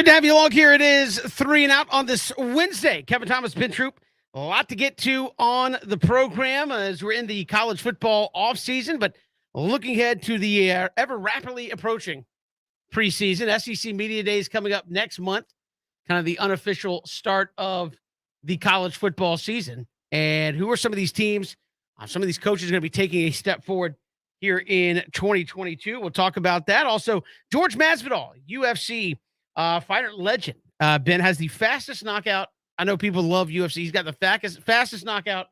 to have you along here. It is 3 and Out on this Wednesday. Kevin Thomas, Ben Troop. A lot to get to on the program as we're in the college football offseason, but looking ahead to the ever rapidly approaching preseason. SEC Media Days coming up next month, kind of the unofficial start of the college football season. And who are some of these teams? Some of these coaches are going to be taking a step forward here in 2022. We'll talk about that. Also, George Masvidal, UFC fighter legend. Ben has the fastest knockout. I know people love UFC. He's got the fastest knockout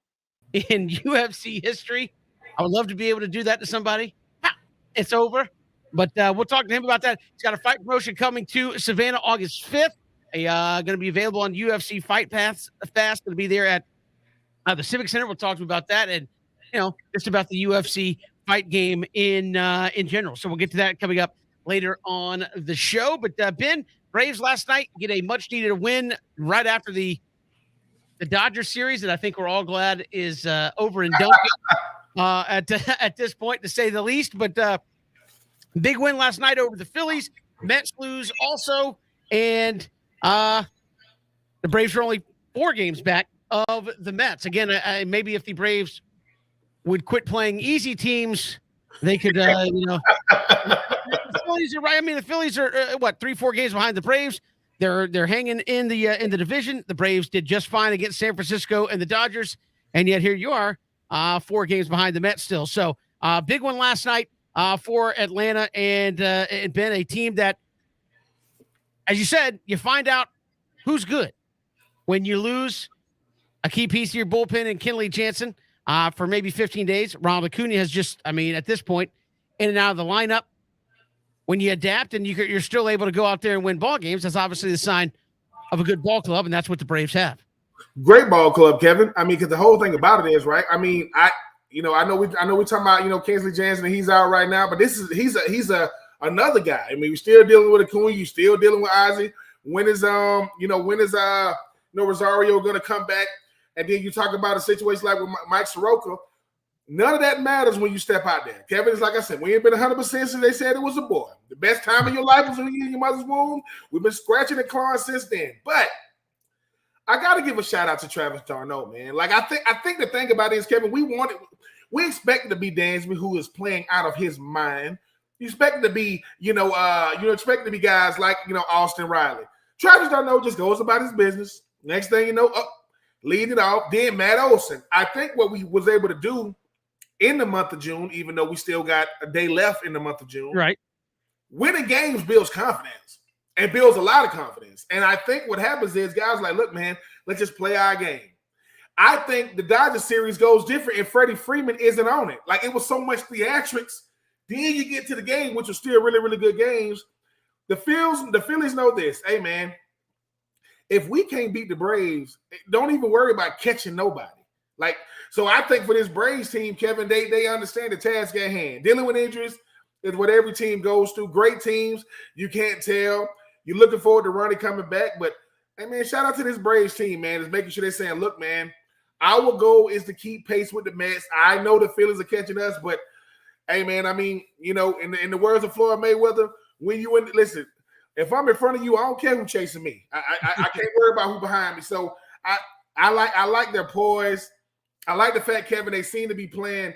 in UFC history. I would love to be able to do that to somebody. Ha, it's over. But we'll talk to him about that. He's got a fight promotion coming to Savannah August 5th. Going to be available on UFC Fight Pass. Fast going to be there at the Civic Center. We'll talk to him about that and, just about the UFC fight game in general. So we'll get to that coming up later on the show. But Ben, Braves last night get a much-needed win right after the Dodgers series that I think we're all glad is over and done at this point, to say the least. But big win last night over the Phillies. Mets lose also, and the Braves are only 4 games back of the Mets. Again, maybe if the Braves would quit playing easy teams, they could, the Phillies are right. I mean, the Phillies are 3-4 games behind the Braves. They're hanging in the division. The Braves did just fine against San Francisco and the Dodgers, and yet here you are, 4 games behind the Mets still. So, big one last night for Atlanta and Ben, a team that, as you said, you find out who's good when you lose a key piece of your bullpen in Kenley Jansen for maybe 15 days. Ronald Acuna has just, at this point, in and out of the lineup. When you adapt and you're still able to go out there and win ball games, that's obviously the sign of a good ball club, and that's what the Braves have. Great ball club, Kevin. Because the whole thing about it is, right. I know we're talking about Kenley Jansen, and he's out right now, but he's another guy. We're still dealing with Acuna, you're still dealing with Ozzie. When is Rosario going to come back? And then you talk about a situation like with Mike Soroka. None of that matters when you step out there. Kevin, it's like I said, we ain't been 100% since they said it was a boy. The best time of your life was when you were in your mother's womb. We've been scratching and clawing since then. But I got to give a shout out to Travis d'Arnaud, man. Like I think the thing about it is, Kevin, we expected to be Dansby, who is playing out of his mind. You expect to be, expect to be guys like, Austin Riley. Travis d'Arnaud just goes about his business. Next thing you know, lead it off. Then Matt Olson. I think what we was able to do in the month of June, even though we still got a day left in the month of June, right? Winning games builds confidence and builds a lot of confidence. And I think what happens is guys are like, look, man, let's just play our game. I think the Dodgers series goes different if Freddie Freeman isn't on it. Like, it was so much theatrics. Then you get to the game, which are still really, really good games. The Phillies know this. Hey, man, if we can't beat the Braves, don't even worry about catching nobody. So I think for this Braves team, Kevin, they understand the task at hand. Dealing with injuries is what every team goes through. Great teams, you can't tell. You're looking forward to Ronnie coming back. But, hey, man, shout out to this Braves team, man, is making sure they're saying, look, man, our goal is to keep pace with the Mets. I know the Phillies are catching us, but, hey, man, in the words of Floyd Mayweather, when you – listen, if I'm in front of you, I don't care who's chasing me. I can't worry about who's behind me. So I like their poise. I like the fact, Kevin, they seem to be playing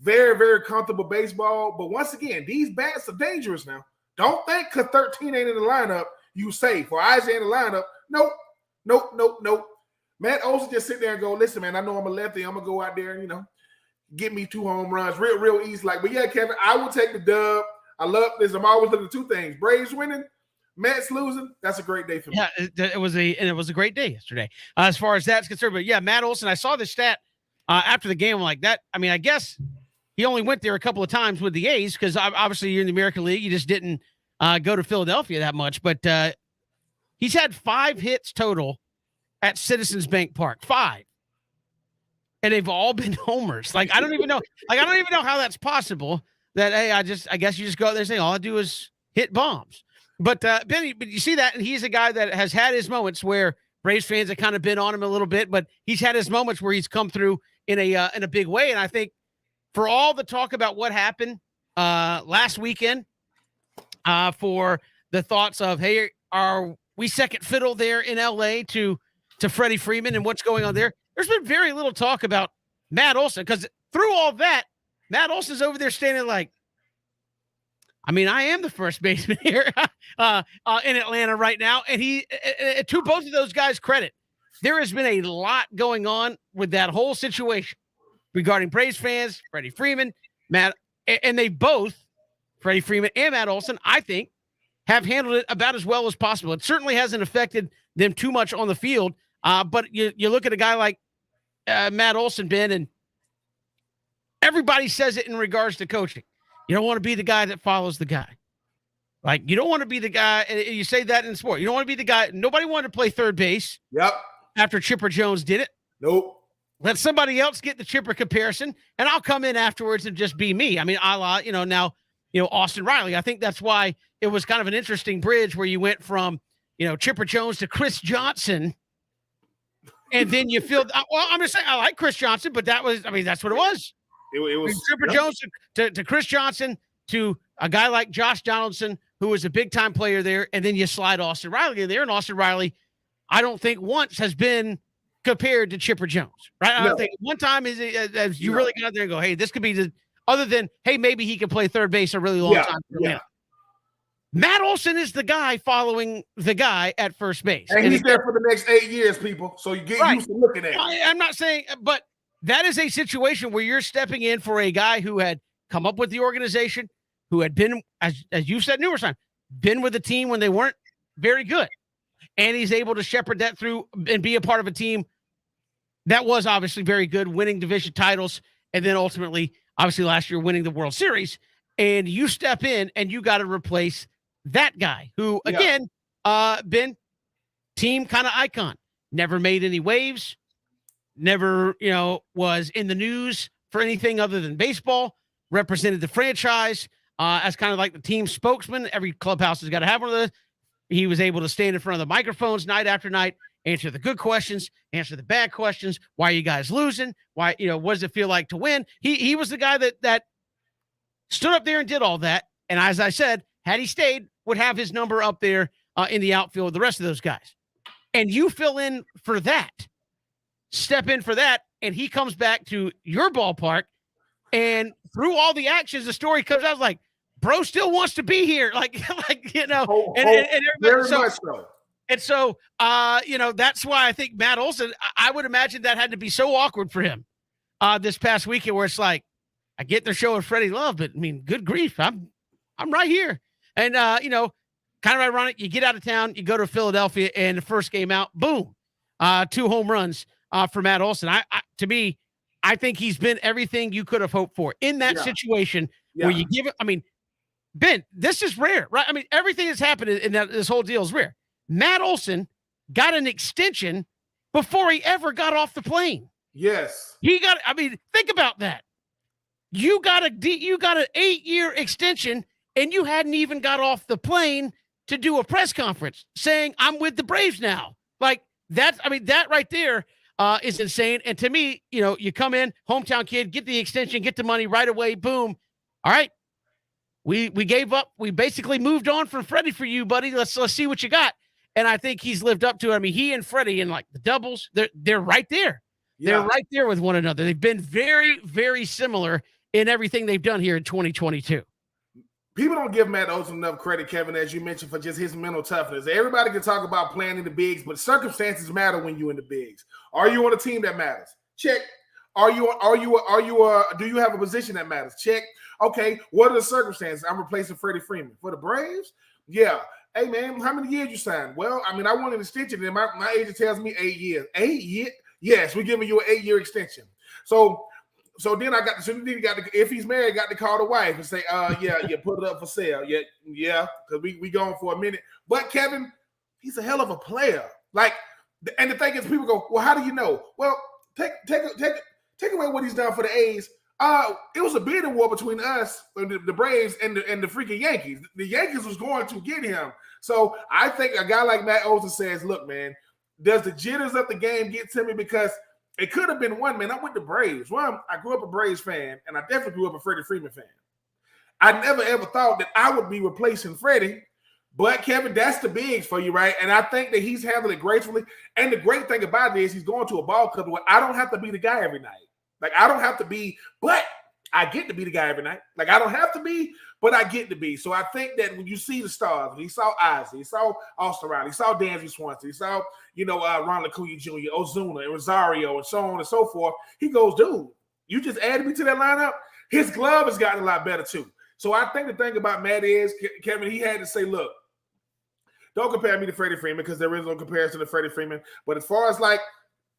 very, very comfortable baseball. But once again, these bats are dangerous now. Don't think because 13 ain't in the lineup, you safe. Or Isaiah in the lineup. Nope. Matt Olson just sit there and go, listen, man, I know I'm a lefty. I'm going to go out there and, get me 2 home runs. Real easy. But yeah, Kevin, I will take the dub. I love this. I'm always looking at 2 things. Braves winning, Mets losing. That's a great day for me. Yeah, it was a great day yesterday as far as that's concerned. But yeah, Matt Olson, I saw this stat after the game. I'm like that. I guess he only went there a couple of times with the A's because obviously you're in the American League. You just didn't go to Philadelphia that much. But he's had 5 hits total at Citizens Bank Park. 5. And they've all been homers. I don't even know how that's possible. That, hey, I guess you just go out there and say, all I do is hit bombs. But Benny, you see that, and he's a guy that has had his moments where Braves fans have kind of been on him a little bit, but he's had his moments where he's come through in a big way. And I think for all the talk about what happened last weekend, for the thoughts of, hey, are we second fiddle there in LA to Freddie Freeman and what's going on there? There's been very little talk about Matt Olson, because through all that, Matt Olson's over there standing like, I mean, I am the first baseman here in Atlanta right now. And to both of those guys' credit, there has been a lot going on with that whole situation regarding Braves fans, Freddie Freeman, Matt, and they both, Freddie Freeman and Matt Olson, I think, have handled it about as well as possible. It certainly hasn't affected them too much on the field. But you look at a guy like Matt Olson, Ben, and everybody says it in regards to coaching. You don't want to be the guy that follows the guy. Like, you don't want to be the guy, and you say that in sport. You don't want to be the guy. Nobody wanted to play third base. Yep. After Chipper Jones did it. Nope. Let somebody else get the Chipper comparison, and I'll come in afterwards and just be me. I mean, a la, now, Austin Riley. I think that's why it was kind of an interesting bridge where you went from, Chipper Jones to Chris Johnson. And then you feel, well, I'm just saying, I like Chris Johnson, but that's what it was. It was Chipper Jones to Chris Johnson to a guy like Josh Donaldson, who was a big-time player there, and then you slide Austin Riley in there, and Austin Riley, I don't think once has been compared to Chipper Jones, right? I don't think one time as you really got there and go, hey, this could be other than, hey, maybe he could play third base a really long time. Yeah. Matt Olson is the guy following the guy at first base. And he's there for the next 8 years, people. So you get used to looking at it. I'm not saying, but that is a situation where you're stepping in for a guy who had come up with the organization, who had been, as you said numerous times, been with the team when they weren't very good. And he's able to shepherd that through and be a part of a team that was obviously very good, winning division titles, and then ultimately, obviously last year, winning the World Series. And you step in and you got to replace that guy who, again, been team kind of icon, never made any waves, never, was in the news for anything other than baseball, represented the franchise as kind of like the team spokesman. Every clubhouse has got to have one of those. He was able to stand in front of the microphones night after night, answer the good questions, answer the bad questions. Why are you guys losing? Why, what does it feel like to win? He was the guy that stood up there and did all that. And as I said, had he stayed, would have his number up there in the outfield with the rest of those guys. And you fill in for that, step in for that, and he comes back to your ballpark, and through all the actions, the story comes out like, bro still wants to be here. Like, and very much so. And so, that's why I think Matt Olson, I would imagine that had to be so awkward for him this past weekend, where it's like, I get they're showing Freddie love, but I mean, good grief, I'm right here. And, kind of ironic, you get out of town, you go to Philadelphia, and the first game out, boom, 2 home runs for Matt Olson. To me, I think he's been everything you could have hoped for in that situation where you give it. I mean, Ben, this is rare, right? I mean, everything that's happened in this whole deal is rare. Matt Olson got an extension before he ever got off the plane. Yes. Think about that. You got an 8-year extension, and you hadn't even got off the plane to do a press conference saying, I'm with the Braves now. Like, that right there is insane. And to me, you come in, hometown kid, get the extension, get the money right away, boom. All right. We gave up. We basically moved on from Freddie for you, buddy. Let's see what you got. And I think he's lived up to it. I mean, he and Freddie in like the doubles, they're right there. Yeah. They're right there with one another. They've been very, very similar in everything they've done here in 2022. People don't give Matt Olson enough credit, Kevin, as you mentioned, for just his mental toughness. Everybody can talk about playing in the bigs, but circumstances matter when you're in the bigs. Are you on a team that matters? Check. Do you have a position that matters? Check. Okay, what are the circumstances? I'm replacing Freddie Freeman. For the Braves? Yeah. Hey, man, how many years you signed? Well, I mean, I want an extension, and my agent tells me 8 years. 8 years? Yes, we're giving you an 8-year extension. So then if he's married, got to call the wife and say, put it up for sale. Yeah, because we going for a minute. But Kevin, he's a hell of a player. Like, and the thing is, people go, well, how do you know? Well, take away what he's done for the A's. It was a bidding war between us, the Braves, and the freaking Yankees. The Yankees was going to get him. So I think a guy like Matt Olson says, look, man, does the jitters of the game get to me? Because it could have been one, man. I'm with the Braves. One, I grew up a Braves fan, and I definitely grew up a Freddie Freeman fan. I never, ever thought that I would be replacing Freddie, But Kevin, that's the bigs for you, right? And I think that he's handled it gracefully. And the great thing about it is he's going to a ball club where I don't have to be the guy every night. Like I don't have to be, but I get to be the guy every night. Like I don't have to be, but I get to be. So I think that when you see the stars, when he saw Ozzie, he saw Austin Riley, he saw Dansby Swanson, he saw, Ronald Acuna Jr., Ozuna, and Rosario, and so on and so forth. He goes, dude, you just added me to that lineup. His glove has gotten a lot better too. So I think the thing about Matt is, Kevin, he had to say, look, don't compare me to Freddie Freeman because there is no comparison to Freddie Freeman. But as far as like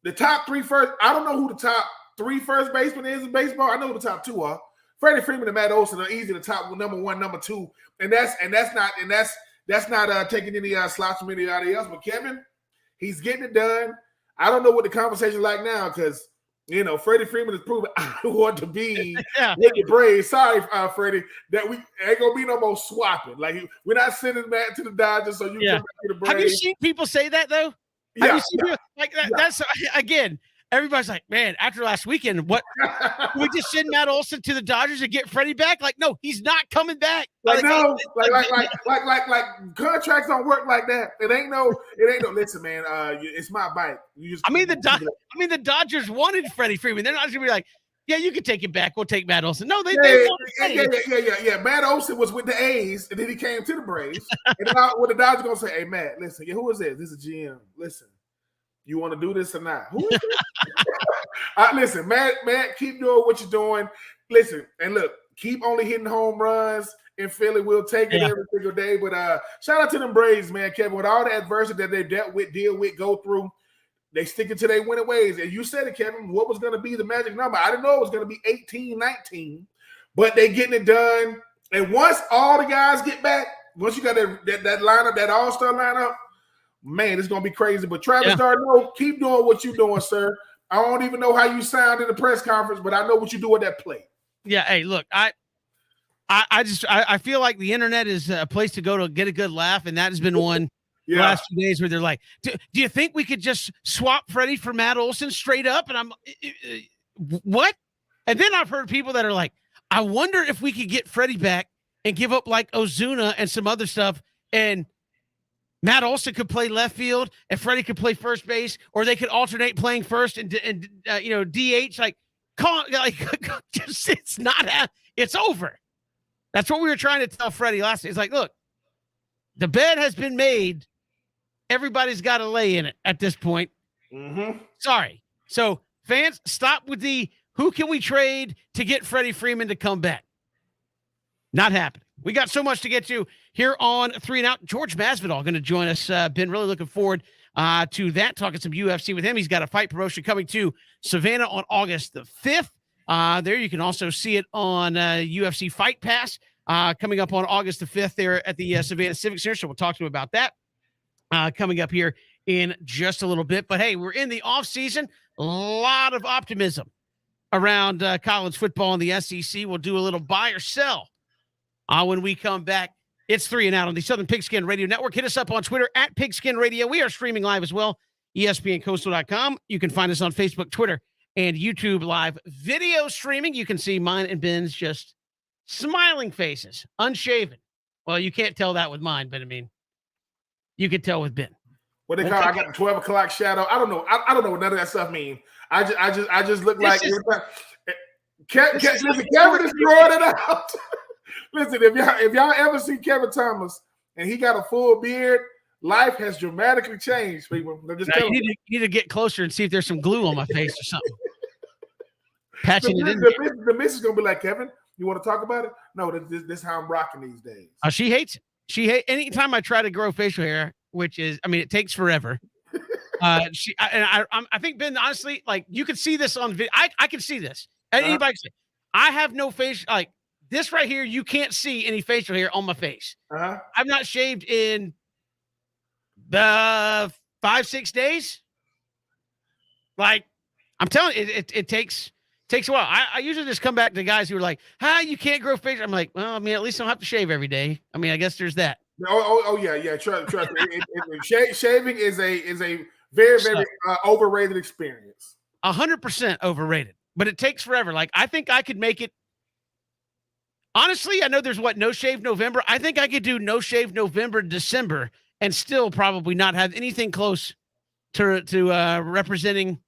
the top 3 first, I don't know who the top 3 first baseman is in baseball. I know who the top 2 are. Freddie Freeman and Matt Olson are easy the top number 1, number 2, and that's not taking any slots from anybody else. But Kevin, he's getting it done. I don't know what the conversation is like now because Freddie Freeman has proven I want to be with the Braves. Sorry, Freddie, that we ain't gonna be no more swapping. Like we're not sending back to the Dodgers, so you come back to the Braves. Have you seen people say that though? Have you seen people like that? That's again. Everybody's like, man, after last weekend, what? We just send Matt Olson to the Dodgers and get Freddie back? Like, no, he's not coming back. Like contracts don't work like that. It ain't no. Listen, man, it's my bike. The Dodgers wanted Freddie Freeman. They're not just gonna be like, yeah, you can take him back. We'll take Matt Olson. No, they yeah. Matt Olson was with the A's, and then he came to the Braves. And then what the Dodgers gonna say? Hey, Matt, listen, who is this? This is GM. Listen. You want to do this or not? Who is it? Listen, Matt, keep doing what you're doing. Listen, and look, keep only hitting home runs in Philly. We'll take it every single day. But shout out to them Braves, man, Kevin. With all the adversity that they've dealt with, deal with, go through, they stick it to their winning ways. And you said it, Kevin, what was going to be the magic number? I didn't know it was going to be 18, 19, but they getting it done. And once all the guys get back, once you got that lineup, that all-star lineup, man, it's going to be crazy. But Travis Darno, keep doing what you're doing, sir. I don't even know how you sound in the press conference, but I know what you do at that plate. Yeah, hey, look, I feel like the internet is a place to go to get a good laugh, and that has been one the last few days where they're like, do you think we could just swap Freddie for Matt Olson straight up? And I'm, what? And then I've heard people that are like, I wonder if we could get Freddie back and give up like Ozuna and some other stuff, and Matt Olson could play left field and Freddie could play first base, or they could alternate playing first and DH. It's not. It's over. That's what we were trying to tell Freddie last night. It's like, look, the bed has been made. Everybody's got to lay in it at this point. Mm-hmm. Sorry. So fans, stop with the who can we trade to get Freddie Freeman to come back? Not happening. We got so much to get to here on 3 and Out. George Masvidal going to join us. Been really looking forward to that, talking some UFC with him. He's got a fight promotion coming to Savannah on August the 5th. There you can also see it on UFC Fight Pass coming up on August the 5th there at the Savannah Civic Center. So we'll talk to him about that coming up here in just a little bit. But, hey, we're in the offseason. A lot of optimism around college football in the SEC. We'll do a little buy or sell when we come back. It's 3 and Out on the Southern Pigskin Radio Network. Hit us up on Twitter at Pigskin Radio. We are streaming live as well, ESPNCoastal.com. You can find us on Facebook, Twitter, and YouTube live video streaming. You can see mine and Ben's just smiling faces, unshaven. Well, you can't tell that with mine, but I mean, you can tell with Ben. What they call? I got the 12 o'clock shadow. I don't know. I don't know what none of that stuff means. I just look like. Kevin is throwing it out. Listen, if y'all ever see Kevin Thomas and he got a full beard, life has dramatically changed, people. You need to get closer and see if there's some glue on my face or something. Patching it in. The missus is gonna be like, Kevin, you want to talk about it? No, this is how I'm rocking these days. She hates it. Anytime I try to grow facial hair, which is, I mean, it takes forever. I think, Ben, honestly, like, you can see this on video. I can see this. Anybody can see. I have no face, like this right here. You can't see any facial hair on my face. I've not shaved in the 5-6 days. Like, I'm telling you, it takes a while. I usually just come back to guys who are like, you can't grow facial. I'm like, well, I mean, at least I don't have to shave every day. I mean, I guess there's that. Oh yeah. Trust me. Shaving is a very, very overrated experience. 100% overrated, but it takes forever. Like, I think I could make it Honestly, I know there's No Shave November. I think I could do No Shave November, December, and still probably not have anything close to representing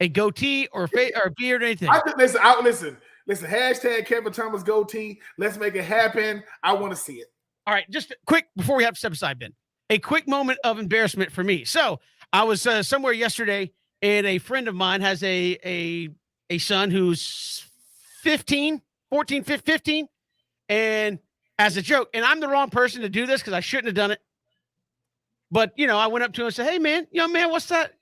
a goatee or or beard or anything. I think listen. Hashtag Kevin Thomas goatee. Let's make it happen. I want to see it. All right, just quick before we have to step aside, Ben. A quick moment of embarrassment for me. So I was somewhere yesterday, and a friend of mine has a son who's 15, 14, 15, and as a joke, and I'm the wrong person to do this because I shouldn't have done it. But I went up to him and said, "Hey, man, man, what's that?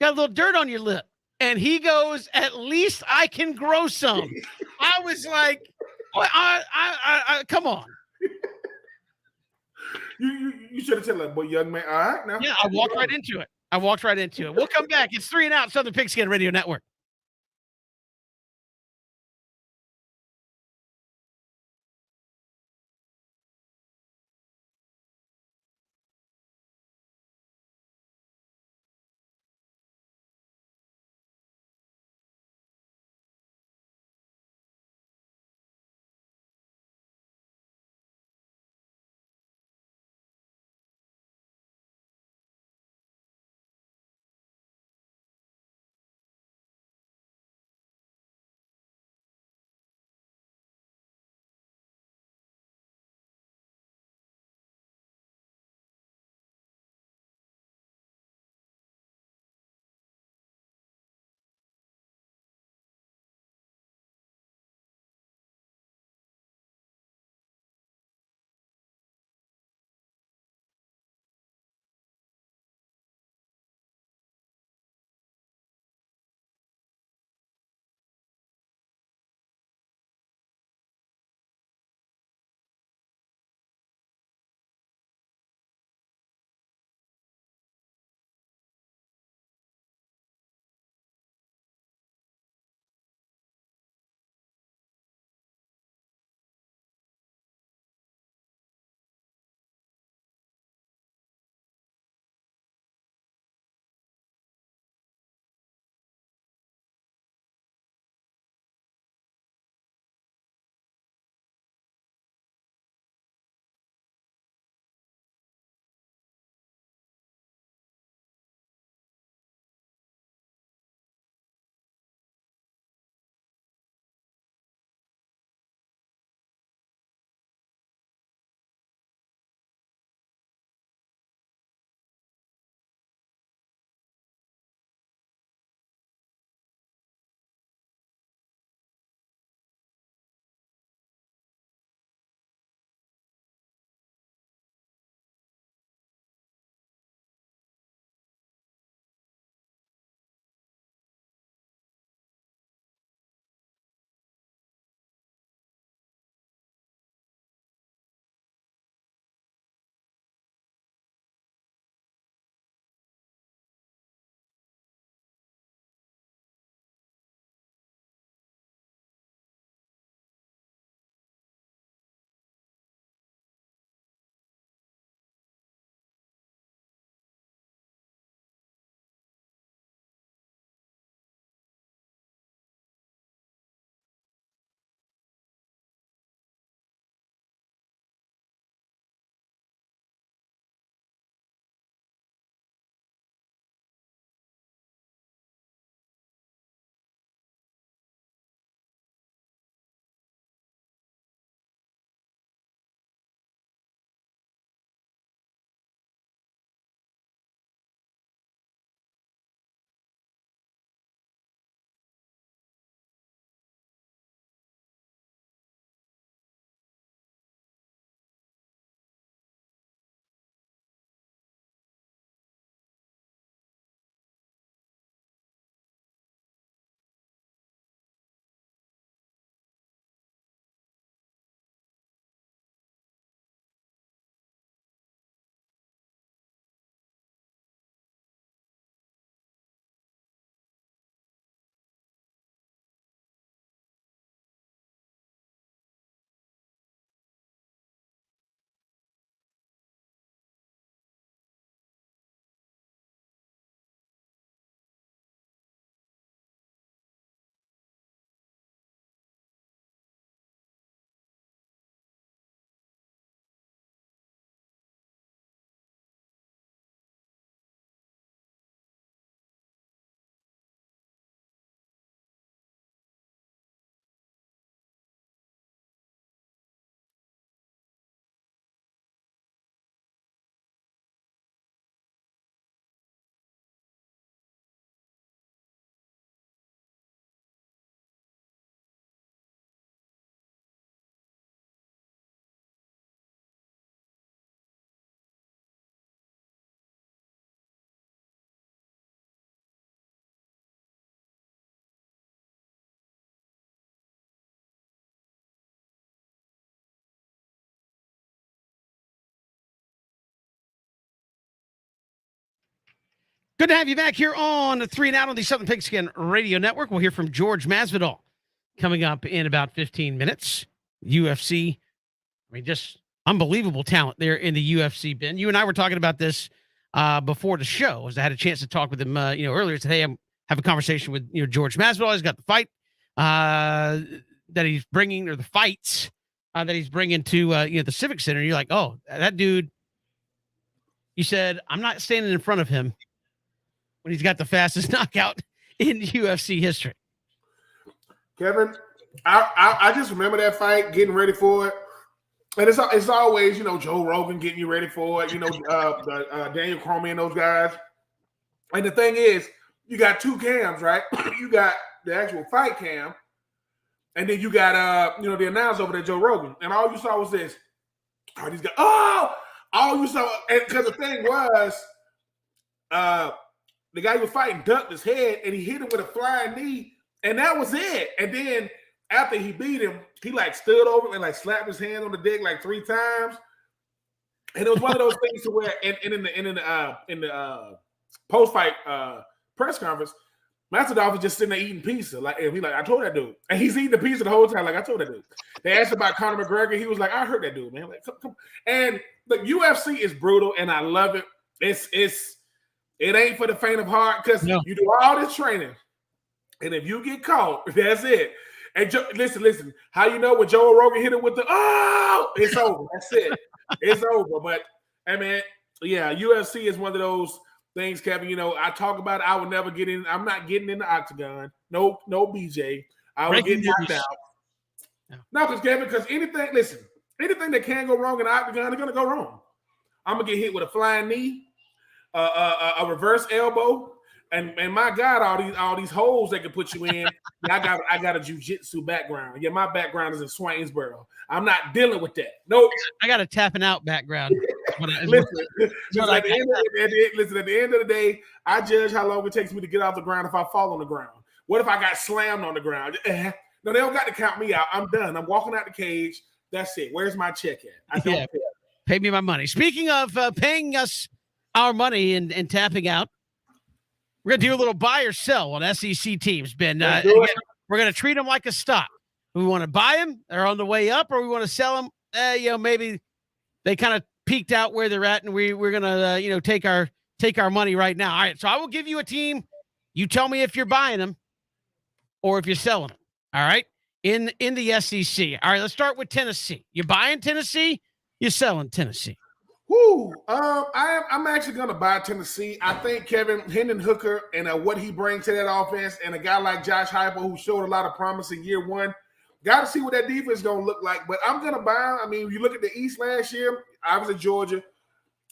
Got a little dirt on your lip." And he goes, "At least I can grow some." I was like, well, come on. You should have told that boy, young man. All right, now. Yeah, I walked right into it. We'll come back. It's 3 and Out, Southern Pigskin Radio Network. Good to have you back here on 3 and Out on the Southern Pigskin Radio Network. We'll hear from George Masvidal coming up in about 15 minutes. UFC, I mean, just unbelievable talent there in the UFC, Ben. You and I were talking about this before the show, as I had a chance to talk with him, earlier today. I'm having a conversation with, George Masvidal. He's got the fight that he's bringing, or the fights that he's bringing to, the Civic Center. You're like, oh, that dude, you said, I'm not standing in front of him when he's got the fastest knockout in UFC history. Kevin, I just remember that fight, getting ready for it. And it's always, Joe Rogan getting you ready for it, Daniel Cormier and those guys. And the thing is, you got two cams, right? You got the actual fight cam, and then you got, the announcer over there, Joe Rogan. And all you saw was this. Oh, these guys, all you saw, because the thing was, the guy who was fighting ducked his head, and he hit him with a flying knee, and that was it. And then after he beat him, he stood over and slapped his hand on the dick 3 times. And it was one of those things to where, in the post-fight press conference, Masvidal was just sitting there eating pizza. I told that dude, and he's eating the pizza the whole time. I told that dude. They asked about Conor McGregor. He was like, I heard that dude, man. Come. And the UFC is brutal, and I love it. It ain't for the faint of heart, because you do all this training, and if you get caught, that's it. And listen, how you know when Joe Rogan hit it with it's over. That's it. It's over. But, hey, man, yeah, UFC is one of those things, Kevin. I talk about it. I would never get in. I'm not getting in the octagon. No BJ. I would get knocked out. Yeah. No, because anything that can go wrong in the octagon is going to go wrong. I'm going to get hit with a flying knee, a reverse elbow, and my God, all these holes they can put you in. I got a jiu-jitsu background. Yeah, my background is in Swainsboro. I'm not dealing with that. Nope. I got a tapping out background. Listen, at the end of the day, I judge how long it takes me to get off the ground if I fall on the ground. What if I got slammed on the ground? No, they don't got to count me out. I'm done. I'm walking out the cage. That's it. Where's my check at? I don't care. Pay me my money. Speaking of paying us our money and tapping out, we're going to do a little buy or sell on SEC teams, Ben. Again, we're going to treat them like a stock. We want to buy them. They're on the way up, or we want to sell them. Maybe they kind of peaked out where they're at, and we're going to, take our money right now. All right. So I will give you a team. You tell me if you're buying them or if you're selling them. All right. In the SEC. All right. Let's start with Tennessee. You buying Tennessee? You selling Tennessee? I'm actually going to buy Tennessee. I think Kevin Hendon Hooker and what he brings to that offense, and a guy like Josh Heupel, who showed a lot of promise in year one, got to see what that defense is going to look like. But I'm going to buy. I mean, you look at the East last year, obviously Georgia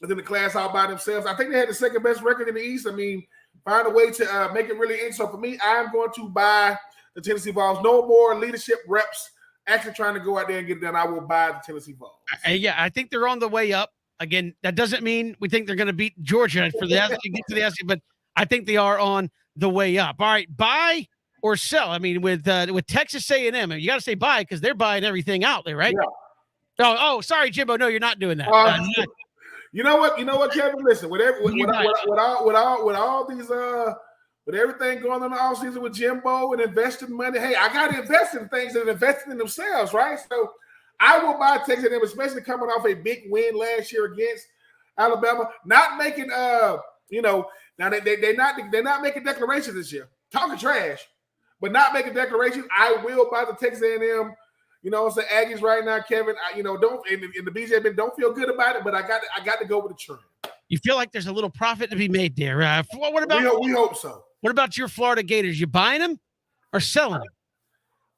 was in the class all by themselves. I think they had the second best record in the East. I mean, find a way to make it really interesting. So for me, I'm going to buy the Tennessee Vols. No more leadership reps actually trying to go out there and get it done. I will buy the Tennessee Vols. Yeah, I think they're on the way up. Again, that doesn't mean we think they're going to beat Georgia for the get to the SEC, but I think they are on the way up. All right, buy or sell. I mean, with Texas A&M, you got to say buy because they're buying everything out there, right? Yeah. Oh, sorry, Jimbo. No, you're not doing that. You know what, Kevin? Listen, with all these with everything going on in the offseason with Jimbo and investing money, hey, I got to invest in things that are investing in themselves, right? So I will buy Texas A&M, especially coming off a big win last year against Alabama. Not making now they're not making declarations this year. Talking trash, but not making declarations. I will buy the Texas A&M. Aggies right now, Kevin. Don't in the BJ don't feel good about it, but I got to go with the trend. You feel like there's a little profit to be made there. What about we hope so. What about your Florida Gators? You buying them or selling them?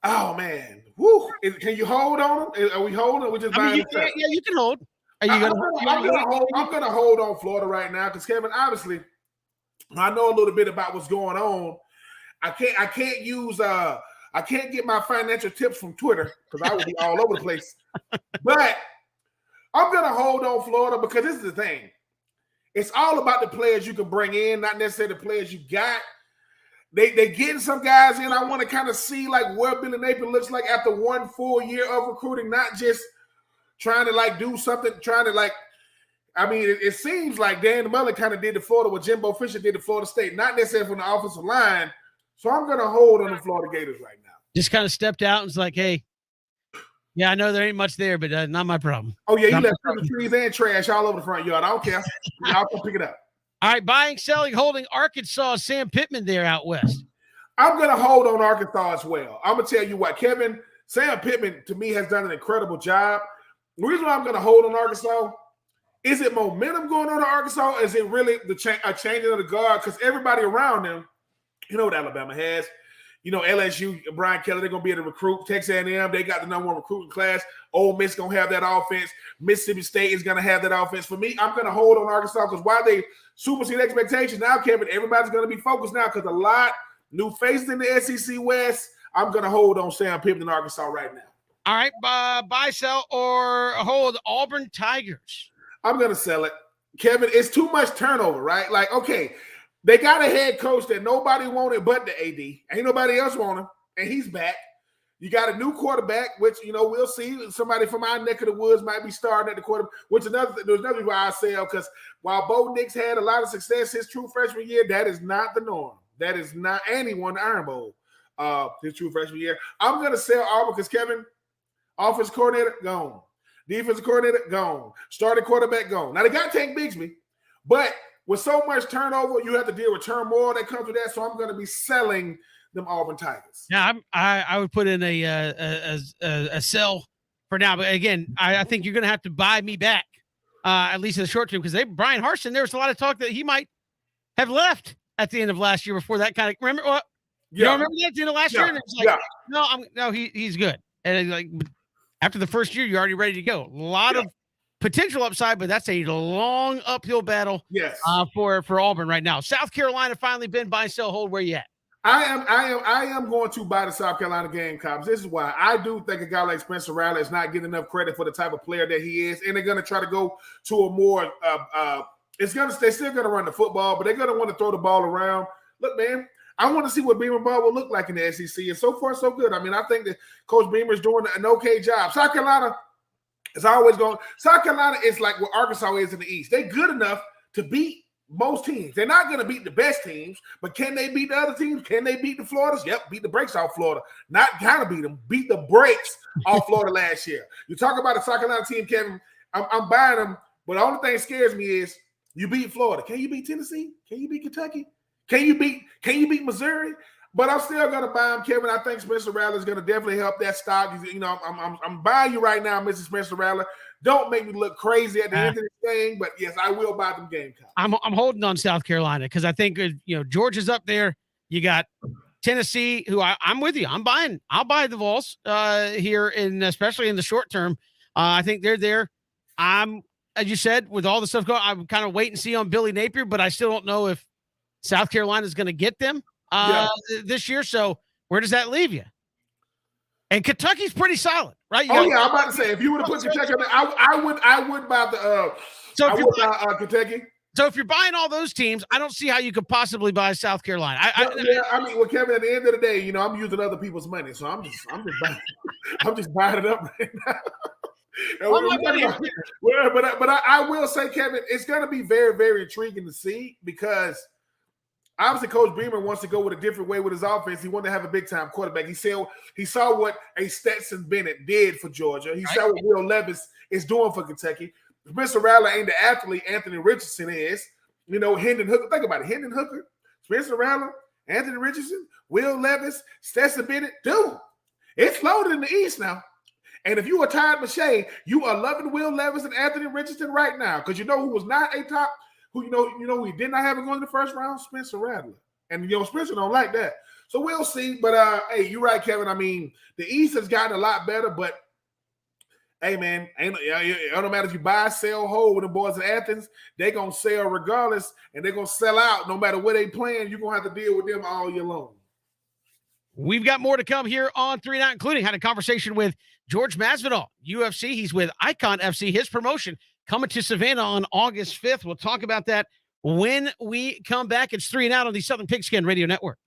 Oh man. Woo. Can you hold on them? Are we holding? We're just buying them. Yeah, you can hold. I'm gonna hold on Florida right now because Kevin, obviously, I know a little bit about what's going on. I can't get my financial tips from Twitter because I would be all over the place. But I'm gonna hold on Florida because this is the thing. It's all about the players you can bring in, not necessarily the players you got. They getting some guys in. I want to kind of see where Billy Napier looks like after 1 full year of recruiting, not just trying to do something, trying to I mean, it seems like Dan Mullen kind of did to Florida what Jimbo Fisher did to Florida State, not necessarily from the offensive line. So I'm going to hold on the Florida Gators right now. Just kind of stepped out and was like, hey, yeah, I know there ain't much there, but not my problem. Oh, yeah, he Not left trees and trash all over the front yard. I don't care. Y'all come pick it up. All right, buying, selling, holding Arkansas, Sam Pittman there out west. I'm going to hold on Arkansas as well. I'm going to tell you what, Sam Pittman, to me, has done an incredible job. The reason why I'm going to hold on Arkansas, is it momentum going on to Arkansas? Or is it really a changing of the guard? Because everybody around them, you know what Alabama has. You know, LSU, Brian Kelly, they're going to be able to recruit. Texas A&M, they got the number one recruiting class. Ole Miss going to have that offense. Mississippi State is going to have that offense. For me, I'm going to hold on Arkansas because while they supersede expectations now, Kevin, everybody's going to be focused now because a lot new faces in the SEC West. I'm going to hold on Sam Pittman in Arkansas right now. All right, buy, sell, or hold Auburn Tigers. I'm going to sell it. Kevin, it's too much turnover, right? Like, okay, they got a head coach that nobody wanted but the AD. Ain't nobody else want him, and he's back. You got a new quarterback, which, you know, we'll see. Somebody from our neck of the woods might be starting at the quarterback, which there's another reason why I sell, because while Bo Nix had a lot of success his true freshman year, that is not the norm. That is not, and he won the Iron Bowl his true freshman year. I'm going to sell Auburn because, Kevin, offensive coordinator, gone. Defensive coordinator, gone. Starting quarterback, gone. Now, they got Tank Bigsby, but with so much turnover, you have to deal with turmoil that comes with that, so I'm going to be selling them Auburn Tigers. Yeah, I would put in a sell for now, but again, I think you're going to have to buy me back, at least in the short term, because Brian Harsin, there was a lot of talk that he might have left at the end of last year before that kind of, remember what? You don't remember that at the end of last year? And it's like, he's good. And like, after the first year, you're already ready to go. A lot of potential upside, but that's a long uphill battle for Auburn right now. South Carolina finally been buy, sell, hold. Where you at? I am going to buy the South Carolina Gamecocks. This is why I do think a guy like Spencer Rattler is not getting enough credit for the type of player that he is, and they're going to try to go to a more. They're still going to run the football, but they're going to want to throw the ball around. Look, man, I want to see what Beamer ball will look like in the SEC, and so far so good. I mean, I think that Coach Beamer is doing an okay job. South Carolina is always going. South Carolina is like what Arkansas is in the East. They're good enough to beat most teams. They're not going to beat the best teams, but can they beat the other teams? Can they beat the Floridas? Yep, beat the brakes off Florida. Not kind of beat them, beat the brakes off Florida last year. You talk about the South Carolina team, Kevin, I'm buying them, but the only thing that scares me is you beat Florida. Can you beat Tennessee? Can you beat Kentucky? Can you beat Missouri? But I'm still going to buy them, Kevin. I think Spencer Rattler is going to definitely help that stock. You know, I'm buying you right now, Mr. Spencer Rattler. Don't make me look crazy at the end of this thing, but yes, I will buy them Gamecocks. I'm holding on South Carolina because I think Georgia's up there. You got Tennessee, who I'm with you. I'll buy the Vols here, especially in the short term. I think they're there. As you said, with all the stuff going, I'm kind of wait and see on Billy Napier, but I still don't know if South Carolina is going to get them this year. So where does that leave you? And Kentucky's pretty solid, right? I'm about to say, if you would have put Kentucky, I would buy the Kentucky. So if you're buying all those teams, I don't see how you could possibly buy South Carolina. I mean, well, Kevin, at the end of the day, I'm using other people's money, so I'm just buying, I'm just buying it up right now. But I will say, Kevin, it's going to be very, very intriguing to see because obviously Coach Beamer wants to go with a different way with his offense. He wanted to have a big-time quarterback. He saw what a Stetson Bennett did for Georgia. He saw what Will Levis is doing for Kentucky. Spencer Rattler ain't the athlete Anthony Richardson is. Hendon Hooker. Think about it. Hendon Hooker, Spencer Rattler, Anthony Richardson, Will Levis, Stetson Bennett. Dude, it's loaded in the East now. And if you are Todd McShay, you are loving Will Levis and Anthony Richardson right now because who was not a top, who he did not have it going in the first round, Spencer Rattler. And Spencer don't like that. So we'll see. But hey, you're right, Kevin. I mean, the East has gotten a lot better, but hey, man, it don't matter if you buy, sell, hold with the boys in Athens, they're gonna sell regardless, and they're gonna sell out no matter where they playing. You're gonna have to deal with them all year long. We've got more to come here on 3 Out, including had a conversation with George Masvidal, UFC. He's with Icon FC. His promotion coming to Savannah on August 5th. We'll talk about that when we come back. It's 3 Out on the Southern Pigskin Radio Network.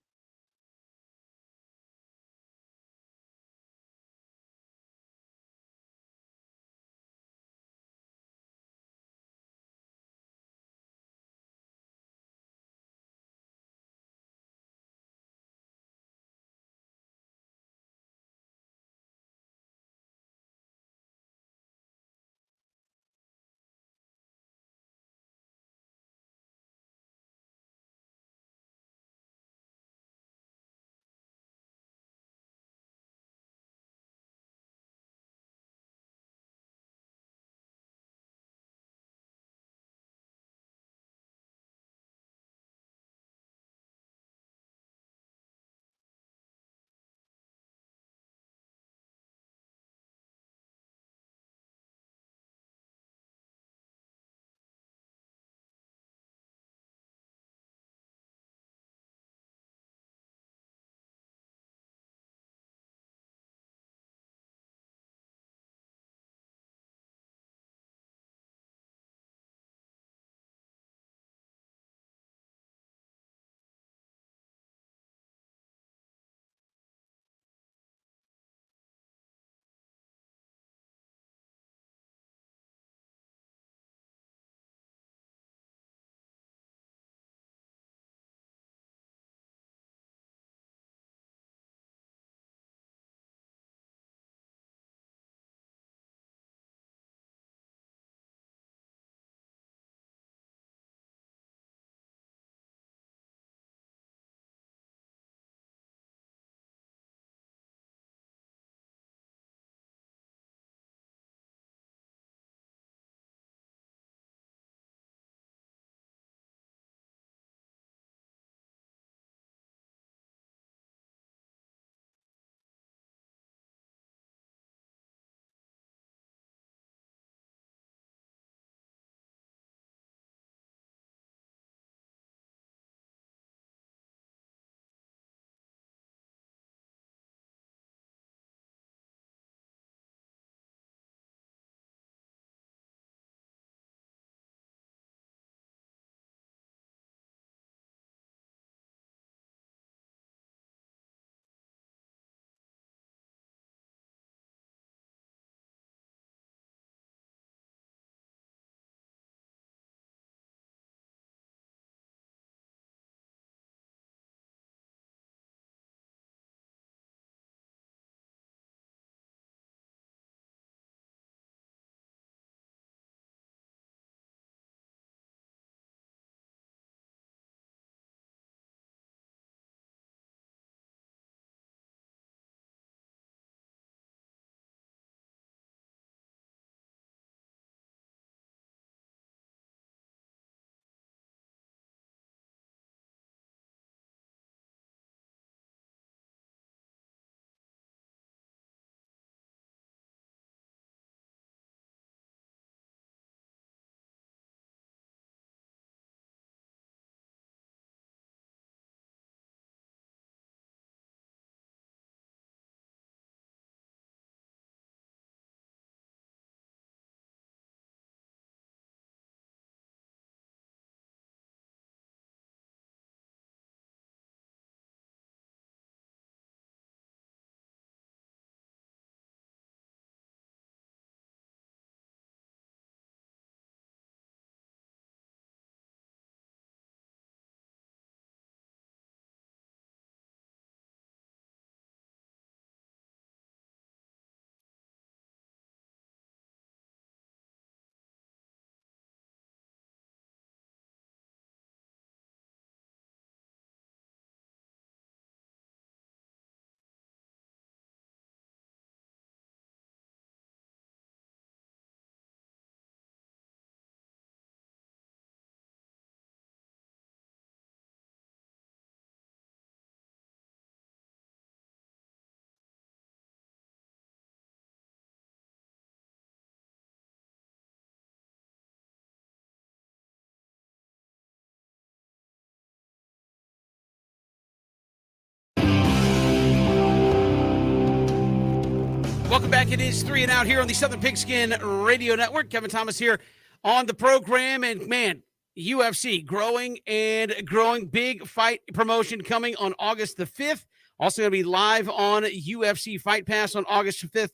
Welcome back. It is 3 and Out here on the Southern Pigskin Radio Network. Kevin Thomas here on the program. And, man, UFC growing and growing. Big fight promotion coming on August the 5th. Also going to be live on UFC Fight Pass on August 5th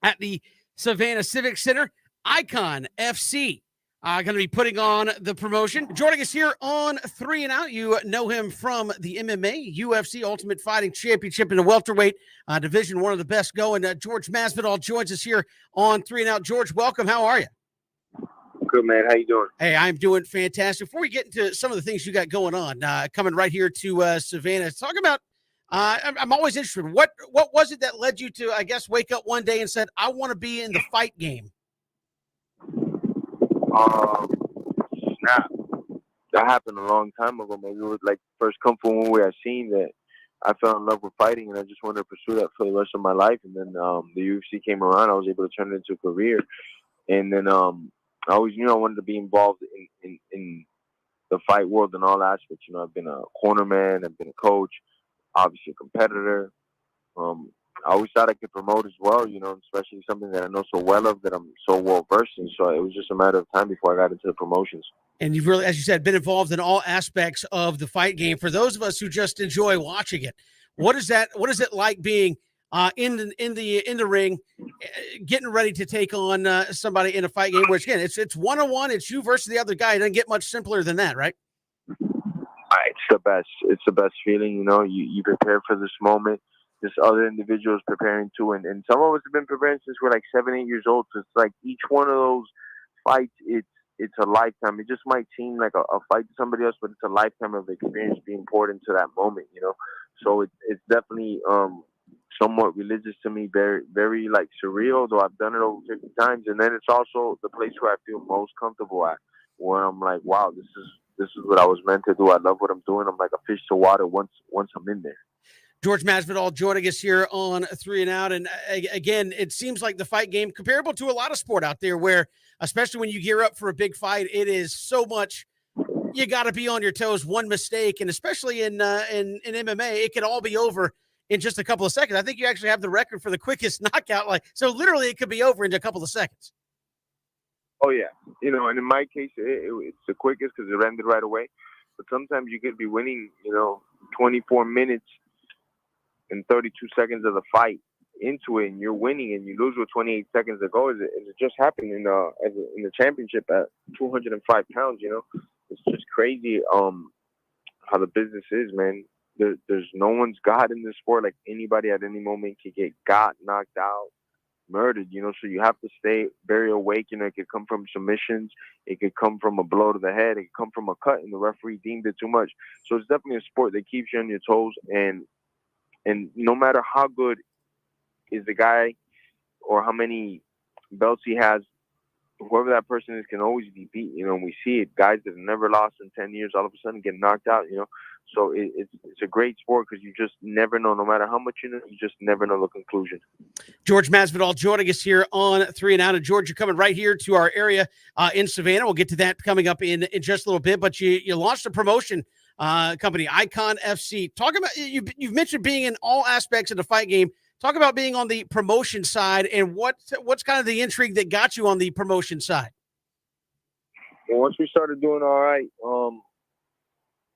at the Savannah Civic Center. Icon FC going to be putting on the promotion. Joining us here on 3 and Out, you know him from the MMA, UFC Ultimate Fighting Championship in the welterweight division, one of the best going. George Masvidal joins us here on 3 and Out. George, welcome. How are you? Good, man. How you doing? Hey, I'm doing fantastic. Before we get into some of the things you got going on, coming right here to Savannah, talk about. I'm always interested. What was it that led you to, I guess, wake up one day and said, I want to be in the fight game? Snap. That happened a long time ago. Maybe it was like first Kung Fu movie I seen that I fell in love with fighting, and I just wanted to pursue that for the rest of my life. And then the UFC came around. I was able to turn it into a career. And then I always knew I wanted to be involved in the fight world in all aspects. You know, I've been a cornerman. I've been a coach. Obviously a competitor. I always thought I could promote as well, you know, especially something that I know so well of, that I'm so well versed in. So it was just a matter of time before I got into the promotions. And you've really, as you said, been involved in all aspects of the fight game. For those of us who just enjoy watching it, what is it like being in the ring, getting ready to take on somebody in a fight game? Which again, it's one-on-one. It's you versus the other guy. It doesn't get much simpler than that, right? It's the best. It's the best feeling. You know, you prepare for this moment. This other individuals preparing too, and some of us have been preparing since we're like 7, 8 years old. So it's like each one of those fights, it's a lifetime. It just might seem like a fight to somebody else, but it's a lifetime of experience being poured into that moment, you know. So it's definitely somewhat religious to me, very, very like surreal, though I've done it over 50 times. And then it's also the place where I feel most comfortable at, where I'm like, wow, this is what I was meant to do. I love what I'm doing. I'm like a fish to water once I'm in there. George Masvidal joining us here on 3 and Out. And again, it seems like the fight game comparable to a lot of sport out there where, especially when you gear up for a big fight, it is so much, you got to be on your toes. One mistake, and especially in MMA, it could all be over in just a couple of seconds. I think you actually have the record for the quickest knockout. So literally it could be over in a couple of seconds. Oh, yeah. You know, and in my case, it's the quickest because it ended right away. But sometimes you could be winning, 24 minutes and 32 seconds of the fight into it, and you're winning, and you lose with 28 seconds to go. It just happened in the championship at 205 pounds. It's just crazy how the business is, man. There's no one's God in this sport. Like anybody at any moment can get knocked out, murdered. So you have to stay very awake. It could come from submissions, it could come from a blow to the head, it could come from a cut, and the referee deemed it too much. So it's definitely a sport that keeps you on your toes, and no matter how good is the guy or how many belts he has, whoever that person is can always be beat. We see it. Guys that have never lost in 10 years all of a sudden get knocked out, So it's a great sport because you just never know. No matter how much you know, you just never know the conclusion. George Masvidal joining us here on 3 and Out. And George, you're coming right here to our area in Savannah. We'll get to that coming up in just a little bit. But you launched a promotion company, Icon FC. Talk about, you've mentioned being in all aspects of the fight game. Talk about being on the promotion side and what's kind of the intrigue that got you on the promotion side. Well, once we started doing all right,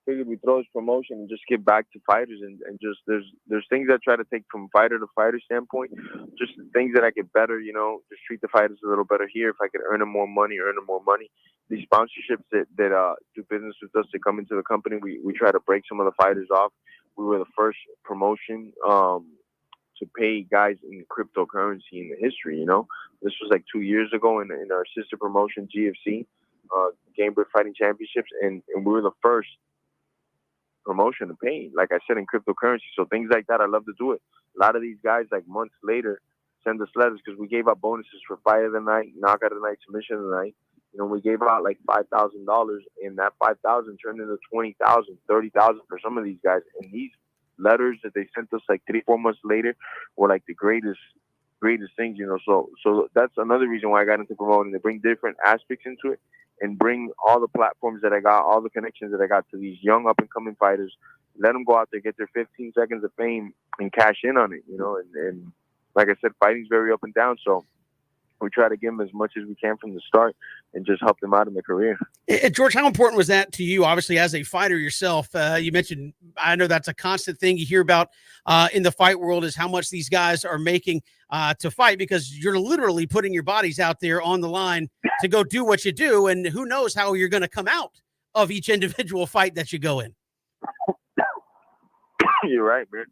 figured we throw this promotion and just get back to fighters and just there's things I try to take from fighter to fighter standpoint, just things that I could better, just treat the fighters a little better here. If I could earn them more money. These sponsorships that do business with us to come into the company, we try to break some of the fighters off. We were the first promotion to pay guys in cryptocurrency in the history. This was like 2 years ago in our sister promotion, GFC, Game Bird Fighting Championships, and we were the first promotion to pay, like I said, in cryptocurrency. So things like that, I love to do it. A lot of these guys, like months later, send us letters because we gave out bonuses for fight of the night, knockout of the night, submission of the night. We gave out like $5,000, and that $5,000 turned into $20,000, $30,000 for some of these guys. And these letters that they sent us like 3-4 months later were like the greatest things, So that's another reason why I got into promoting, to bring different aspects into it and bring all the platforms that I got, all the connections that I got to these young up-and-coming fighters, let them go out there, get their 15 seconds of fame and cash in on it, and like I said, fighting's very up and down. So we try to give them as much as we can from the start and just help them out in their career. George, how important was that to you, obviously, as a fighter yourself? You mentioned, I know that's a constant thing you hear about in the fight world, is how much these guys are making to fight, because you're literally putting your bodies out there on the line to go do what you do. And who knows how you're going to come out of each individual fight that you go in. You're right, man.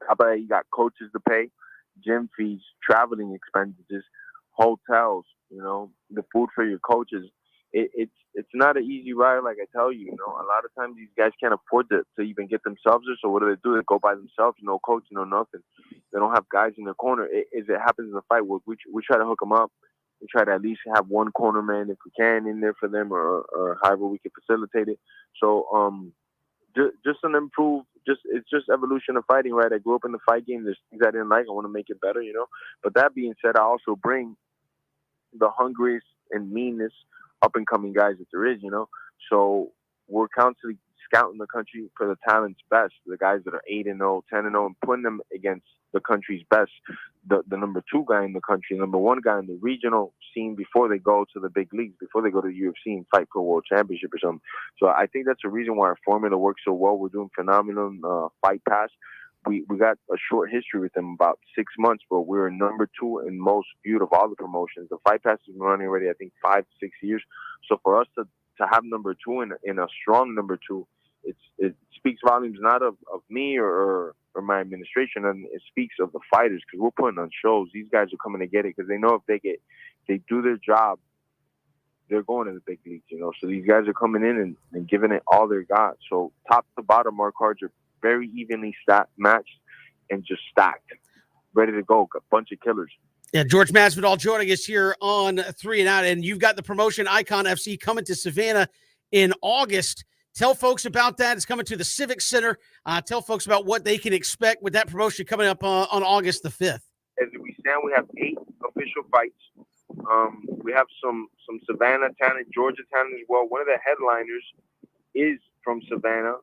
How about you got coaches to pay, gym fees, traveling expenses, hotels, the food for your coaches. It's not an easy ride, like I tell you. A lot of times these guys can't afford to even get themselves there. So what do? They go by themselves, no coach, no nothing. They don't have guys in their corner. If it happens in the fight, we try to hook them up. We try to at least have one corner man if we can in there for them, or however we can facilitate it. So just an improve. It's just evolution of fighting, right? I grew up in the fight game. There's things I didn't like. I want to make it better, But that being said, I also bring the hungriest and meanest up-and-coming guys that there is, So we're constantly scouting the country for the talent's best, the guys that are 8-0, 10-0, and putting them against the country's best, the number 2 guy in the country, number 1 guy in the regional scene before they go to the big leagues, before they go to the UFC and fight for a world championship or something. So I think that's the reason why our formula works so well. We're doing phenomenal Fight Pass. We got a short history with them, about 6 months, but we're number 2 in most viewed of all the promotions. The Fight Pass has been running already, I think, 5 to 6 years. So for us to have number 2 in a strong number 2, it speaks volumes not of me or my administration, and it speaks of the fighters, because we're putting on shows. These guys are coming to get it because they know if they do their job, they're going to the big leagues, So these guys are coming in and giving it all they got. So top to bottom, our cards are very evenly matched and just stacked, ready to go. A bunch of killers. Yeah, George Masvidal joining us here on 3 and Out, and you've got the promotion Icon FC coming to Savannah in August. Tell folks about that. It's coming to the Civic Center. Tell folks about what they can expect with that promotion coming up on August the 5th. As we stand, we have 8 official fights. We have some Savannah talent, Georgia talent as well. One of the headliners is from Savannah,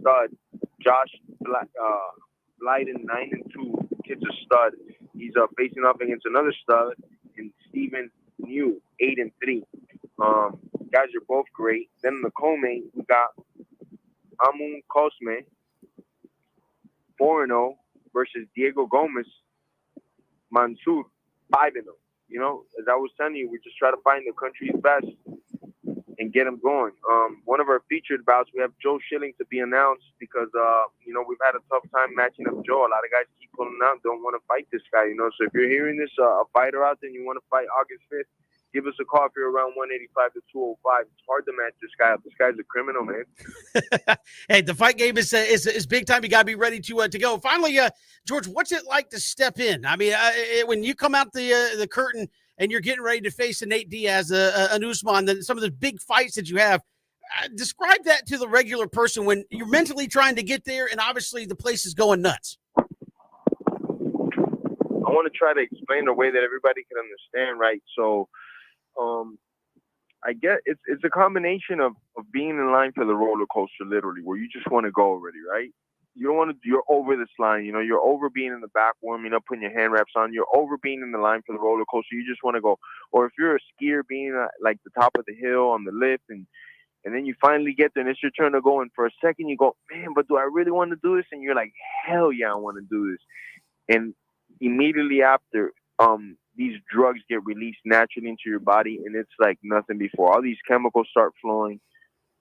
stud Josh Blyden, 9-2. Kid's a stud. He's facing up against another stud, and Stephen New, 8-3. Guys are both great. Then in the co-main, we got Amun Cosme, 4-0, versus Diego Gomez Mansour, 5-0. As I was telling you, we just try to find the country's best and get them going. One of our featured bouts, we have Joe Schilling to be announced because, we've had a tough time matching up Joe. A lot of guys keep pulling out, don't want to fight this guy, So if you're hearing this, a fighter out there and you want to fight August 5th, give us a call if you're around 185 to 205. It's hard to match this guy up. This guy's a criminal, man. Hey, the fight game is big time. You got to be ready to go. Finally, George, what's it like to step in? I mean, when you come out the curtain and you're getting ready to face a Nate Diaz, an Usman, then some of the big fights that you have, describe that to the regular person when you're mentally trying to get there and obviously the place is going nuts. I want to try to explain the way that everybody can understand, right? So, I get it's a combination of being in line for the roller coaster, literally, where you just want to go already, right? You don't want to. You're over this line, You're over being in the back, warming up, putting your hand wraps on. You're over being in the line for the roller coaster. You just want to go. Or if you're a skier, being at, like the top of the hill on the lift, and then you finally get there, and it's your turn to go. And for a second, you go, man, but do I really want to do this? And you're like, hell yeah, I want to do this. And immediately after, these drugs get released naturally into your body, and it's like nothing before. All these chemicals start flowing.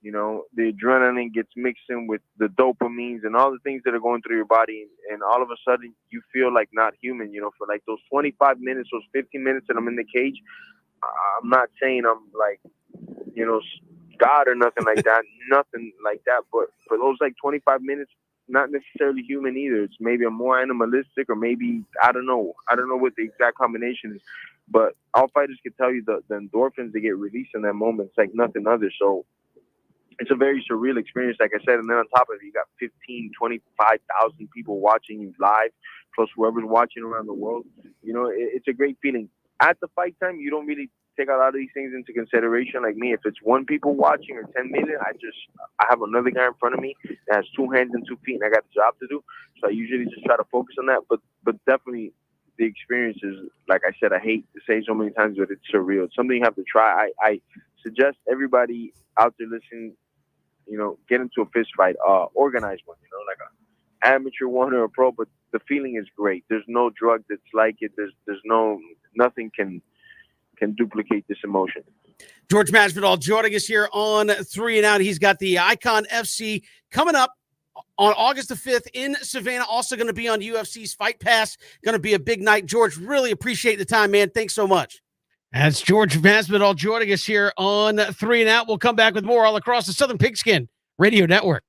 The adrenaline gets mixed in with the dopamines and all the things that are going through your body, and all of a sudden you feel like not human. For like those 25 minutes, those 15 minutes that I'm in the cage, I'm not saying I'm like, God or nothing like that, nothing like that. But for those like 25 minutes, not necessarily human either. It's maybe a more animalistic, or maybe I don't know what the exact combination is. But all fighters can tell you the endorphins that get released in that moment, it's like nothing other. So it's a very surreal experience, like I said. And then on top of it, you got 15, 25,000 people watching you live, plus whoever's watching around the world. It's a great feeling. At the fight time, you don't really take a lot of these things into consideration. Like me, if it's 1 people watching or 10 million, I have another guy in front of me that has 2 hands and 2 feet, and I got a job to do. So I usually just try to focus on that. But definitely the experience is, like I said, I hate to say so many times, but it's surreal. It's something you have to try. I suggest everybody out there listening, get into a fist fight, organize one, like an amateur one or a pro, but the feeling is great. There's no drug that's like it. There's nothing can duplicate this emotion. George Masvidal joining us here on 3 and Out. He's got the Icon FC coming up on August the 5th in Savannah. Also going to be on UFC's Fight Pass. Going to be a big night. George, really appreciate the time, man. Thanks so much. That's George Masvidal joining us here on 3 and Out. We'll come back with more all across the Southern Pigskin Radio Network.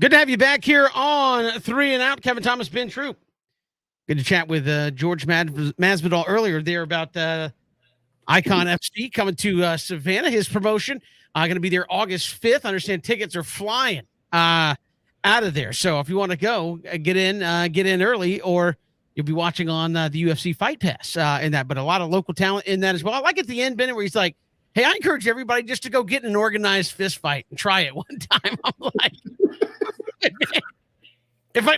Good to have you back here on Three and Out. Kevin Thomas, Ben Troop. Good to chat with George Masvidal earlier there about Icon FC coming to Savannah. His promotion going to be there August 5th. I understand tickets are flying out of there. So if you want to go, get in early, or you'll be watching on the UFC Fight Pass in that. But a lot of local talent in that as well. I like at the end, Bennett, where he's like, "Hey, I encourage everybody just to go get in an organized fist fight and try it one time." I'm like,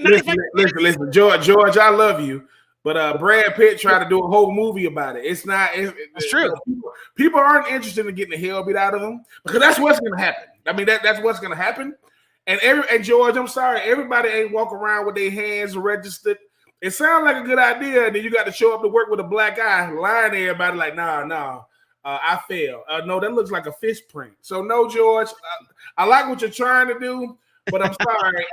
listen, George, I love you, but Brad Pitt tried to do a whole movie about it. It's not. That's true. People aren't interested in getting the hell beat out of them because that's what's going to happen. I mean, that's what's going to happen. And George, I'm sorry, everybody ain't walking around with their hands registered. It sounds like a good idea, and then you got to show up to work with a black eye, lying to everybody like, nah. I failed. No, that looks like a fist print. So no, George, I like what you're trying to do, but I'm sorry.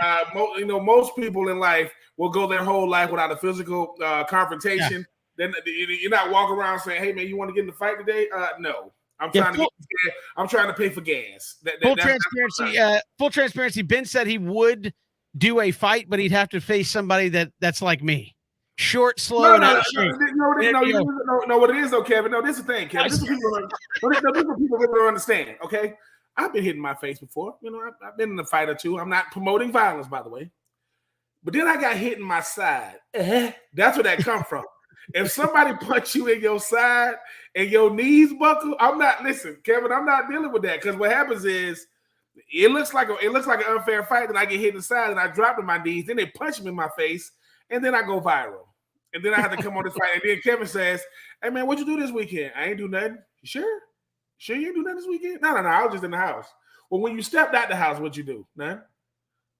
Most people in life will go their whole life without a physical confrontation. Yeah. Then you're not walking around saying, "Hey, man, you want to get in the fight today?" No, I'm trying to pay for gas. Full transparency. Ben said he would do a fight, but he'd have to face somebody that's like me. Short, slow, no. What it is though, Kevin. No, this is the thing, Kevin. This is what people really don't understand. Okay, I've been hit in my face before. I've been in a fight or two. I'm not promoting violence, by the way. But then I got hit in my side. That's where that come from. If somebody punch you in your side and your knees buckle, listen, Kevin. I'm not dealing with that because what happens is it looks like an unfair fight. That I get hit in the side and I drop to my knees. Then they punch me in my face, and then I go viral. And then I had to come on this fight. And then Kevin says, "Hey, man, what'd you do this weekend?" "I ain't do nothing." "You sure? Sure you ain't do nothing this weekend?" No. I was just in the house." "Well, when you stepped out the house, what'd you do?" "None."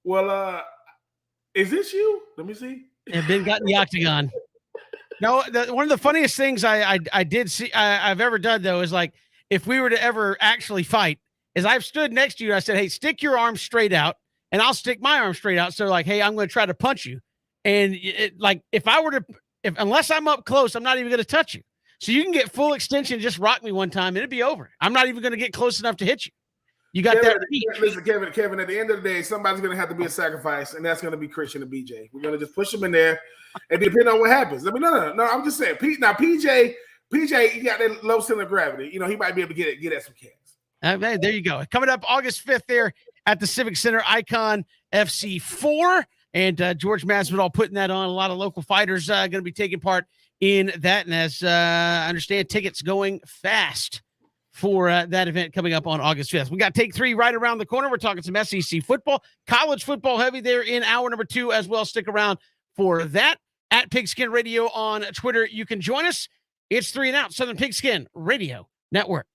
"Well, is this you? Let me see." And Ben got in the octagon. No, one of the funniest things I did see I've ever done, though, is like, if we were to ever actually fight, is I've stood next to you and I said, "Hey, stick your arm straight out," and I'll stick my arm straight out. So like, "Hey, I'm going to try to punch you." And unless I'm up close, I'm not even going to touch you. So you can get full extension, just rock me one time, and it'd be over. I'm not even going to get close enough to hit you. You got Kevin, that reach. Listen, Kevin, at the end of the day, somebody's going to have to be a sacrifice, and that's going to be Christian and BJ. We're going to just push them in there, and depending on what happens. I mean, no. I'm just saying. PJ, he got that low center of gravity. He might be able to get at some cats. There you go. Coming up August 5th there at the Civic Center, Icon FC 4. And George Masvidal putting that on. A lot of local fighters going to be taking part in that. And as I understand, tickets going fast for that event coming up on August 5th. We got Take 3 right around the corner. We're talking some SEC football, college football heavy there in hour number 2 as well. Stick around for that. At Pigskin Radio on Twitter, you can join us. It's 3 and Out, Southern Pigskin Radio Network.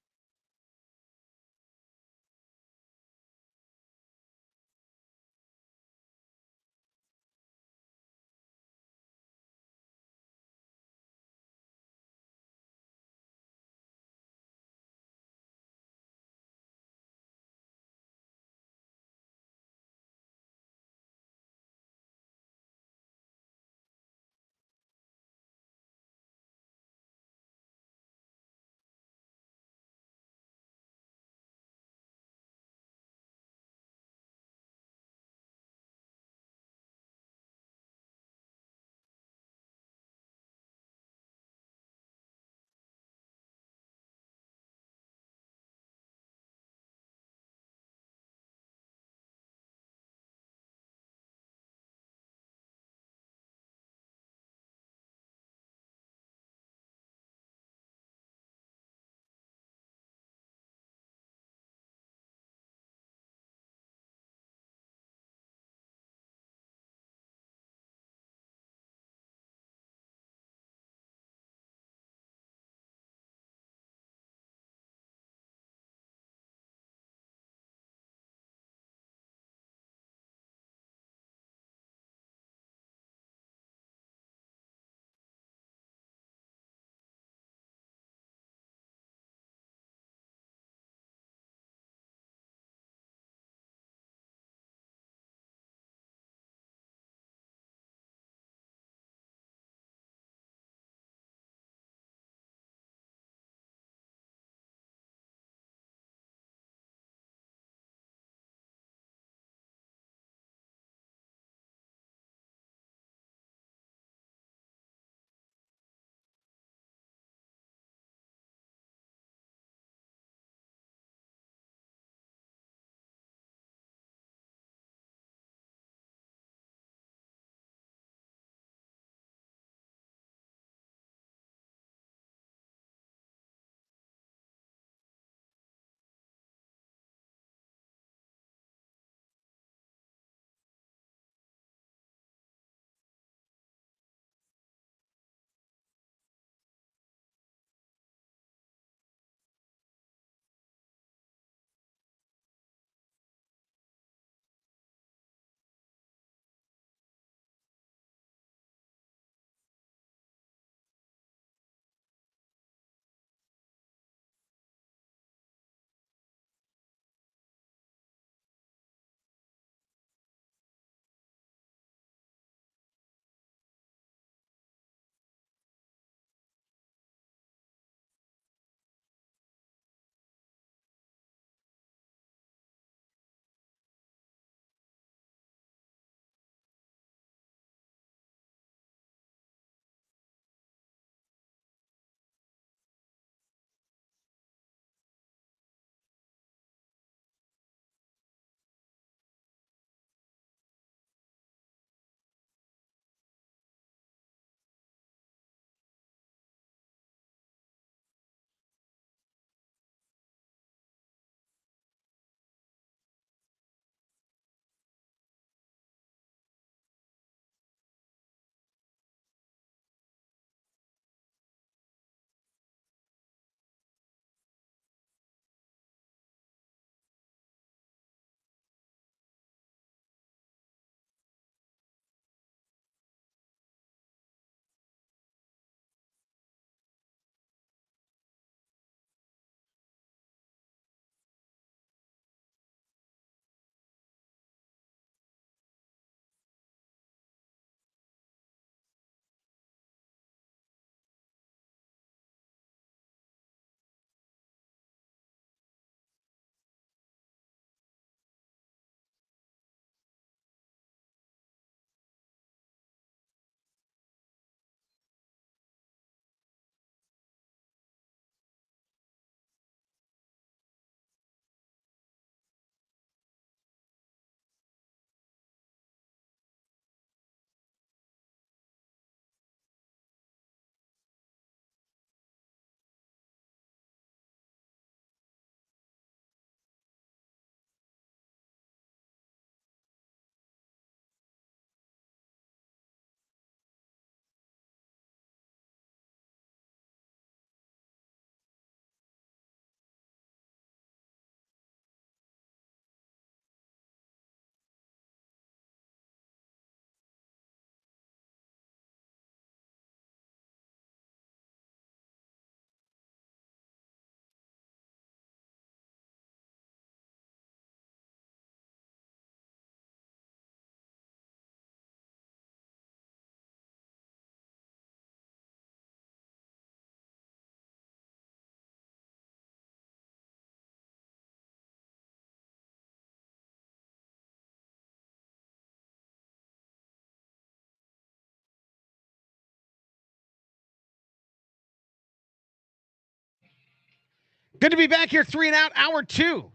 Good to be back here, 3 and Out, hour 2.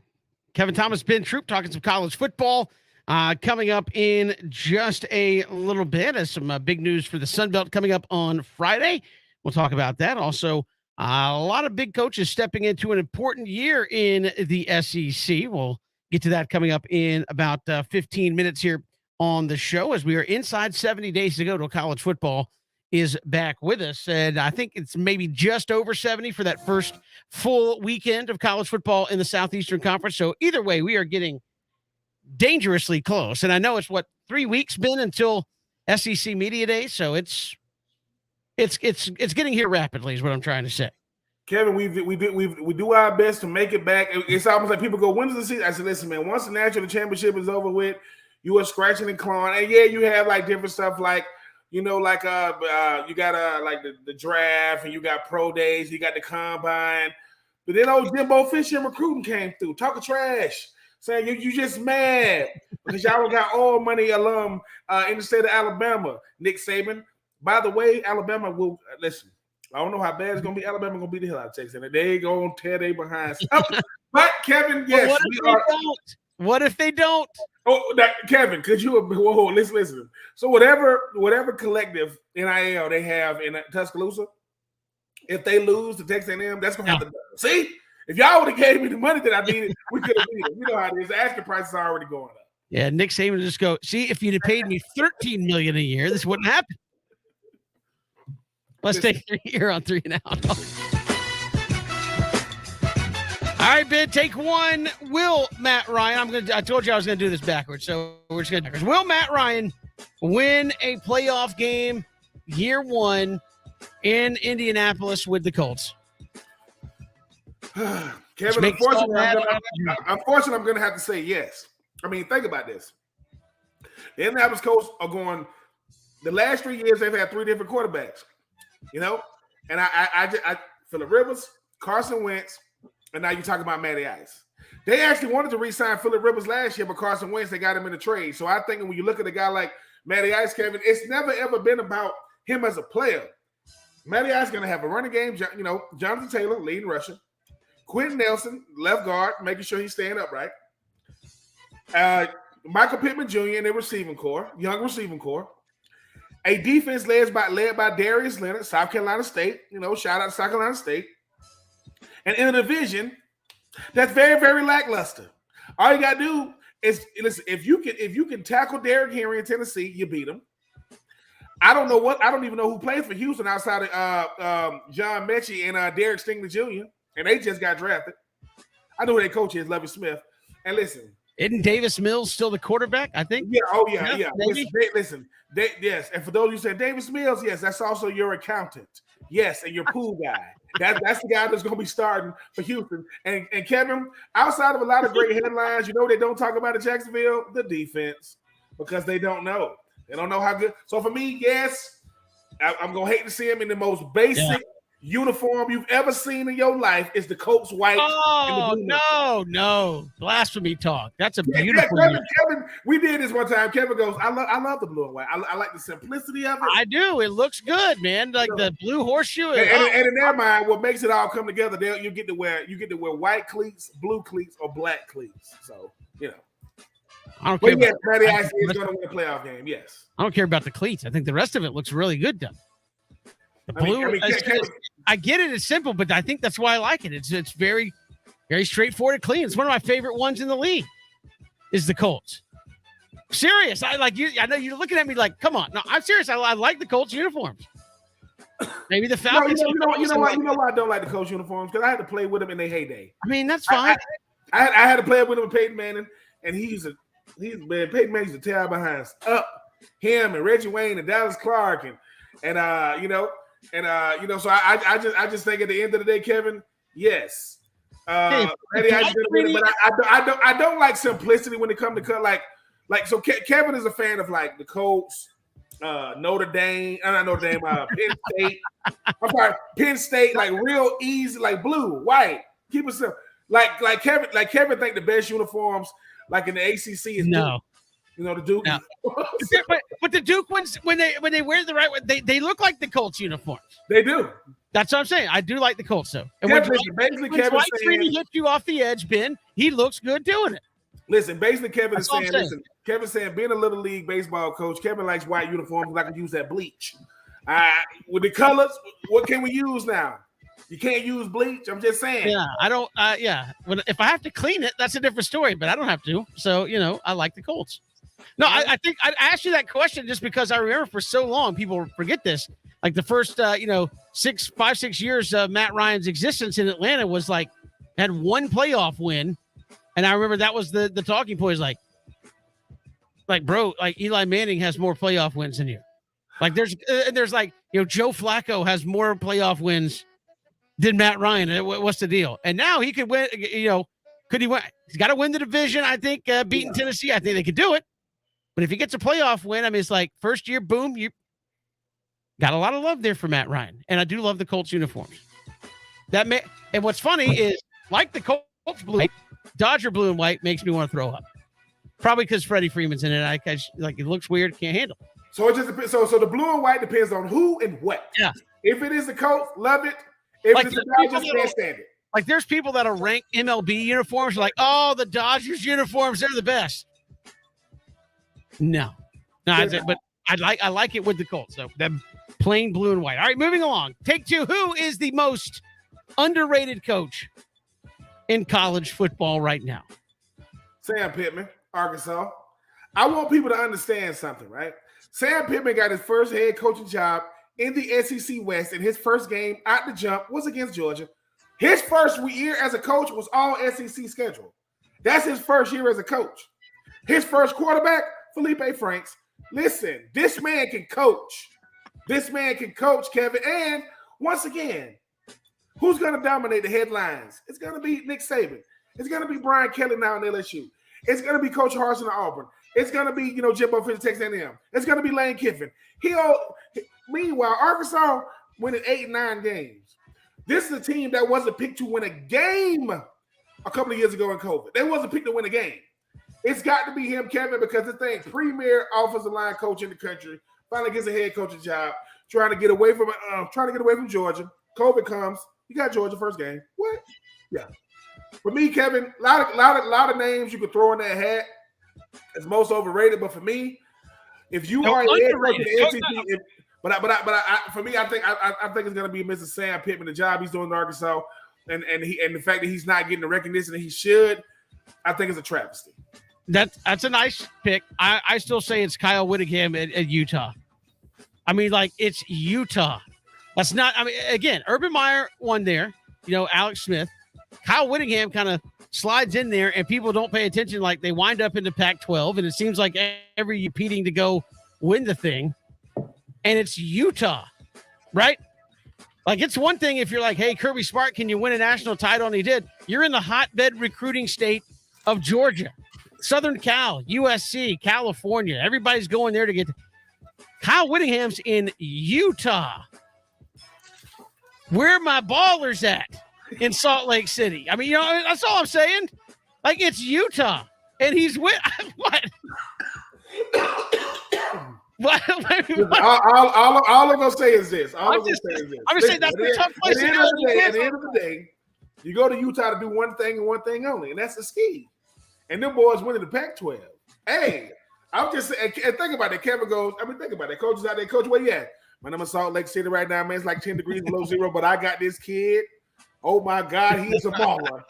Kevin Thomas, Ben Troop, talking some college football. Coming up in just a little bit as some big news for the Sun Belt coming up on Friday. We'll talk about that. Also, a lot of big coaches stepping into an important year in the SEC. We'll get to that coming up in about 15 minutes here on the show as we are inside 70 days to go till college football is back with us. And I think it's maybe just over 70 for that first full weekend of college football in the Southeastern Conference. So either way, we are getting dangerously close. And I know it's 3 weeks been until SEC Media Day. So it's getting here rapidly is what I'm trying to say. Kevin, we do our best to make it back. It's almost like people go, when's the season? I said, listen, man, once the national championship is over with, you are scratching and clawing. And yeah, you have like different stuff like, you know, like you got like the draft, and you got pro days, you got the combine. But then old Jimbo Fisher and recruiting came through, talking trash, saying you just mad because y'all got all money alum in the state of Alabama. Nick Saban. By the way, Alabama will listen. I don't know how bad it's gonna be. Alabama gonna beat the hell out of Texas, and they gonna tear their behinds up. But Kevin, yes, what if they don't? Oh, Kevin, could you listen? So whatever collective NIL they have in Tuscaloosa, if they lose to Texas A&M, that's gonna have to see. If y'all would have gave me the money that I needed, we could have beat them. You know how it is. The asking prices are already going up. Yeah, Nick Saban just go, see, if you'd have paid me $13 million a year, this wouldn't happen. Let's take it here on 3 and Out. All right, Ben, take one. Will Matt Ryan, I told you I was going to do this backwards, so we're just going to do it. Will Matt Ryan win a playoff game year one in Indianapolis with the Colts? Kevin, unfortunately, I'm going to have to say yes. I mean, think about this. The Indianapolis Colts are going – the last 3 years they've had 3 different quarterbacks, you know? And I Phillip Rivers, Carson Wentz, and now you're talking about Matty Ice. They actually wanted to re-sign Phillip Rivers last year, but Carson Wentz, they got him in a trade. So I think when you look at a guy like Matty Ice, Kevin, it's never, ever been about him as a player. Matty Ice is going to have a running game, you know, Jonathan Taylor, leading rusher. Quentin Nelson, left guard, making sure he's staying upright. Michael Pittman Jr. in the receiving core, young receiving core. A defense led by Darius Leonard, South Carolina State. You know, shout out to South Carolina State. And in a division that's very, very lackluster. All you gotta do is listen. If you can tackle Derrick Henry in Tennessee, you beat him. I don't even know who plays for Houston outside of John Mechie and Derek Stingley Jr. And they just got drafted. I know who their coach is, Lovie Smith. And listen, isn't Davis Mills still the quarterback? I think. Yeah. Oh yeah. Listen. Yes. And for those who said Davis Mills, yes, that's also your accountant. Yes, and your pool guy. That's the guy that's going to be starting for Houston. And Kevin, outside of a lot of great headlines, you know they don't talk about in Jacksonville? The defense, because they don't know. They don't know how good. So for me, yes, I'm going to hate to see him in the most basic uniform you've ever seen in your life is the Colts white. Oh, no. Blasphemy talk. That's a beautiful Kevin, we did this one time. Kevin goes, I love the blue and white. I like the simplicity of it. I do. It looks good, man. Like the blue horseshoe. And in their mind, what makes it all come together, you get to wear white cleats, blue cleats, or black cleats. So, you know. I don't care. Yes, Matty Ice is going to win a playoff game. Yes. I don't care about the cleats. I think the rest of it looks really good done. The blue, I get it. It's simple, but I think that's why I like it. It's very, very straightforward and clean. It's one of my favorite ones in the league. Is the Colts. Serious. I like you. I know you're looking at me like, come on. No, I'm serious. I like the Colts uniforms. Maybe the Falcons. You know why I don't like the Colts uniforms? Because I had to play with them in their heyday. I mean, that's fine. I had to play with him with Peyton Manning, and Peyton Manning used to tear our behinds up. Him and Reggie Wayne and Dallas Clark and so I just think at the end of the day, Kevin, yes. I don't like simplicity when it comes to cut like so Kevin is a fan of like the Colts, Notre Dame, Penn State. I'm sorry, Penn State, like real easy, like blue, white. Keep it simple. Like Kevin think the best uniforms like in the ACC is no. Duke. You know the Duke. No. but the Duke ones when they wear the right way, they look like the Colts uniforms. They do. That's what I'm saying. I do like the Colts, though. And Kevin, basically, when Kevin's Dwight saying, hits you off the edge, Ben, he looks good doing it. listen, basically, Kevin That's is what I'm saying, saying. listen, Kevin's saying, being a little league baseball coach, Kevin likes white uniforms because I can use that bleach. With the colors, what can we use now? You can't use bleach. I'm just saying. Yeah, I don't. Yeah, if I have to clean it, that's a different story. But I don't have to. So I like the Colts. No, I think I asked you that question just because I remember for so long people forget this. Like the first, 6 years of Matt Ryan's existence in Atlanta was like had one playoff win, and I remember that was the talking point. Is like bro, like Eli Manning has more playoff wins than you. Like there's like Joe Flacco has more playoff wins than Matt Ryan. What's the deal? And now he could win. Could he win? He's got to win the division. I think beating Tennessee. I think they could do it. But if he gets a playoff win, I mean, it's like first year, boom, you got a lot of love there for Matt Ryan. And I do love the Colts uniforms. And what's funny is like the Colts blue, Dodger blue and white makes me want to throw up. Probably because Freddie Freeman's in it. I like it looks weird, can't handle it. So it just depends. So the blue and white depends on who and what. Yeah. If it is the Colts, love it. If Like it's the Dodgers, can't stand it. Like there's people that'll rank MLB uniforms like, oh, the Dodgers uniforms, they're the best. No, but I like it with the Colts. So that plain blue and white. All right, moving along. Take two. Who is the most underrated coach in college football right now? Sam Pittman, Arkansas. I want people to understand something, right? Sam Pittman got his first head coaching job in the SEC West, and his first game out the jump was against Georgia. His first year as a coach was all SEC schedule. That's his first year as a coach. His first quarterback, Felipe Franks. Listen, this man can coach. This man can coach, Kevin. And once again, who's going to dominate the headlines? It's going to be Nick Saban. It's going to be Brian Kelly now in LSU. It's going to be Coach Harsin at Auburn. It's going to be, Jimbo Fisher, Texas A&M. It's going to be Lane Kiffin. Meanwhile, Arkansas winning 8 and 9 games. This is a team that wasn't picked to win a game a couple of years ago in COVID. They wasn't picked to win a game. It's got to be him, Kevin, because this thing, premier offensive line coach in the country, finally gets a head coaching job, trying to get away from Georgia. COVID comes. You got Georgia first game. What? Yeah. For me, Kevin, a lot of names you could throw in that hat. It's most overrated, but for me, if you are a head coach in the SEC, for me, I think it's going to be Mr. Sam Pittman. The job he's doing in Arkansas, and the fact that he's not getting the recognition that he should, I think it's a travesty. That's a nice pick. I still say it's Kyle Whittingham at Utah. I mean, like, it's Utah. That's not – I mean, again, Urban Meyer won there. Alex Smith. Kyle Whittingham kind of slides in there, and people don't pay attention. Like, they wind up in the Pac-12, and it seems like every competing to go win the thing. And it's Utah, right? Like, it's one thing if you're like, hey, Kirby Smart, can you win a national title? And he did. You're in the hotbed recruiting state of Georgia. Southern Cal, USC, California. Everybody's going there to get Kyle Whittingham's in Utah. Where are my ballers at in Salt Lake City? I mean, that's all I'm saying. Like, it's Utah. And he's with what? What? All I'm going to say is this. I'm just saying that's the tough place to go. At the end of the day, you go to Utah to do one thing and one thing only, and that's the ski. And them boys winning the Pac-12. Hey, I'm just saying, and think about it. Kevin goes, think about it. Coaches out there, Coach, where you at? Man, I'm in Salt Lake City right now, man. It's like 10 degrees below zero, but I got this kid. Oh, my God, he's a baller.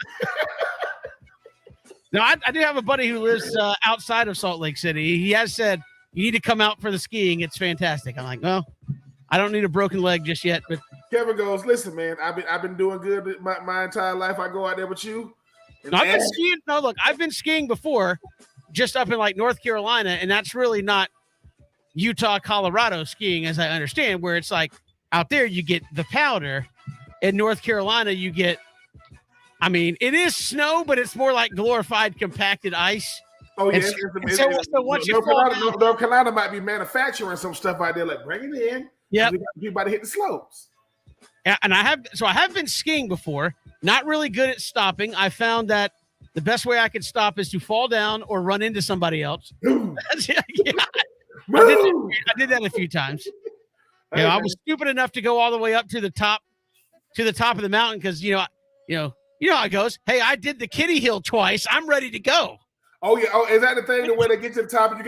Now, I do have a buddy who lives outside of Salt Lake City. He has said, you need to come out for the skiing. It's fantastic. I'm like, well, I don't need a broken leg just yet. But Kevin goes, listen, man, I've been doing good my entire life. I go out there with you. No, I've been skiing. No, look, I've been skiing before, just up in like North Carolina, and that's really not Utah, Colorado skiing, as I understand, where it's like out there you get the powder. In North Carolina, you get, I mean, it is snow, but it's more like glorified compacted ice. Oh, yeah. So once you North Carolina might be manufacturing some stuff out there, like bring it in. Yeah, people to hit the slopes. And I have been skiing before. Not really good at stopping. I found that the best way I could stop is to fall down or run into somebody else. Yeah, I did that a few times. I was stupid enough to go all the way up to the top to the top of the mountain because you know how it goes. Hey, I did the Kitty Hill twice. I'm ready to go. Oh yeah. Oh, is that the thing? The way they get to the top, you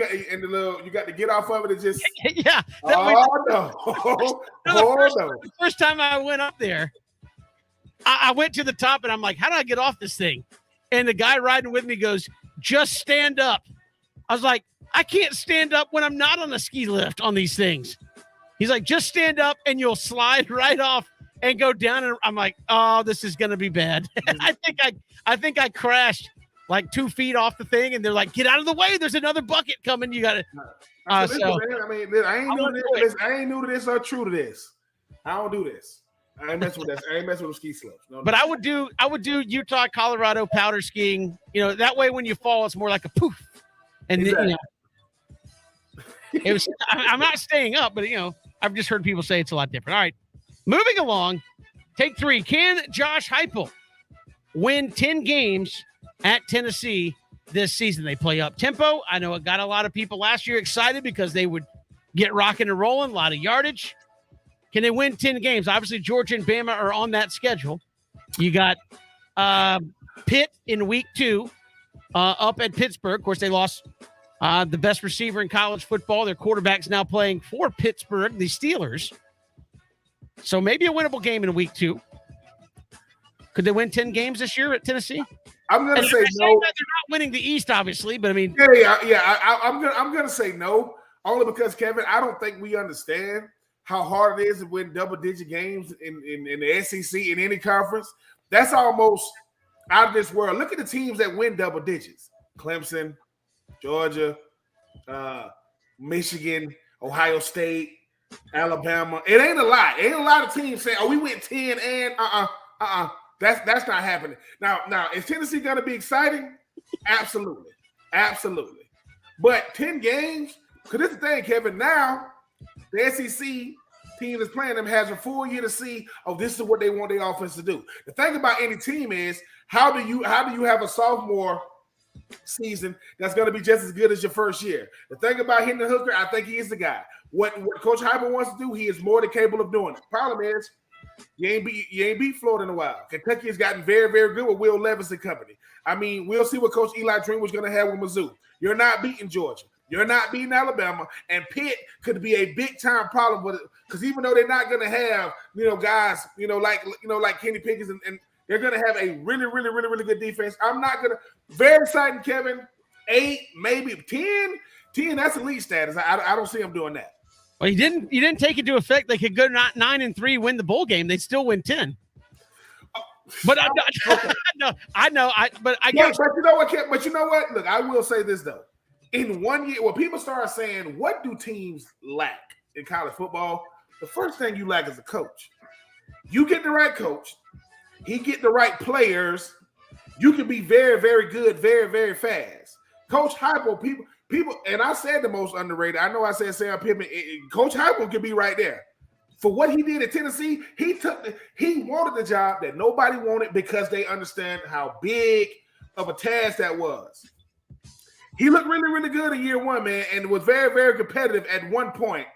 got to get off of it and just. Yeah. No. The first time I went up there, I went to the top and I'm like, how do I get off this thing? And the guy riding with me goes, just stand up. I was like, I can't stand up when I'm not on a ski lift on these things. He's like, just stand up and you'll slide right off and go down. And I'm like, oh, this is going to be bad. I think I crashed like 2 feet off the thing. And they're like, get out of the way. There's another bucket coming. You got to. I ain't new to this or true to this. I don't do this. I ain't messing with this. I ain't messing with ski slopes. No. But I would do Utah, Colorado powder skiing. That way when you fall, it's more like a poof. And exactly. I'm not staying up, but I've just heard people say it's a lot different. All right, moving along. Take 3. Can Josh Heupel win 10 games at Tennessee this season? They play up tempo. I know it got a lot of people last year excited because they would get rocking and rolling, a lot of yardage. Can they win 10 games? Obviously, Georgia and Bama are on that schedule. You got Pitt in week 2 up at Pittsburgh. Of course, they lost the best receiver in college football. Their quarterback's now playing for Pittsburgh, the Steelers. So maybe a winnable game in week 2. Could they win 10 games this year at Tennessee? I'm going to say no. They're not winning the East, obviously, but I mean. I'm going to say no, only because, Kevin, I don't think we understand how hard it is to win double-digit games in the SEC in any conference. That's almost out of this world. Look at the teams that win double digits. Clemson, Georgia, Michigan, Ohio State, Alabama. It ain't a lot. It ain't a lot of teams saying, we went 10 and That's not happening. Now, is Tennessee going to be exciting? Absolutely. Absolutely. But 10 games, because this is the thing, Kevin, now the SEC team that's playing them has a full year to see, this is what they want their offense to do. The thing about any team is, how do you have a sophomore season that's going to be just as good as your first year? The thing about Hendon Hooker, I think he is the guy. What Coach Heupel wants to do, he is more than capable of doing it. Problem is, you ain't beat Florida in a while. Kentucky has gotten very, very good with Will Levis and company. I mean, we'll see what Coach Eli Dream was going to have with Mizzou. You're not beating Georgia. You're not beating Alabama, and Pitt could be a big time problem with it because even though they're not going to have guys like Kenny Pickens and they're going to have a really, really, really, really good defense. I'm not going to very exciting, Kevin. 8, maybe 10. That's elite status. I don't see them doing that. Well, you didn't take it to effect. They could go 9-3, win the bowl game. They'd still win 10. But I know. But you know what, Kevin? But you know what? Look, I will say this though. In 1 year, when people start saying, what do teams lack in college football? The first thing you lack is a coach. You get the right coach. He get the right players. You can be very, very good, very, very fast. Coach Heupel, people, and I said the most underrated. I know I said Sam Pittman. Coach Heupel could be right there. For what he did at Tennessee, he wanted the job that nobody wanted because they understand how big of a task that was. He looked really, really good in year 1, man, and was very, very competitive at one point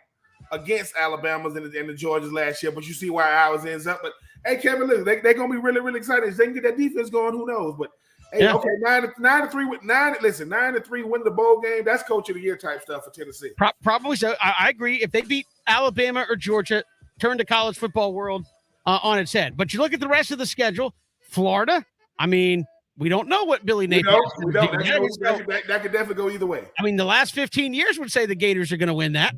against Alabama's and the Georgias last year. But you see why ours ends up. But hey, Kevin, look, they're going to be really, really excited. If they can get that defense going, who knows? But hey, yeah. Okay, 9-3 with 9-3 win the bowl game. That's coach of the year type stuff for Tennessee. Probably so. I agree. If they beat Alabama or Georgia, turn the college football world on its head. But you look at the rest of the schedule. Florida, I mean, we don't know what Billy Napier is going to do. That could definitely go either way. I mean, the last 15 years would say the Gators are going to win that.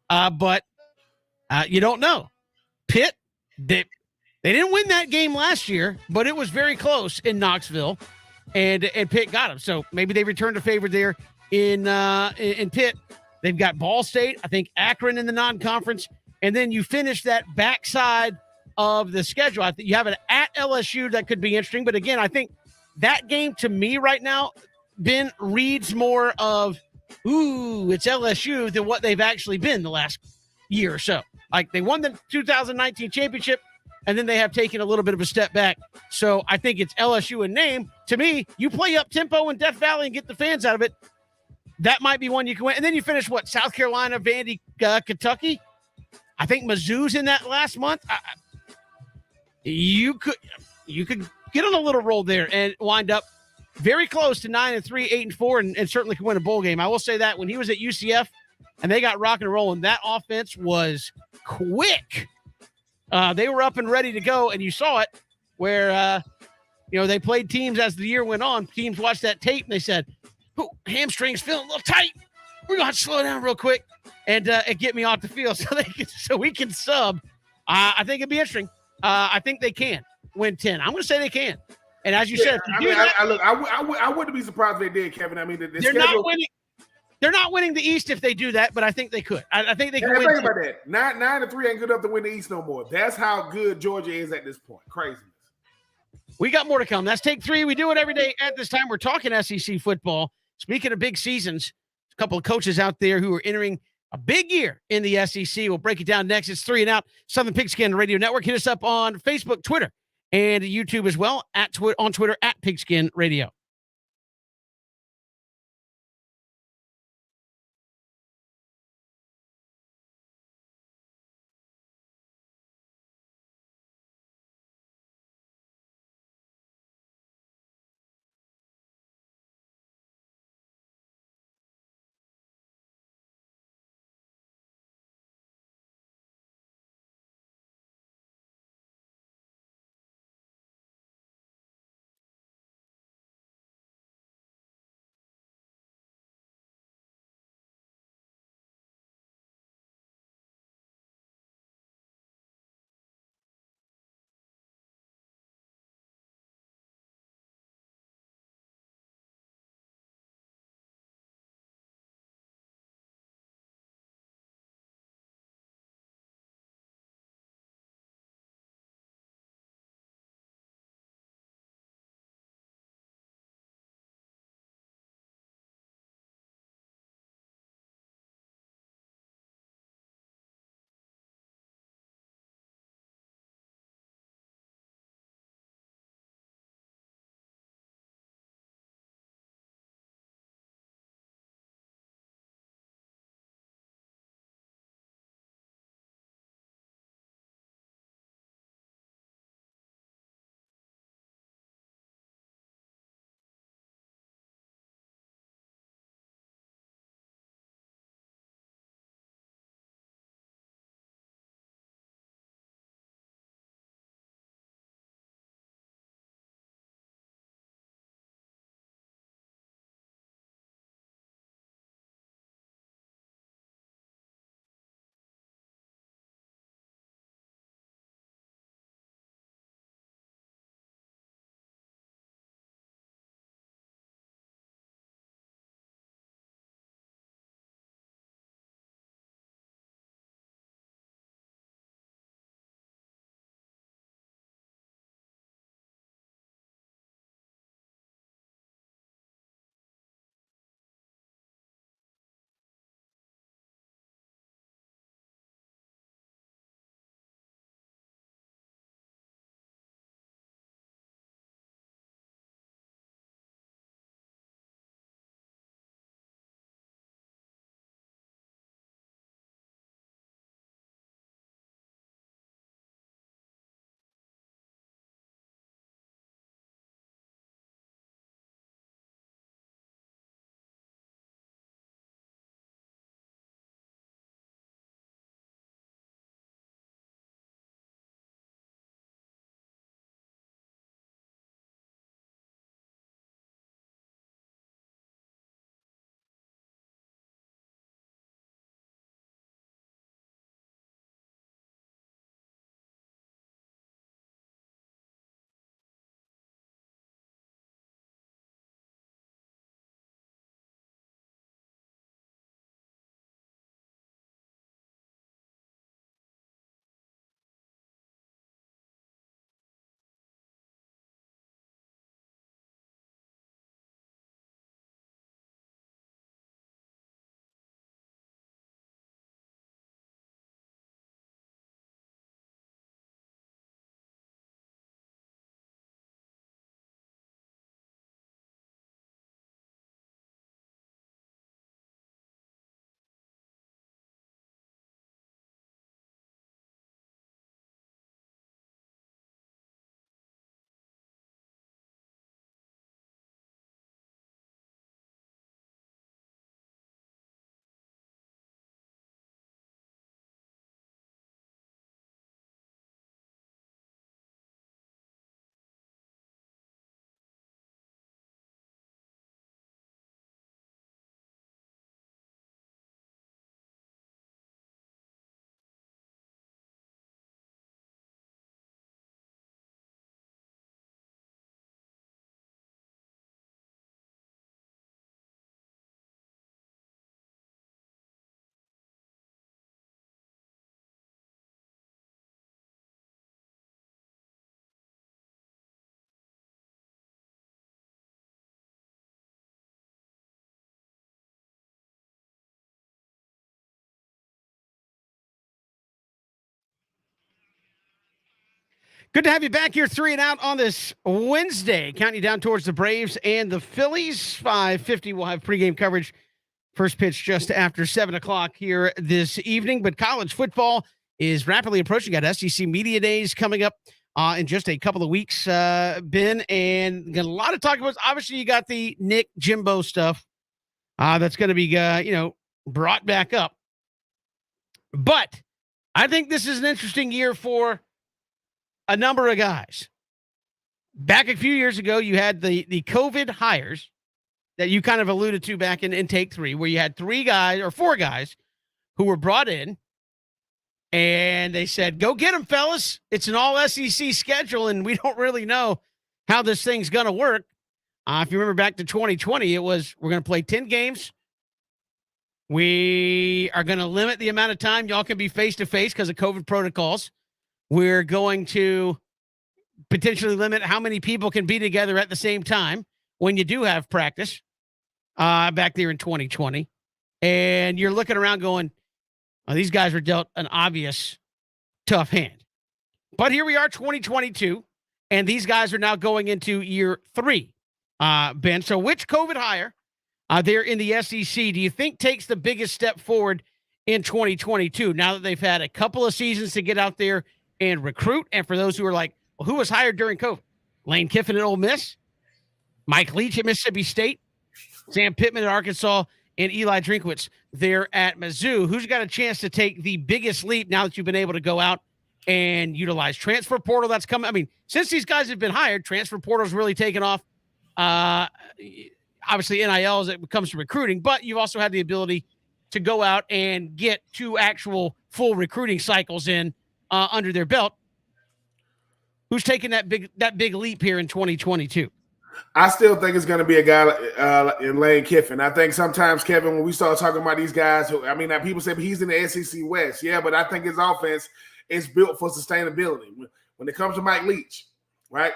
But you don't know. Pitt, they didn't win that game last year, but it was very close in Knoxville, and Pitt got them. So maybe they returned a favor there in Pitt. They've got Ball State, I think Akron in the non-conference, and then you finish that backside of the schedule. I think you have it at LSU that could be interesting, but again, I think that game to me right now, Ben, reads more of, it's LSU than what they've actually been the last year or so. Like they won the 2019 championship, and then they have taken a little bit of a step back. So I think it's LSU in name. To me, you play up tempo in Death Valley and get the fans out of it. That might be one you can win. And then you finish South Carolina, Vandy, Kentucky. I think Mizzou's in that last month. you could get on a little roll there and wind up very close to 9-3, 8-4, and certainly could win a bowl game. I will say that when he was at UCF and they got rock and rolling, that offense was quick. They were up and ready to go, and you saw it where they played teams as the year went on. Teams watched that tape and they said, hamstrings feeling a little tight. We're going to slow down real quick and get me off the field so we can sub. I think it'd be interesting. I think they can win 10. I'm going to say they can. And as you said, I wouldn't be surprised if they did, Kevin. I mean, they're not winning. They're not winning the East if they do that, but I think they could. I think they can win. Think about that. 9-3 ain't good enough to win the East no more. That's how good Georgia is at this point. Craziness. We got more to come. That's Take 3. We do it every day at this time. We're talking SEC football. Speaking of big seasons, a couple of coaches out there who are entering a big year in the SEC. We'll break it down next. It's 3 and Out, Southern Pigskin Radio Network. Hit us up on Facebook, Twitter, and YouTube as well, on Twitter at Pigskin Radio. Good to have you back here, 3 and Out on this Wednesday. Counting you down towards the Braves and the Phillies. 5:50. We'll have pregame coverage. First pitch just after 7 o'clock here this evening. But college football is rapidly approaching. Got SEC Media Days coming up in just a couple of weeks, Ben. And got a lot of talk about. Obviously, you got the Nick Jimbo stuff that's going to be, brought back up. But I think this is an interesting year for a number of guys. Back a few years ago, you had the COVID hires that you kind of alluded to back in take 3, where you had 4 guys who were brought in and they said, go get them, fellas. It's an all SEC schedule and we don't really know how this thing's going to work. If you remember back to 2020, it was, we're going to play 10 games. We are going to limit the amount of time y'all can be face-to-face because of COVID protocols. We're going to potentially limit how many people can be together at the same time when you do have practice back there in 2020. And you're looking around going, oh, these guys were dealt an obvious tough hand. But here we are, 2022, and these guys are now going into year 3, Ben. So which COVID hire there in the SEC do you think takes the biggest step forward in 2022 now that they've had a couple of seasons to get out there and recruit? And for those who are like, well, who was hired during COVID? Lane Kiffin at Ole Miss, Mike Leach at Mississippi State, Sam Pittman at Arkansas, and Eli Drinkwitz there at Mizzou. Who's got a chance to take the biggest leap now that you've been able to go out and utilize transfer portal that's coming? I mean, since these guys have been hired, transfer portal's really taken off. Obviously, NIL as it comes to recruiting, but you've also had the ability to go out and get 2 actual full recruiting cycles in under their belt. Who's taking that big leap here in 2022? I still think it's going to be a guy in Lane Kiffin. I think sometimes, Kevin, when we start talking about these guys, people say he's in the SEC West. Yeah, but I think his offense is built for sustainability. When it comes to Mike Leach, right?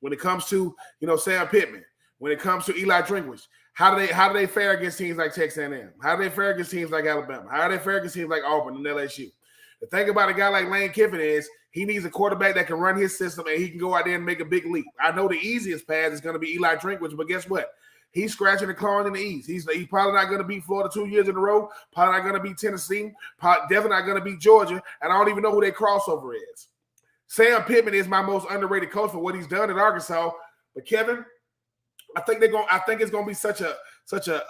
When it comes to, Sam Pittman, when it comes to Eli Drinkwitz, how do they fare against teams like Texas A&M? How do they fare against teams like Alabama? How do they fare against teams like Auburn and LSU? The thing about a guy like Lane Kiffin is he needs a quarterback that can run his system and he can go out there and make a big leap. I know the easiest path is going to be Eli Drinkwitz, but guess what? He's scratching and clawing in the East. He's probably not going to beat Florida 2 years in a row, probably not going to beat Tennessee, definitely not going to beat Georgia, and I don't even know who their crossover is. Sam Pittman is my most underrated coach for what he's done at Arkansas, but Kevin, I think it's going to be such a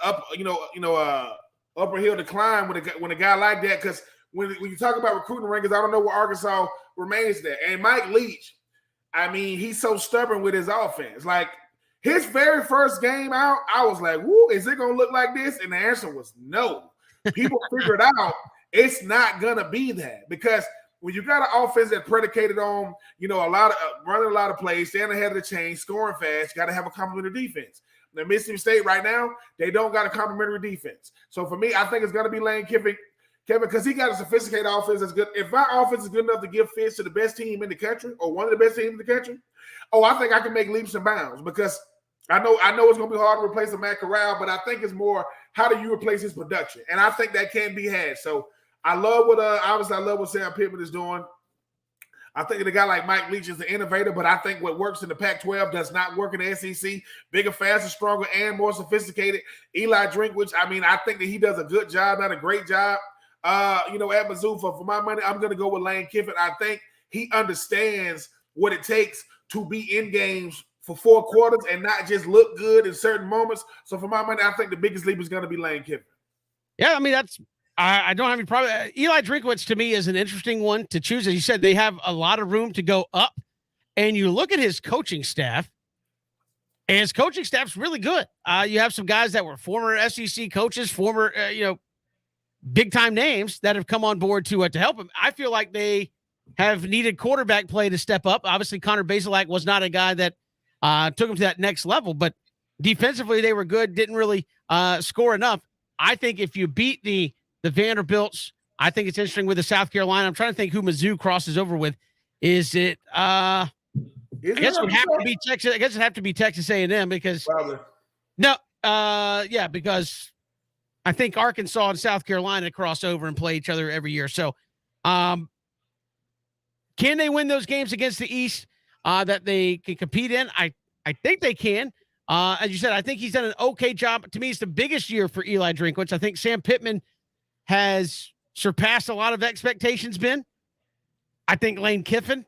upper hill to climb when a guy like that, because when you talk about recruiting rankings, I don't know where Arkansas remains there. And Mike Leach, he's so stubborn with his offense. Like, his very first game out, I was like, woo, is it going to look like this? And the answer was no. People figured out it's not going to be that, because when you got an offense that's predicated on, running a lot of plays, staying ahead of the chain, scoring fast, you got to have a complementary defense. Now, Mississippi State right now, they don't got a complementary defense. So for me, I think it's going to be Lane Kiffin, Kevin, because he got a sophisticated offense that's good. If my offense is good enough to give fits to the best team in the country or one of the best teams in the country, I think I can make leaps and bounds, because I know it's going to be hard to replace a Matt Corral, but I think it's more how do you replace his production, and I think that can be had. So I love what Sam Pittman is doing. I think a guy like Mike Leach is the innovator, but I think what works in the Pac-12 does not work in the SEC. Bigger, faster, stronger, and more sophisticated. Eli Drinkwitz, I think that he does a good job, not a great job. At Mizzou, for my money, I'm going to go with Lane Kiffin. I think he understands what it takes to be in games for 4 quarters and not just look good in certain moments. So for my money, I think the biggest leap is going to be Lane Kiffin. Yeah, I don't have any problem. Eli Drinkwitz, to me, is an interesting one to choose. As you said, they have a lot of room to go up. And you look at his coaching staff, and his coaching staff's really good. You have some guys that were former SEC coaches, former, big-time names that have come on board to help him. I feel like they have needed quarterback play to step up. Obviously, Connor Bazelak was not a guy that took him to that next level, but defensively they were good, didn't really score enough. I think if you beat the Vanderbilts, I think it's interesting with the South Carolina. I'm trying to think who Mizzou crosses over with. Is it? I guess it would have to be Texas. I guess it'd have to be Texas A&M because Probably. because I think Arkansas and South Carolina cross over and play each other every year. So, can they win those games against the East? that they can compete in. I think they can. As you said, I think he's done an okay job. To me, it's the biggest year for Eli Drinkwitz. I think Sam Pittman has surpassed a lot of expectations, Ben. I think Lane Kiffin,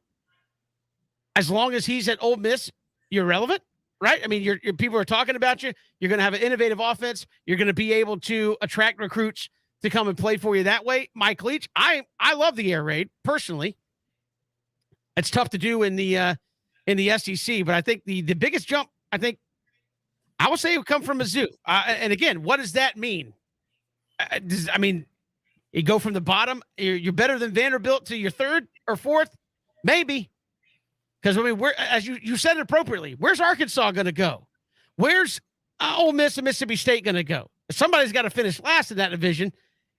as long as he's at Ole Miss, you're relevant, right? I mean, your people are talking about you. You're going to have an innovative offense. You're going to be able to attract recruits to come and play for you that way. Mike Leach, I love the air raid personally. It's tough to do in the SEC, but I think the biggest jump, I would say, would come from Mizzou. And again, what does that mean? I mean, you go from the bottom, you're better than Vanderbilt to your third or fourth, maybe. Because, I mean, as you said it appropriately, where's Arkansas going to go? Where's Ole Miss and Mississippi State going to go? Somebody's got to finish last in that division,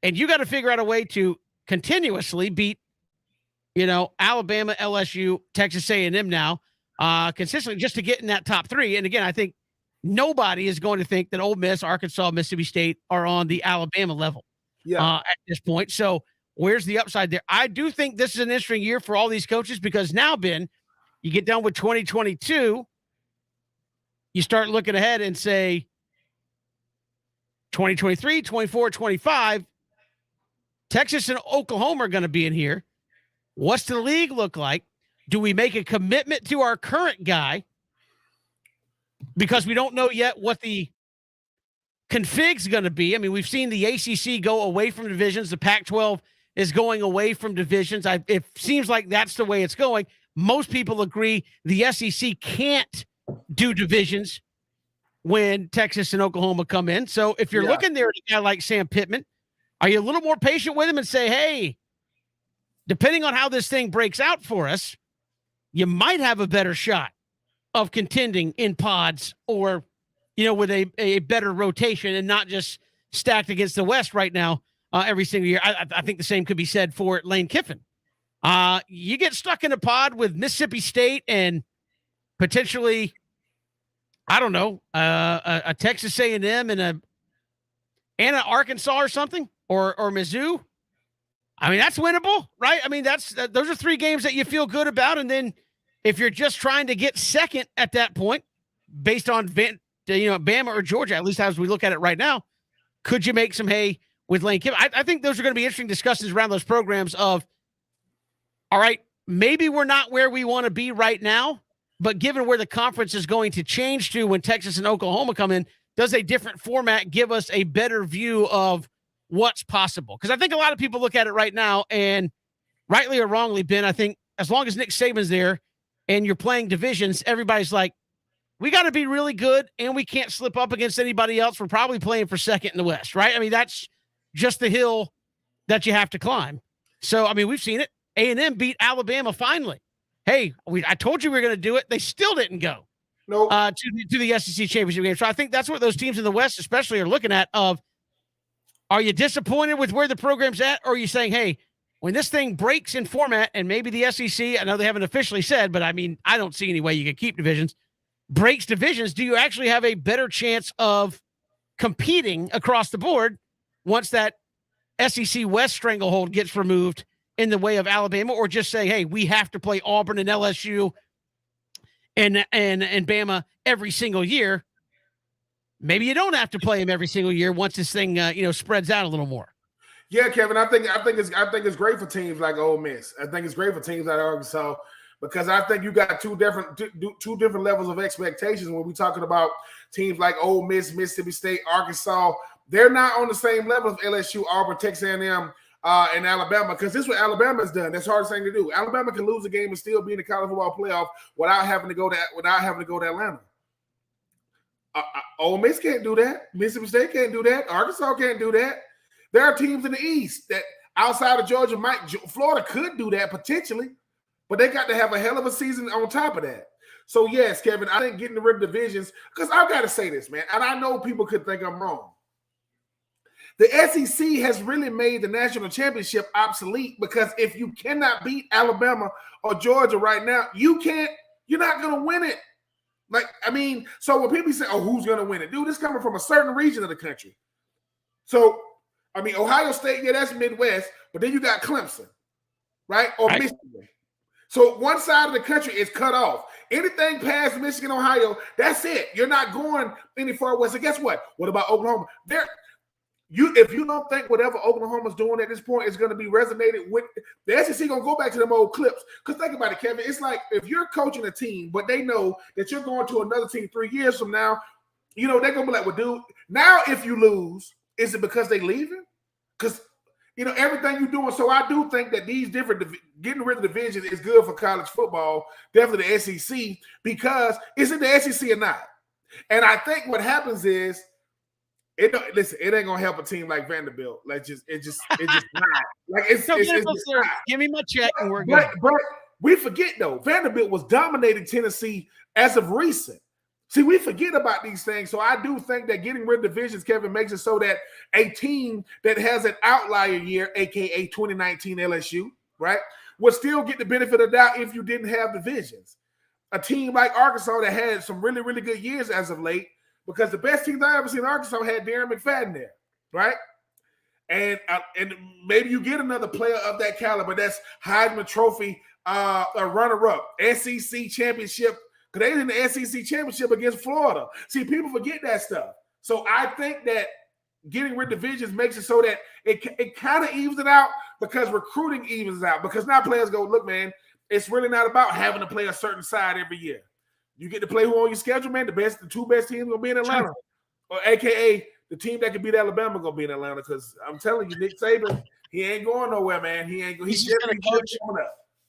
and you got to figure out a way to continuously beat, Alabama, LSU, Texas A&M now, consistently just to get in that top three. And again, I think nobody is going to think that Ole Miss, Arkansas, Mississippi State are on the Alabama level at this point. So where's the upside there? I do think this is an interesting year for all these coaches because now, Ben, you get done with 2022, you start looking ahead and say 2023, 24, 25, Texas and Oklahoma are going to be in here. What's the league look like? Do we make a commitment to our current guy? Because we don't know yet what the config's going to be. I mean, we've seen the ACC go away from divisions. The Pac-12 is going away from divisions. It seems like that's the way it's going. Most people agree the SEC can't do divisions when Texas and Oklahoma come in. So if you're looking there at a guy like Sam Pittman, are you a little more patient with him and say, hey, depending on how this thing breaks out for us, you might have a better shot of contending in pods or, with a better rotation and not just stacked against the West right now every single year. I think the same could be said for Lane Kiffin. You get stuck in a pod with Mississippi State and potentially, I don't know, a Texas A&M and an Arkansas or something, or Mizzou. I mean, that's winnable, right? I mean, those are three games that you feel good about. And then if you're just trying to get second at that point, based on Bama or Georgia, at least as we look at it right now, could you make some hay with Lane Kiffin? I think those are going to be interesting discussions around those programs of, all right, maybe we're not where we want to be right now, but given where the conference is going to change to when Texas and Oklahoma come in, does a different format give us a better view of what's possible? Because I think a lot of people look at it right now, and rightly or wrongly, Ben, I think as long as Nick Saban's there and you're playing divisions, everybody's like, we got to be really good, and we can't slip up against anybody else. We're probably playing for second in the West, right? I mean, that's just the hill that you have to climb. So, I mean, we've seen it. A&M beat Alabama finally. Hey, I told you we were going to do it. They still didn't go to the SEC championship game. So I think that's what those teams in the West especially are looking at of, are you disappointed with where the program's at? Or are you saying, hey, when this thing breaks in format and maybe the SEC, I know they haven't officially said, but I mean, I don't see any way you can keep divisions, breaks divisions. Do you actually have a better chance of competing across the board once that SEC West stranglehold gets removed in the way of Alabama, or just say, hey, we have to play Auburn and LSU and Bama every single year? Maybe you don't have to play them every single year once this thing spreads out a little more. Yeah, Kevin, I think it's great for teams like Ole Miss. I think it's great for teams like Arkansas because I think you got two different levels of expectations when we're talking about teams like Ole Miss, Mississippi State, Arkansas. They're not on the same level of LSU, Auburn, Texas A&M, and Alabama, because this is what Alabama's done. That's the hardest thing to do. Alabama can lose a game and still be in the college football playoff without having to go to Atlanta. Ole Miss can't do that. Mississippi State can't do that. Arkansas can't do that. There are teams in the East that outside of Georgia, Florida could do that potentially, but they got to have a hell of a season on top of that. So yes, Kevin, I think getting rid of divisions, because I've got to say this, man, and I know people could think I'm wrong. The SEC has really made the national championship obsolete because if you cannot beat Alabama or Georgia right now, you're not going to win it. So when people say, oh, who's going to win it? Dude, this coming from a certain region of the country. So, I mean, Ohio State, yeah, that's Midwest, but then you got Clemson, right? Or Michigan. So one side of the country is cut off. Anything past Michigan, Ohio, that's it. You're not going any far west. So guess what? What about Oklahoma? If you don't think whatever Oklahoma's doing at this point is going to be resonated with the SEC, going to go back to them old clips. Because think about it, Kevin. It's like if you're coaching a team, but they know that you're going to another team 3 years from now, they're going to be like, well, dude, now if you lose, is it because they leaving? Because everything you're doing. So I do think that these different getting rid of divisions is good for college football, definitely the SEC, because is it the SEC or not? And I think what happens is it ain't gonna help a team like Vanderbilt. Like it's just not. Like it's just not. Give me my check and we're good. But we forget though, Vanderbilt was dominating Tennessee as of recent. See, we forget about these things. So I do think that getting rid of divisions, Kevin, makes it so that a team that has an outlier year, aka 2019 LSU, right, would still get the benefit of the doubt if you didn't have divisions. A team like Arkansas that had some really, really good years as of late, because the best teams I ever seen in Arkansas had Darren McFadden there, right? And maybe you get another player of that caliber that's Heisman Trophy, a runner-up, SEC championship. Because they in the SEC championship against Florida. See, people forget that stuff. So I think that getting rid of divisions makes it so that it kind of evens it out because recruiting evens out. Because now players go, look, man, it's really not about having to play a certain side every year. You get to play who on your schedule, man. The two best teams going to be in Atlanta. Or AKA the team that could beat Alabama going to be in Atlanta. Because I'm telling you, Nick Saban, he ain't going nowhere, man. He's just going to coach.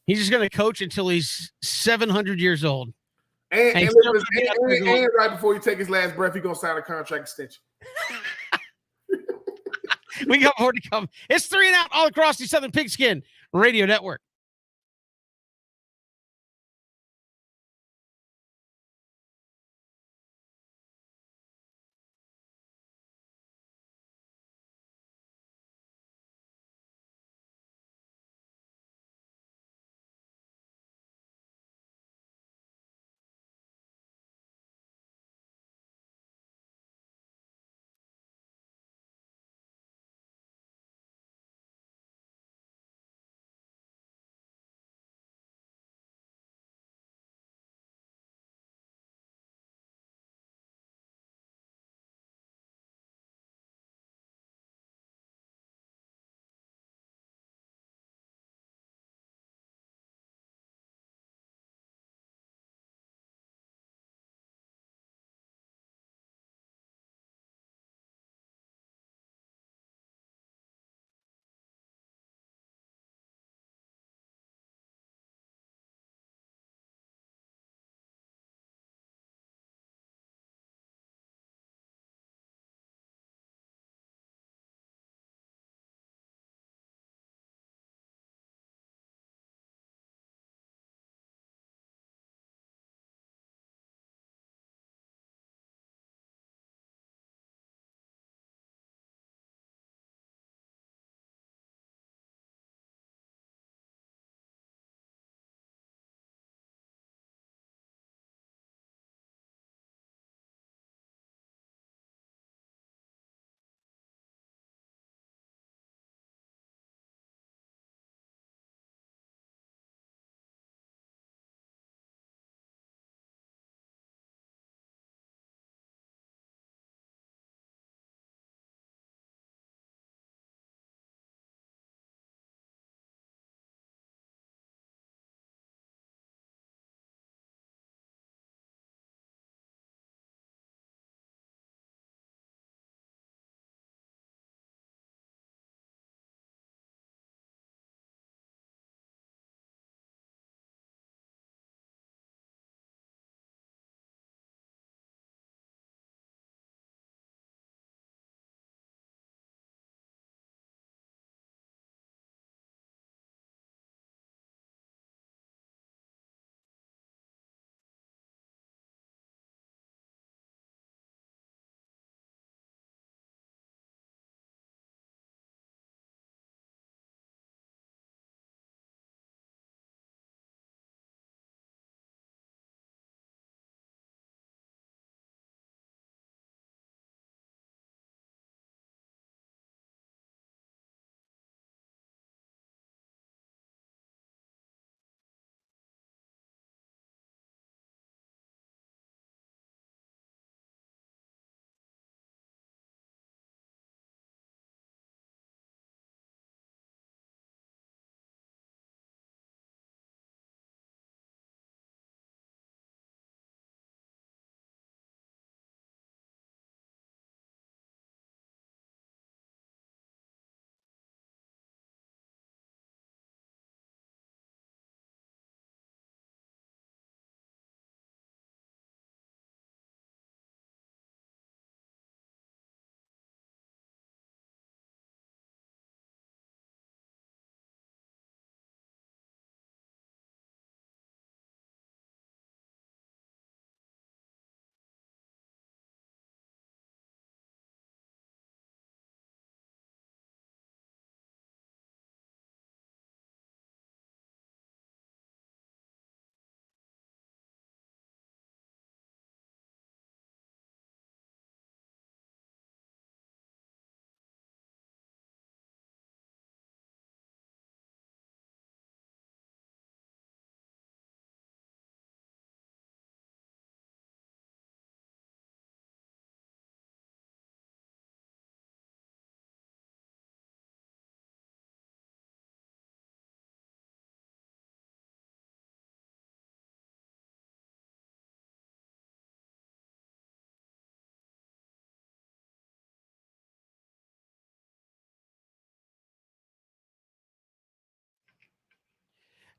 He's just going to coach until he's 700 years old. And right before he take his last breath, he's going to sign a contract extension. We got more to come. It's 3 and Out all across the Southern Pigskin Radio Network.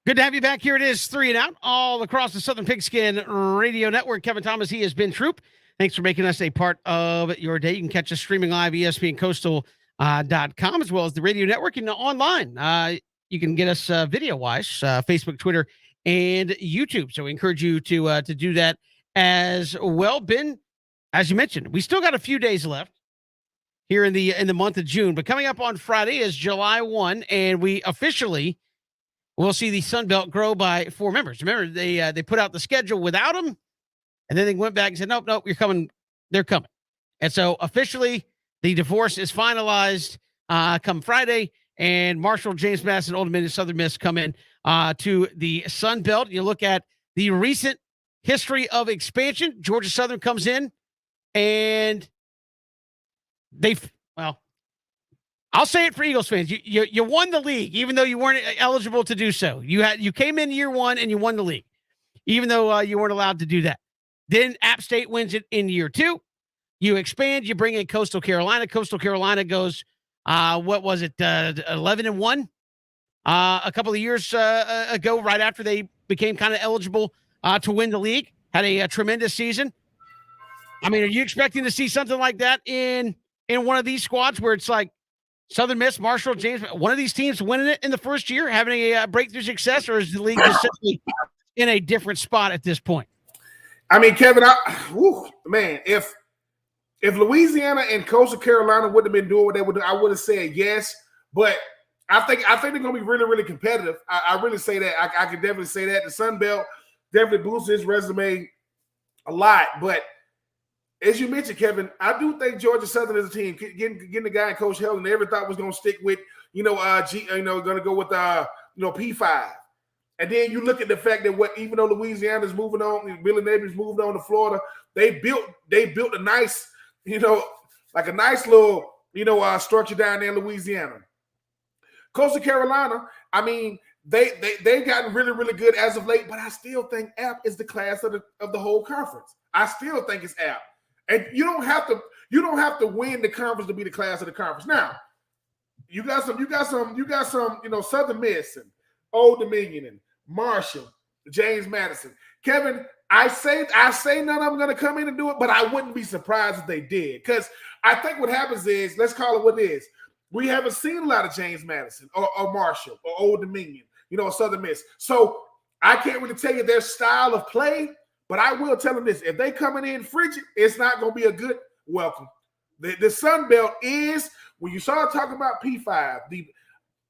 Good to have you back. Here it is, 3 and Out, all across the Southern Pigskin Radio Network. Kevin Thomas, he has been Troop. Thanks for making us a part of your day. You can catch us streaming live, ESPNCoastal.com, as well as the radio network and online. You can get us video-wise, Facebook, Twitter, and YouTube. So we encourage you to do that as well. Ben, as you mentioned, we still got a few days left here in the month of June, but coming up on Friday is July 1, and we officially we'll see the Sun Belt grow by 4 members. Remember, they put out the schedule without them, and then they went back and said, nope, you're coming. They're coming. And so officially the divorce is finalized come Friday, and Marshall, James Madison, Old Dominion, Southern Miss come in to the Sun Belt. You look at the recent history of expansion. Georgia Southern comes in, and I'll say it for Eagles fans. You won the league, even though you weren't eligible to do so. You came in year 1 and you won the league, even though you weren't allowed to do that. Then App State wins it in year 2. You expand. You bring in Coastal Carolina. Coastal Carolina goes, 11-1 a couple of years ago, right after they became kind of eligible to win the league. Had a tremendous season. I mean, are you expecting to see something like that in one of these squads where it's like Southern Miss, Marshall, James, one of these teams winning it in the first year, having a breakthrough success, or is the league just simply in a different spot at this point? I mean, Kevin, if Louisiana and Coastal Carolina would have been doing what they would do, I would have said yes. But I think they're going to be really, really competitive. I really say that. I can definitely say that. The Sun Belt definitely boosts his resume a lot. But as you mentioned, Kevin, I do think Georgia Southern is a team getting the guy in Coach Helen. Never thought was going to stick with, going to go with P5. And then you look at the fact that even though Louisiana's moving on, Billy Napier's moved on to Florida, they built a nice, like a nice little, structure down there in Louisiana. Coastal Carolina, I mean, they've gotten really, really good as of late, but I still think App is the class of the whole conference. I still think it's App. And you don't have to win the conference to be the class of the conference. Now, you got some, Southern Miss and Old Dominion and Marshall, James Madison. Kevin, I say none of them going to come in and do it, but I wouldn't be surprised if they did. Because I think what happens is, let's call it what it is. We haven't seen a lot of James Madison or Marshall or Old Dominion, Southern Miss. So I can't really tell you their style of play, but I will tell them this. If they coming in frigid, it's not going to be a good welcome. The Sun Belt is, when you start talking about P5,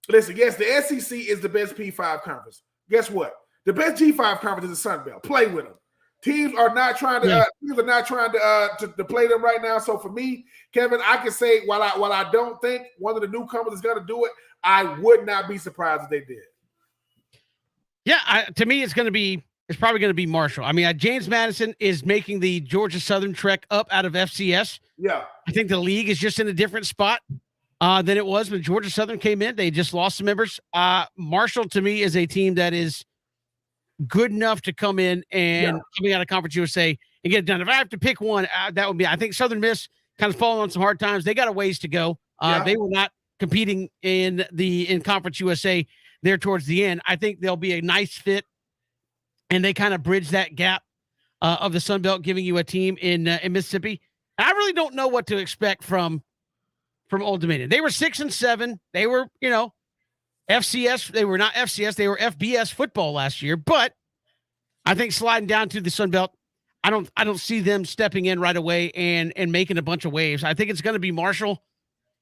listen, yes, the SEC is the best P5 conference. Guess what? The best G5 conference is the Sun Belt. Play with them. Teams are not trying to play them right now. So for me, Kevin, I can say while I don't think one of the newcomers is going to do it, I would not be surprised if they did. Yeah, to me, it's probably going to be Marshall. I mean, James Madison is making the Georgia Southern trek up out of FCS. Yeah, I think the league is just in a different spot than it was when Georgia Southern came in. They just lost some members. Marshall, to me, is a team that is good enough to come in and coming out of Conference USA and get it done. If I have to pick one, that would be, I think Southern Miss kind of falling on some hard times. They got a ways to go. They were not competing in Conference USA there towards the end. I think they'll be a nice fit, and they kind of bridge that gap of the Sun Belt, giving you a team in Mississippi. And I really don't know what to expect from Old Dominion. They were 6-7. They were, FCS. They were not FCS. They were FBS football last year. But I think sliding down to the Sun Belt, I don't see them stepping in right away and making a bunch of waves. I think it's going to be Marshall,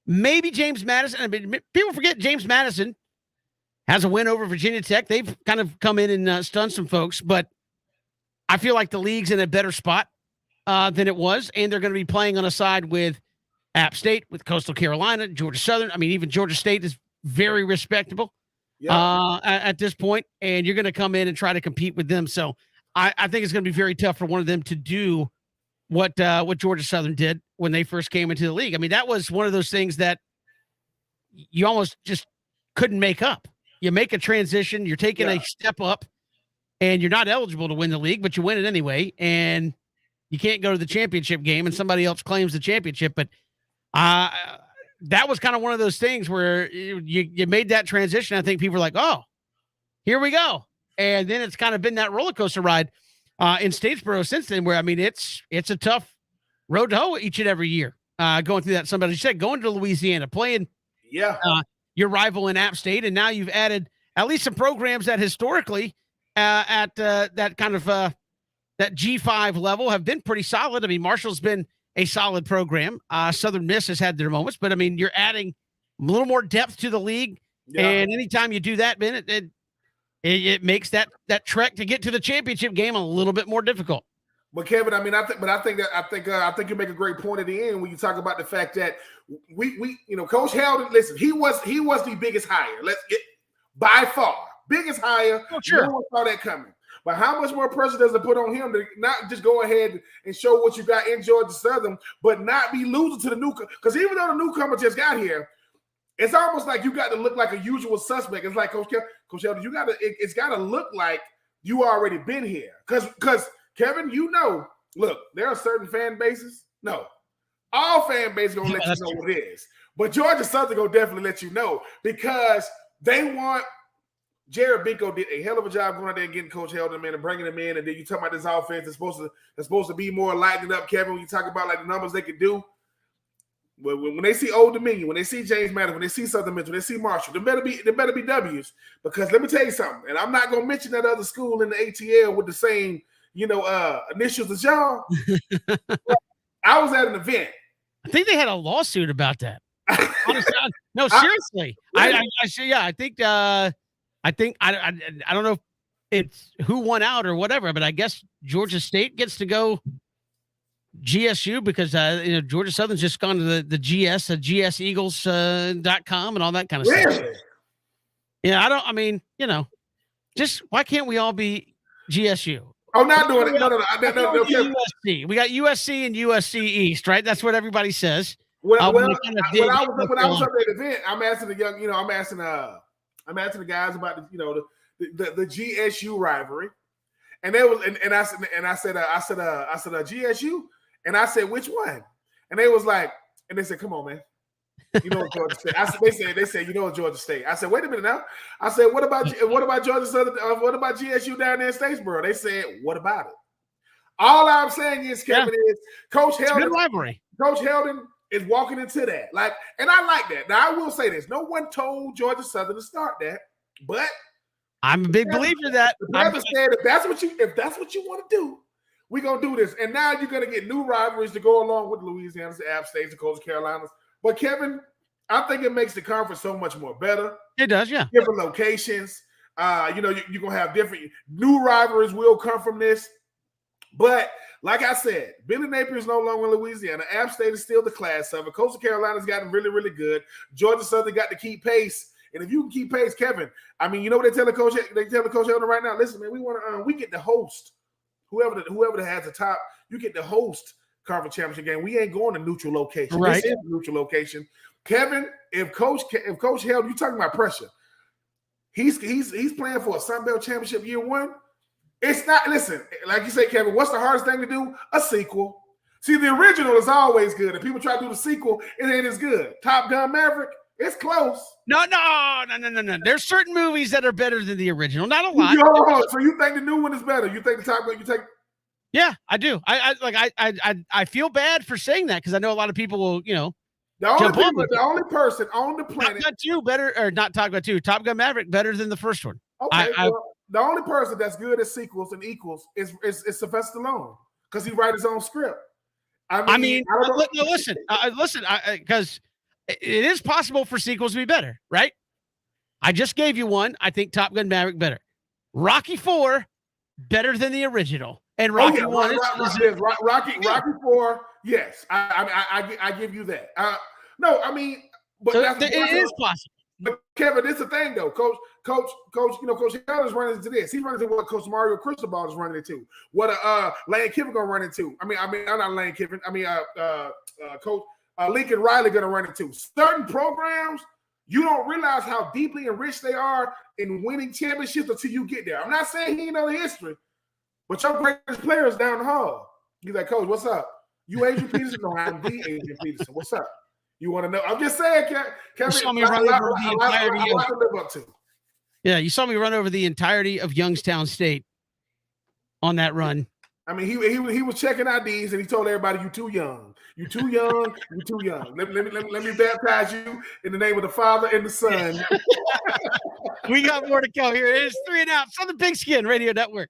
maybe James Madison. I mean, people forget James Madison has a win over Virginia Tech. They've kind of come in and stunned some folks, but I feel like the league's in a better spot than it was, and they're going to be playing on a side with App State, with Coastal Carolina, Georgia Southern. I mean, even Georgia State is very respectable at this point, and you're going to come in and try to compete with them. So I think it's going to be very tough for one of them to do what Georgia Southern did when they first came into the league. I mean, that was one of those things that you almost just couldn't make up. You make a transition, you're taking a step up, and you're not eligible to win the league, but you win it anyway, and you can't go to the championship game, and somebody else claims the championship. But that was kind of one of those things where you made that transition. I think people were like, oh, here we go. And then it's kind of been that roller coaster ride in Statesboro since then, where, I mean, it's a tough road to hoe each and every year. Going through that, somebody said, going to Louisiana, playing your rival in App State, and now you've added at least some programs that historically at that kind of that G5 level have been pretty solid. I mean, Marshall's been a solid program. Southern Miss has had their moments, but I mean, you're adding a little more depth to the league, and anytime you do that, Ben, it makes that trek to get to the championship game a little bit more difficult. But Kevin, I mean, I think you make a great point at the end when you talk about the fact that we Coach Heldon. Listen, he was the biggest hire. By far biggest hire. Oh, sure. No one saw that coming. But how much more pressure does it put on him to not just go ahead and show what you got in Georgia Southern, but not be losing to the newcomer? Because even though the newcomer just got here, it's almost like you got to look like a usual suspect. It's like Coach Heldon, it's got to look like you already been here. Because Kevin, look, there are certain fan bases. No, all fan bases gonna let you know what it is. But Georgia Southern gonna definitely let you know because they want. Jared Binko did a hell of a job going out there and getting Coach Heldon, man, and bringing him in. And then you talk about this offense that's supposed to be more lightening up, Kevin. When you talk about like the numbers they could do, when they see Old Dominion, when they see James Madison, when they see Southern Miss, when they see Marshall, there better be W's. Because let me tell you something, and I'm not gonna mention that other school in the ATL with the same initials as y'all. I was at an event. I think they had a lawsuit about that. Honestly, no, seriously. I don't know if it's who won out or whatever, but I guess Georgia State gets to go GSU because Georgia Southern's just gone to the GSEagles.com and all that kind of stuff. Yeah, just why can't we all be GSU? I'm not doing it. No. USC. We got USC and USC East, right? That's what everybody says. When I was at the event, I'm asking the guys about the GSU rivalry, and they was and I said GSU, and I said which one, and they was like, and they said, come on, man, you know what Georgia State. They said you know what Georgia State. I said wait a minute now. I said what about Georgia Southern? What about GSU down there in Statesboro? They said what about it? All I'm saying is Kevin is Coach Heldon. Rivalry. Coach Heldon is walking into that. And I like that. Now, I will say this. No one told Georgia Southern to start that, but I'm a big believer that. The brother said if that's what you want to do, we're going to do this. And now you're going to get new rivalries to go along with Louisiana's, the App States, the Colts, Carolinas. But, Kevin, I think it makes the conference so much more better. It does, yeah. Different locations. You're going to have different new rivalries will come from this. But like I said, Billy Napier is no longer in Louisiana. App State is still the class of it. Coastal Carolina's gotten really, really good. Georgia Southern got to keep pace. And if you can keep pace, Kevin, I mean, you know what they tell the coach? They tell the coach right now. Listen, man, we get to host whoever has the top. You get to host conference championship game. We ain't going to neutral location. Right. This is a neutral location. Kevin, if Coach Held, you talking about pressure? He's playing for a Sun Belt championship year one. It's not, listen, like you say, Kevin, what's the hardest thing to do? A sequel. See, the original is always good. If people try to do the sequel, it ain't as good. Top Gun Maverick, it's close. No. There's certain movies that are better than the original. Not a lot. So you think the new one is better? You think the Top Gun, Yeah, I do. I feel bad for saying that because I know a lot of people will, the only person on the planet. Top Gun 2 better, or not Top Gun 2, Top Gun Maverick better than the first one. Okay, the only person that's good at sequels and equals is Sylvester Stallone because he writes his own script. Listen, because it is possible for sequels to be better, right? I just gave you one. I think Top Gun Maverick better. Rocky 4 better than the original, and Rocky 1 Rocky 4. Yes, I give you that. But it is possible. But Kevin, this is the thing though, Coach Heldon is running into this. He's running into what Coach Mario Cristobal is running into. What Lane Kiffin gonna run into. I'm not Lane Kiffin. Coach Lincoln Riley gonna run into. Certain programs, you don't realize how deeply enriched they are in winning championships until you get there. I'm not saying he know the history, but your greatest player is down the hall. He's like, Coach, what's up? You Adrian Peterson? No, I'm the Adrian Peterson. What's up? You want to know? I'm just saying, Kevin. Show me a lot to live up to. Yeah, you saw me run over the entirety of Youngstown State on that run. I mean, he was checking IDs and he told everybody, "You too young. You too young. You too young. Let me baptize you in the name of the Father and the Son." We got more to come here. It is 3 and Out on the Big Skin Radio Network.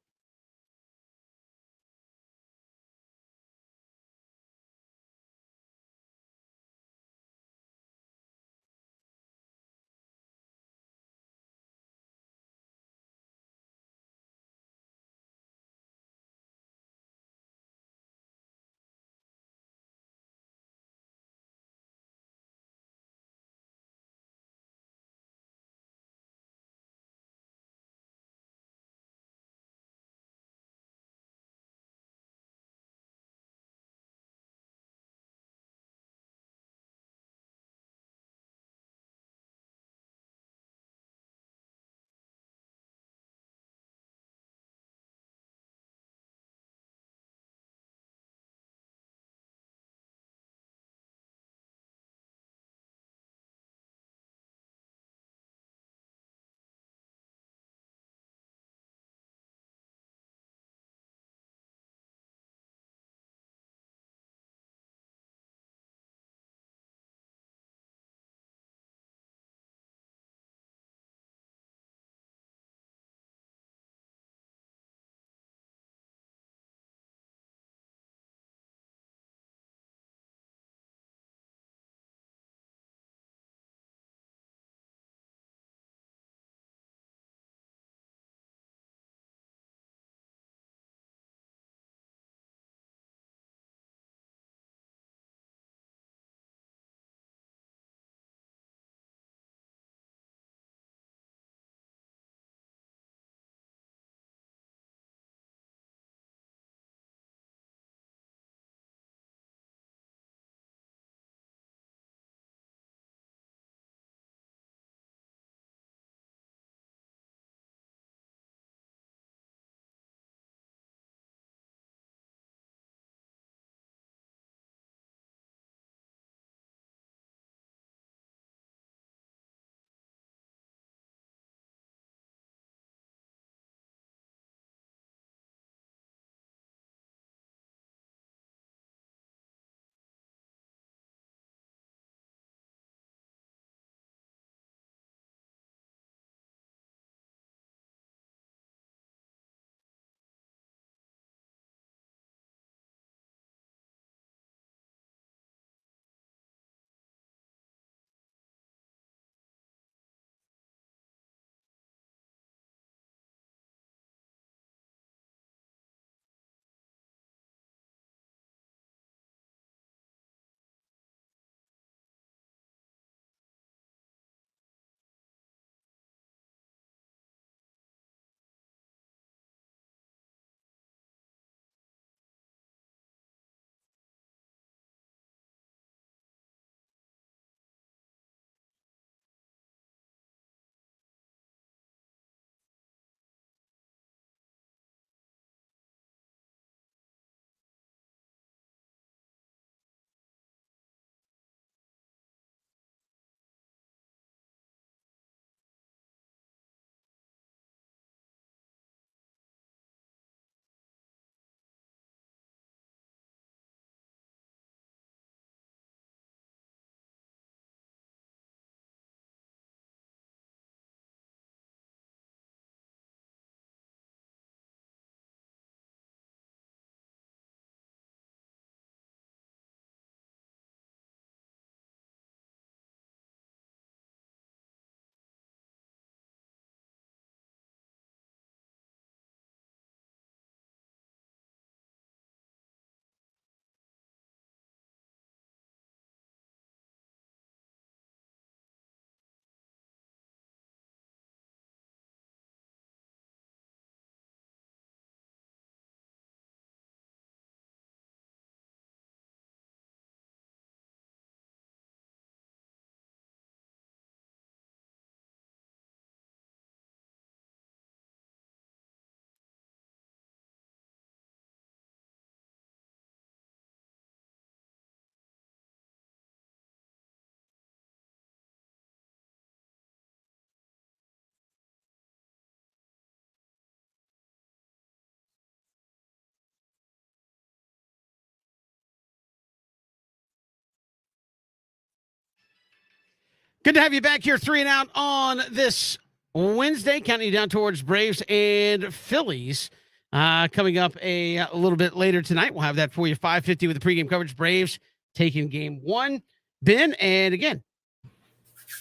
Good to have you back here, 3 and Out on this Wednesday, counting you down towards Braves and Phillies. Coming up a little bit later tonight, we'll have that for you, 5:50 with the pregame coverage. Braves taking game one. Ben, and again,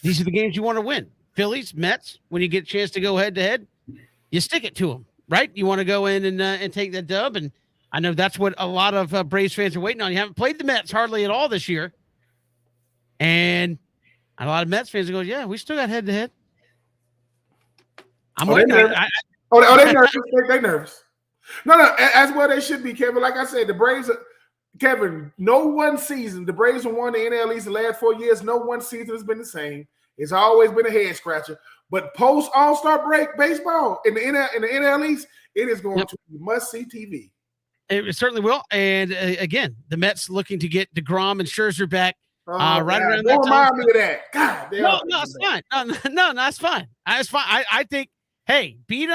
these are the games you want to win. Phillies, Mets, when you get a chance to go head-to-head, you stick it to them, right? You want to go in and take that dub, and I know that's what a lot of Braves fans are waiting on. You haven't played the Mets hardly at all this year, and a lot of Mets fans go, yeah, we still got head-to-head. I'm waiting on it. They nervous. They nervous. No, as well they should be, Kevin. Like I said, the Braves, Kevin, no one season, the Braves have won the NL East the last 4 years. No one season has been the same. It's always been a head scratcher. But post All-Star break baseball in the NL East, it is going to be must-see TV. It certainly will. And again, the Mets looking to get DeGrom and Scherzer back right around that time. Don't remind me of that. God, no, it's fine. No, it's fine. It's fine. I think, hey, beat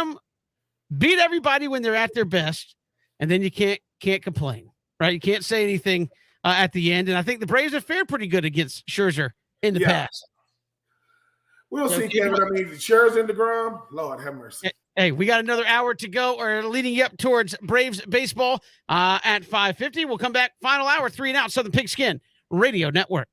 everybody when they're at their best, and then you can't complain, right? You can't say anything at the end. And I think the Braves have fared pretty good against Scherzer in the past. We'll see, Kevin. I mean, Scherzer and DeGrom, Lord have mercy. Hey, we got another hour to go, or leading you up towards Braves baseball at 5:50. We'll come back. Final hour, 3 and Out, Southern Pigskin Radio Network.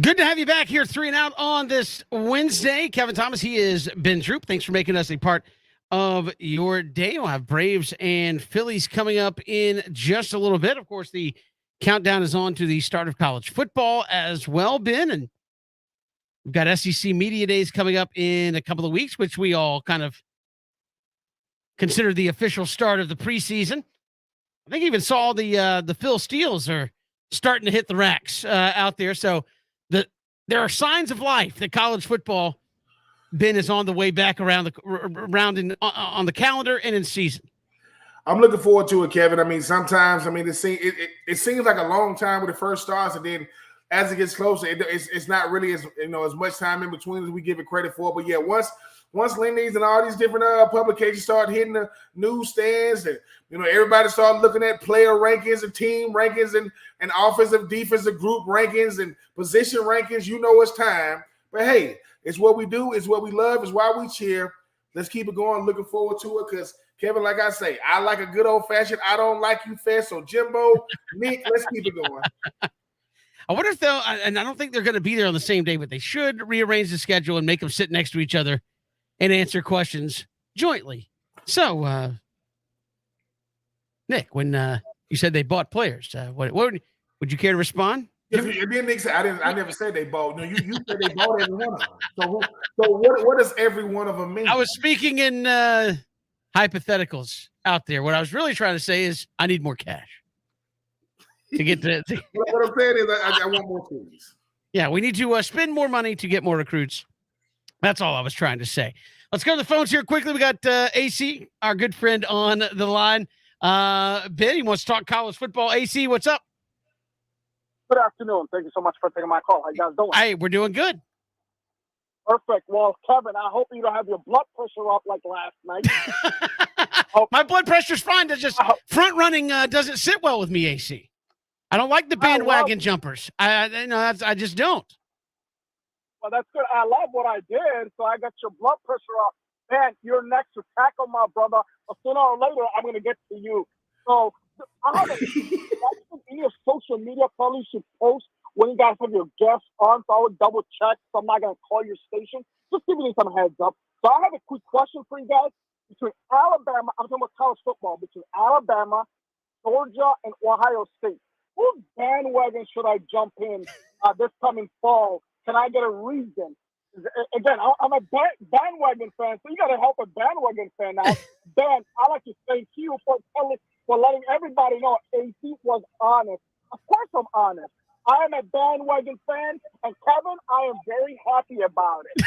Good to have you back here, 3 and Out on this Wednesday. Kevin Thomas, he is Ben Troop. Thanks for making us a part of your day. We'll have Braves and Phillies coming up in just a little bit. Of course, the countdown is on to the start of college football as well, Ben. And we've got SEC Media Days coming up in a couple of weeks, which we all kind of consider the official start of the preseason. I think even saw the Phil Steels are starting to hit the racks out there. So there are signs of life that college football, Ben, is on the way back on the calendar and in season. I'm looking forward to it, Kevin. I mean, sometimes, it seems like a long time when it first starts, and then as it gets closer, it's not really as much time in between as we give it credit for. But yeah, once Lenny's and all these different publications start hitting the newsstands, and everybody started looking at player rankings and team rankings and offensive, defensive group rankings and position rankings, it's time. But hey, it's what we do, it's what we love, it's why we cheer. Let's keep it going. Looking forward to it because, Kevin, like I say, I like a good old-fashioned I don't like you fest. So, Jimbo, Nick, let's keep it going. I wonder if they'll, and I don't think they're going to be there on the same day, but they should rearrange the schedule and make them sit next to each other and answer questions jointly. So, Nick, when you said they bought players, what would you care to respond? Nick said, I never said they bought. No, you said they bought every one of them. So what does every one of them mean? I was speaking in hypotheticals out there. What I was really trying to say is I need more cash to get to. What I'm saying is I want more teams. Yeah, we need to spend more money to get more recruits. That's all I was trying to say. Let's go to the phones here quickly. We got AC, our good friend, on the line. Ben, he wants to talk college football. AC, what's up? Good afternoon. Thank you so much for taking my call. How you guys doing? Hey, we're doing good. Perfect. Well, Kevin, I hope you don't have your blood pressure up like last night. My blood pressure's fine. It's just front running doesn't sit well with me, AC. I don't like the bandwagon jumpers. I just don't. Well, that's good. I love what I did, so I got your blood pressure up. Man, you're next to tackle my brother. But sooner or later, I'm going to get to you. So I have any of social media probably should post when you guys have your guests on, so I would double check. So I'm not going to call your station. Just giving you some heads up. So I have a quick question for you guys. Between Alabama, I'm talking about college football, between Alabama, Georgia, and Ohio State, whose bandwagon should I jump in this coming fall? Can I get a reason? Again, I'm a bandwagon fan, so you got to help a bandwagon fan out. Ben, I'd like to thank you for letting everybody know AC was honest. Of course I'm honest. I am a bandwagon fan, and Kevin, I am very happy about it.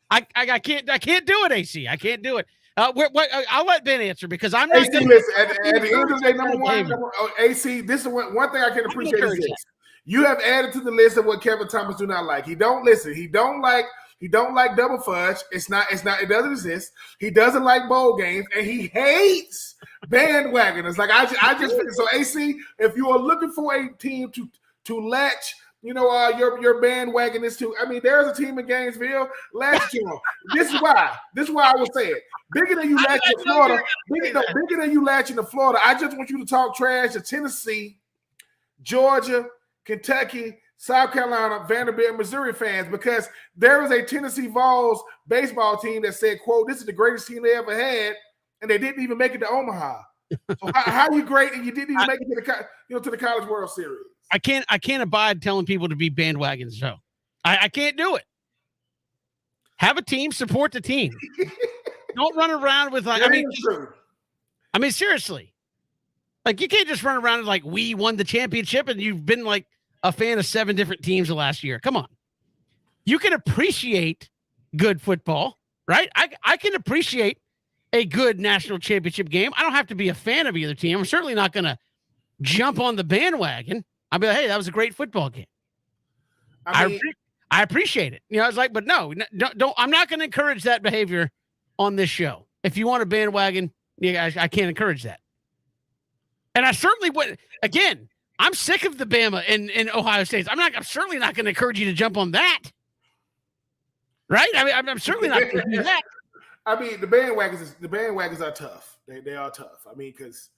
I can't do it, AC. I can't do it. I'll let Ben answer because I'm not. AC, listen, at the end of the day, number one, AC, this is one thing I can appreciate is this. You have added to the list of what Kevin Thomas do not like. He don't listen. He don't like double fudge. It doesn't exist. He doesn't like bowl games, and he hates bandwagoners. Like I just so AC, if you are looking for a team to latch, your bandwagon is to. I mean, there's a team in Gainesville. Latch to them. This is why I would say it. Bigger than you latch in Florida. Bigger than you latch in Florida. I just want you to talk trash to Tennessee, Georgia, Kentucky, South Carolina, Vanderbilt, Missouri fans, because there was a Tennessee Vols baseball team that said, quote, this is the greatest team they ever had, and they didn't even make it to Omaha. So how are you great and you didn't even make it to the College World Series? I can't abide telling people to be bandwagons, though. I can't do it. Have a team, support the team. Don't run around with seriously. Like, you can't just run around and like, we won the championship and you've been like a fan of 7 different teams the last year. Come on. You can appreciate good football, right? I can appreciate a good national championship game. I don't have to be a fan of either team. I'm certainly not going to jump on the bandwagon. I'll be like, hey, that was a great football game. I appreciate it. I was like, but no, don't. I'm not going to encourage that behavior on this show. If you want a bandwagon, I can't encourage that. And I certainly would. Again, I'm sick of the Bama and Ohio State. I'm certainly not going to encourage you to jump on that. Right? I mean, I'm certainly not going to do that. I mean, the bandwagons are tough. They are tough. I mean, because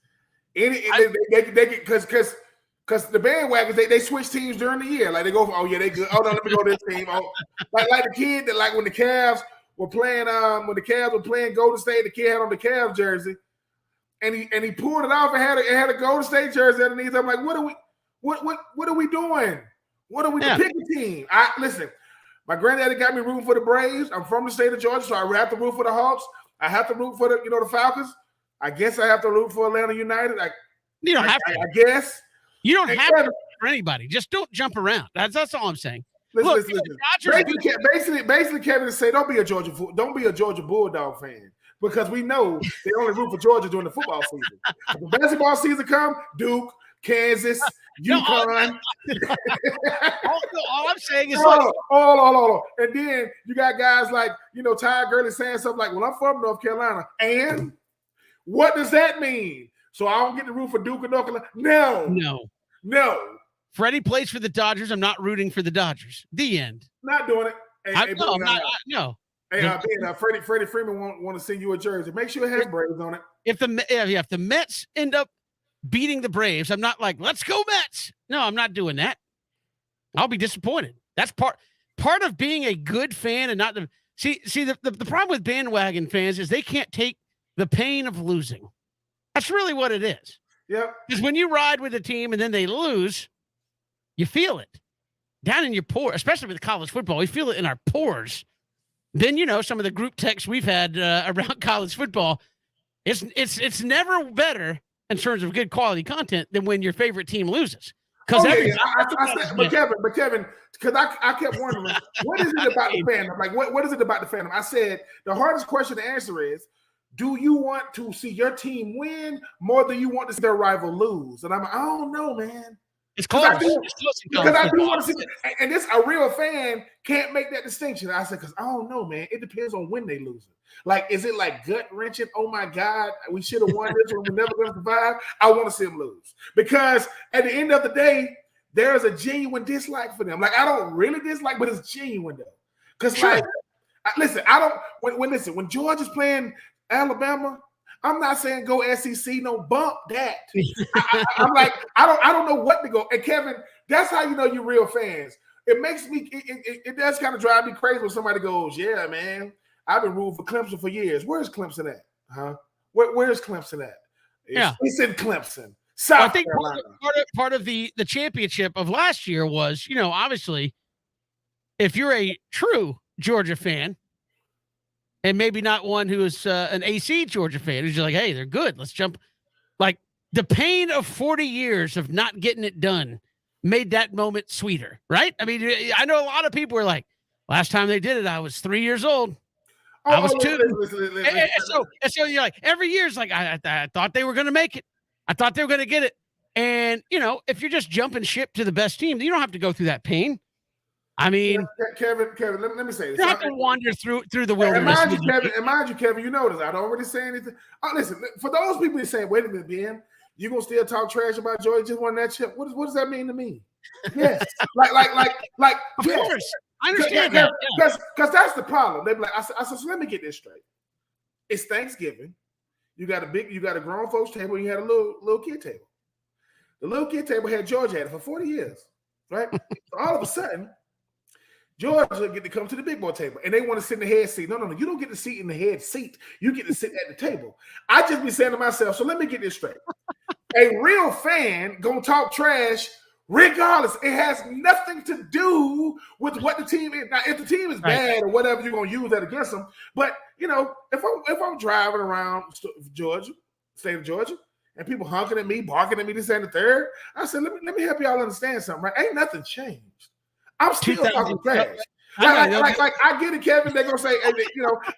Because the bandwagons, they switch teams during the year. Like they go, oh yeah, they good. Oh no, let me go to this team. Oh, like the kid that like when the Cavs were playing Golden State, the kid had on the Cavs jersey, and he pulled it off and had a Golden State jersey underneath. I'm like, what are we doing? What are we to pick a team? Listen, my granddaddy got me rooting for the Braves. I'm from the state of Georgia, so I have to root for the Hawks. I have to root for the Falcons. I guess I have to root for Atlanta United. You don't have to. I guess. You don't have to for anybody. Just don't jump around. That's all I'm saying. Listen. Basically, Kevin is saying, don't be a Georgia Bulldog fan, because we know they only root for Georgia during the football season. If the basketball season come, Duke, Kansas, UConn. All I'm saying is and then you got guys like Ty Gurley saying something like, "Well, I'm from North Carolina," and what does that mean? So I don't get to root for Duke or North Carolina? No. Freddie plays for the Dodgers. I'm not rooting for the Dodgers. The end. Not doing it. No. Hey, Freddie Freeman want to send you a jersey. Make sure it has Braves on it. If the Mets end up beating the Braves, I'm not like, let's go Mets. No, I'm not doing that. I'll be disappointed. That's part of being a good fan and not the problem with bandwagon fans is they can't take the pain of losing. That's really what it is. Yep. Because when you ride with a team and then they lose, you feel it down in your pores, especially with college football. We feel it in our pores. Then, some of the group texts we've had around college football, it's never better in terms of good quality content than when your favorite team loses. But Kevin, because I kept wondering, what is it about the fandom? Like, what is it about the fandom? I said the hardest question to answer is, do you want to see your team win more than you want to see their rival lose? And I don't know, man. It's close. Because I do want to see, and a real fan can't make that distinction. I said, because I don't know, man. It depends on when they lose it. Like, is it like gut wrenching? Oh my God, we should have won this one. We're never going to survive. I want to see them lose, because at the end of the day, there is a genuine dislike for them. Like, I don't really dislike, but it's genuine though. Because when Georgia's playing Alabama, I'm not saying go SEC, no, bump that. I'm like, I don't know what to go. And Kevin, that's how you know you're real fans. It makes me, it does kind of drive me crazy when somebody goes, yeah, man, I've been rooting for Clemson for years. Where's Clemson at? Huh? Where's Clemson at? It's in Clemson. South Carolina. Part of the championship of last year was, obviously, if you're a true Georgia fan, and maybe not one who is an AC Georgia fan, who's just like, hey, they're good. Let's jump. Like, the pain of 40 years of not getting it done made that moment sweeter, right? I mean, I know a lot of people were like, last time they did it, I was 3 years old. I was 2. And so you're like, every year is like, I thought they were going to make it. I thought they were going to get it. And, if you're just jumping ship to the best team, you don't have to go through that pain. I mean, Kevin, let me say this. You have to wander through the wilderness. And mind you, Kevin, you notice I don't really say anything. Listen, for those people who say, wait a minute, Ben, you gonna still talk trash about Georgia just won that chip? What does that mean to me? Yes, like. Of course, I understand that. Because that's the problem. They be like, I said, so let me get this straight. It's Thanksgiving. You got a grown folks table. You had a little kid table. The little kid table had Georgia at it for 40 years, right? So all of a sudden, Georgia get to come to the big boy table, and they want to sit in the head seat. No, you don't get to sit in the head seat. You get to sit at the table. I just be saying to myself, so let me get this straight. A real fan gonna talk trash regardless. It has nothing to do with what the team is. Now, if the team is bad or whatever, you're gonna use that against them. But if I'm driving around Georgia, state of Georgia, and people honking at me, barking at me, this and the third, I said, let me help y'all understand something. Right? Ain't nothing changed. I'm still talking trash. Like I get it, Kevin. They're gonna say,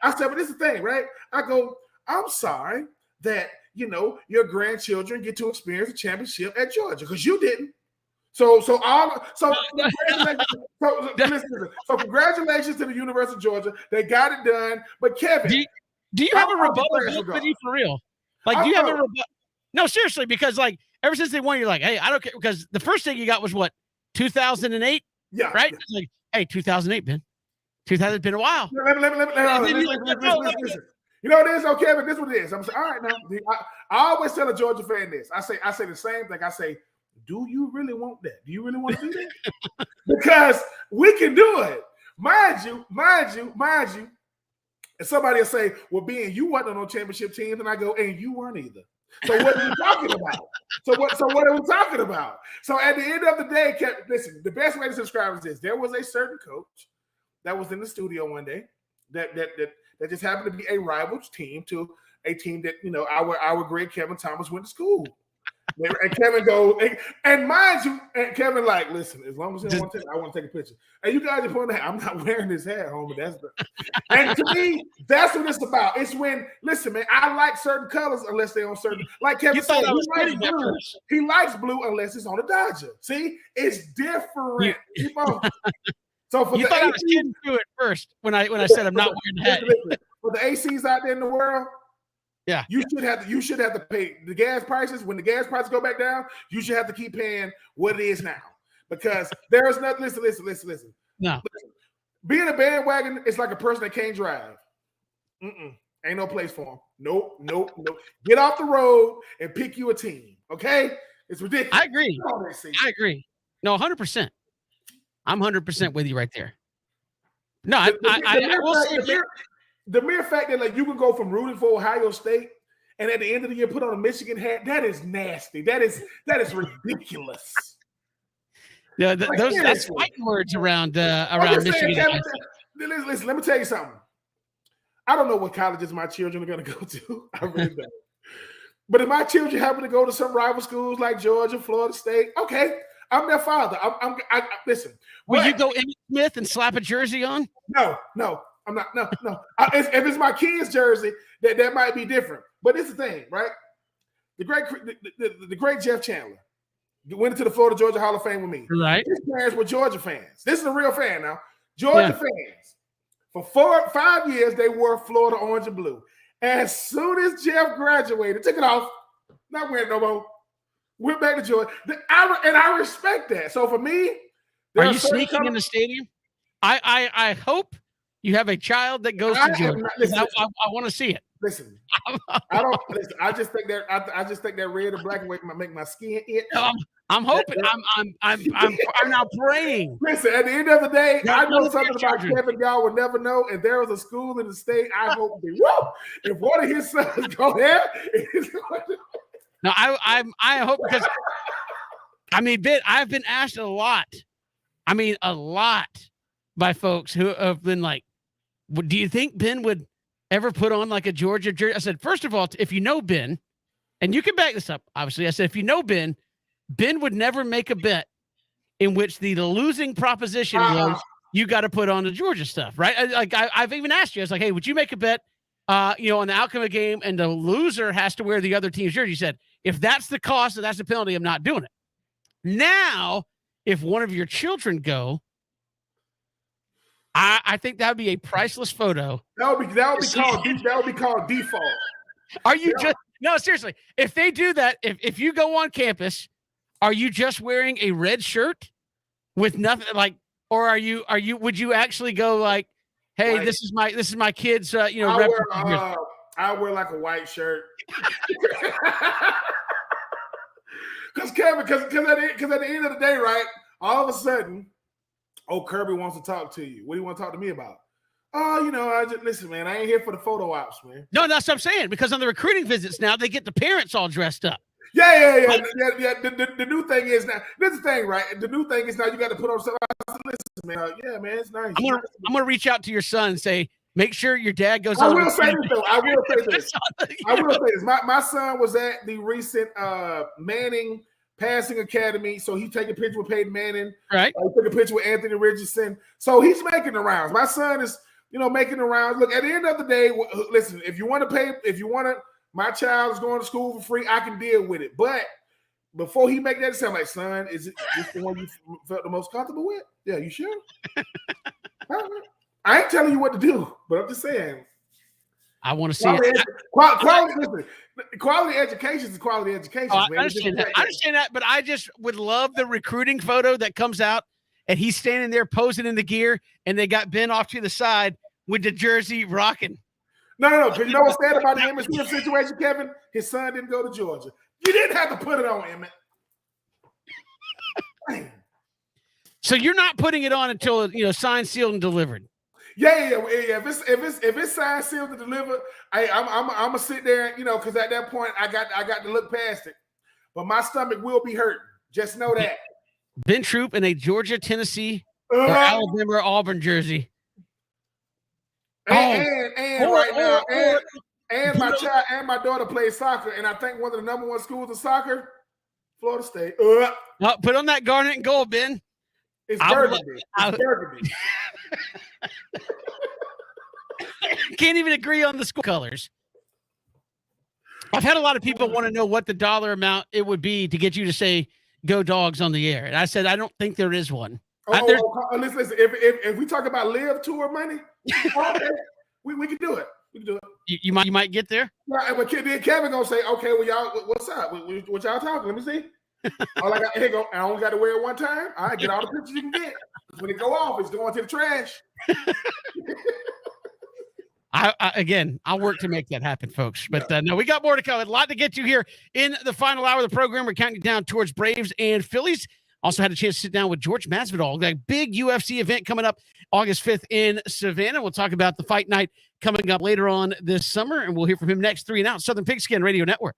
I said, but this is the thing, right? I go, I'm sorry that your grandchildren get to experience a championship at Georgia because you didn't. So congratulations to the University of Georgia. They got it done. But Kevin, do you have a rebuttal for real? Like, do you have a rebuttal? No, seriously, because like ever since they won, you're like, hey, I don't care, because the first thing you got was what, 2008. Yeah. Right? It's like, hey, 2008, Ben. 2000 been a while. Listen. You know what it is, Kevin? This is what it is. I'm saying, all right now. I always tell a Georgia fan this. I say the same thing. I say, do you really want that? Do you really want to do that? Because we can do it. Mind you. And somebody will say, well, Ben, you wasn't on no championship teams. And I go, and you weren't either. So what are we talking about? So what are we talking about? So at the end of the day, listen, the best way to describe it is this. There was a certain coach that was in the studio one day that just happened to be a rival team to a team that, you know, our great Kevin Thomas went to school. And Kevin goes, and mind you, and Kevin like, listen, as long as you don't want to, I want to take a picture. And you guys are pointing at, I'm not wearing this hat, homie. And to me, that's what it's about. It's when, listen, man, I like certain colors unless they're on certain, like Kevin said, he likes blue unless it's on a Dodger. See, it's different. So for you the thought I was getting through it first when I said I'm not wearing the hat. For the ACs out there in the world, yeah, you should have to pay the gas prices. When the gas prices go back down, you should have to keep paying what it is now. Because there is nothing. Listen. No. Being a bandwagon is like a person that can't drive. Ain't no place for them. Nope. Get off the road and pick you a team. Okay? It's ridiculous. I agree. No, 100%. I'm 100% with you right there. No, I will say the mere fact that like you can go from rooting for Ohio State and at the end of the year put on a Michigan hat, that is nasty. That is ridiculous. Yeah, that's fighting words around Michigan. Listen, let me tell you something. I don't know what colleges my children are going to go to. I really don't. But if my children happen to go to some rival schools like Georgia, Florida State, okay, I'm their father. I listen. Will you go Emmitt Smith and slap a jersey on? No. I'm not. No. If it's my kid's jersey, that might be different. But it's the thing, right? The great Jeff Chandler went into the Florida Georgia Hall of Fame with me. Right. His parents were Georgia fans. This is a real fan now. Georgia fans. For 5 years, they wore Florida orange and blue. As soon as Jeff graduated, took it off, not wearing no more. Went back to Georgia. I respect that. So for me, are you sneaking in the stadium? I hope you have a child that goes to Georgia. I want to see it. Listen, I don't. Listen, I just think that red and black and white might make my skin itch. I'm hoping. I'm now praying. Listen, at the end of the day, I know something about Kevin y'all will never know. If there was a school in the state, I hope they will. If one of his sons go there, no, I hope, because I mean, I've been asked a lot by folks who have been like, do you think Ben would ever put on like a Georgia jersey? I said, first of all, if you know Ben, and you can back this up, obviously, I said, if you know Ben would never make a bet in which the losing proposition was you got to put on the Georgia stuff, right? I've even asked you, I was like, hey, would you make a bet, on the outcome of a game and the loser has to wear the other team's jersey? You said, if that's the cost and that's the penalty, I'm not doing it. Now, if one of your children go, I think that would be a priceless photo. That would be called default. Are you no, seriously, if they do that, if you go on campus, are you just wearing a red shirt with nothing or would you actually go like, hey, white. this is my kid's I wear like a white shirt. Because at the end of the day, right, all of a sudden, Kirby wants to talk to you. What do you want to talk to me about? Listen, man, I ain't here for the photo ops, man. No, that's what I'm saying. Because on the recruiting visits now, they get the parents all dressed up. Yeah. The new thing is now. This is the thing, right? The new thing is now you got to put on something. Listen, man. Man, it's nice. I'm gonna reach out to your son and say, make sure your dad goes. I will say this. My son was at the recent Manning Passing Academy, so he take a picture with Peyton Manning. Right. He took a picture with Anthony Richardson. So he's making the rounds. My son is, making the rounds. Look, at the end of the day, listen, if you want to, my child is going to school for free, I can deal with it. But before he make that sound like, son, is it this the one you felt the most comfortable with? Yeah, you sure? I ain't telling you what to do, but I'm just saying. I want to see it. Quality education is quality education. I understand that, but I just would love the recruiting photo that comes out and he's standing there posing in the gear and they got Ben off to the side with the jersey rocking. No. Because you know what's sad about the Emmitt Smith situation, Kevin? His son didn't go to Georgia. You didn't have to put it on, Emmitt. Dang. So you're not putting it on until signed, sealed, and delivered. Yeah. If it's signed, sealed, and delivered, I'm gonna sit there, because at that point I got to look past it. But my stomach will be hurting. Just know that. Ben Troop in a Georgia, Tennessee, or Alabama or Auburn jersey. And my child and my daughter play soccer, and I think one of the number one schools of soccer, Florida State. Put on that garnet and gold, Ben. It's burgundy. Burgundy. Can't even agree on the school colors. I've had a lot of people want to know what the dollar amount it would be to get you to say "Go Dogs" on the air, and I said I don't think there is one. Listen. If we talk about live tour money, okay, we can do it. We can do it. You might get there. Yeah, but then Kevin gonna say, "Okay, well, y'all, what's up? What y'all talking? Let me see." All I got here go. I only got to wear it one time. All right, get all the pictures you can get. When it go off, it's going to the trash. I'll work to make that happen, folks. But no, we got more to come. A lot to get to here in the final hour of the program. We're counting down towards Braves and Phillies. Also had a chance to sit down with George Masvidal. That big UFC event coming up August 5th in Savannah. We'll talk about the fight night coming up later on this summer, and we'll hear from him next. 3 and Out, Southern Pigskin Radio Network.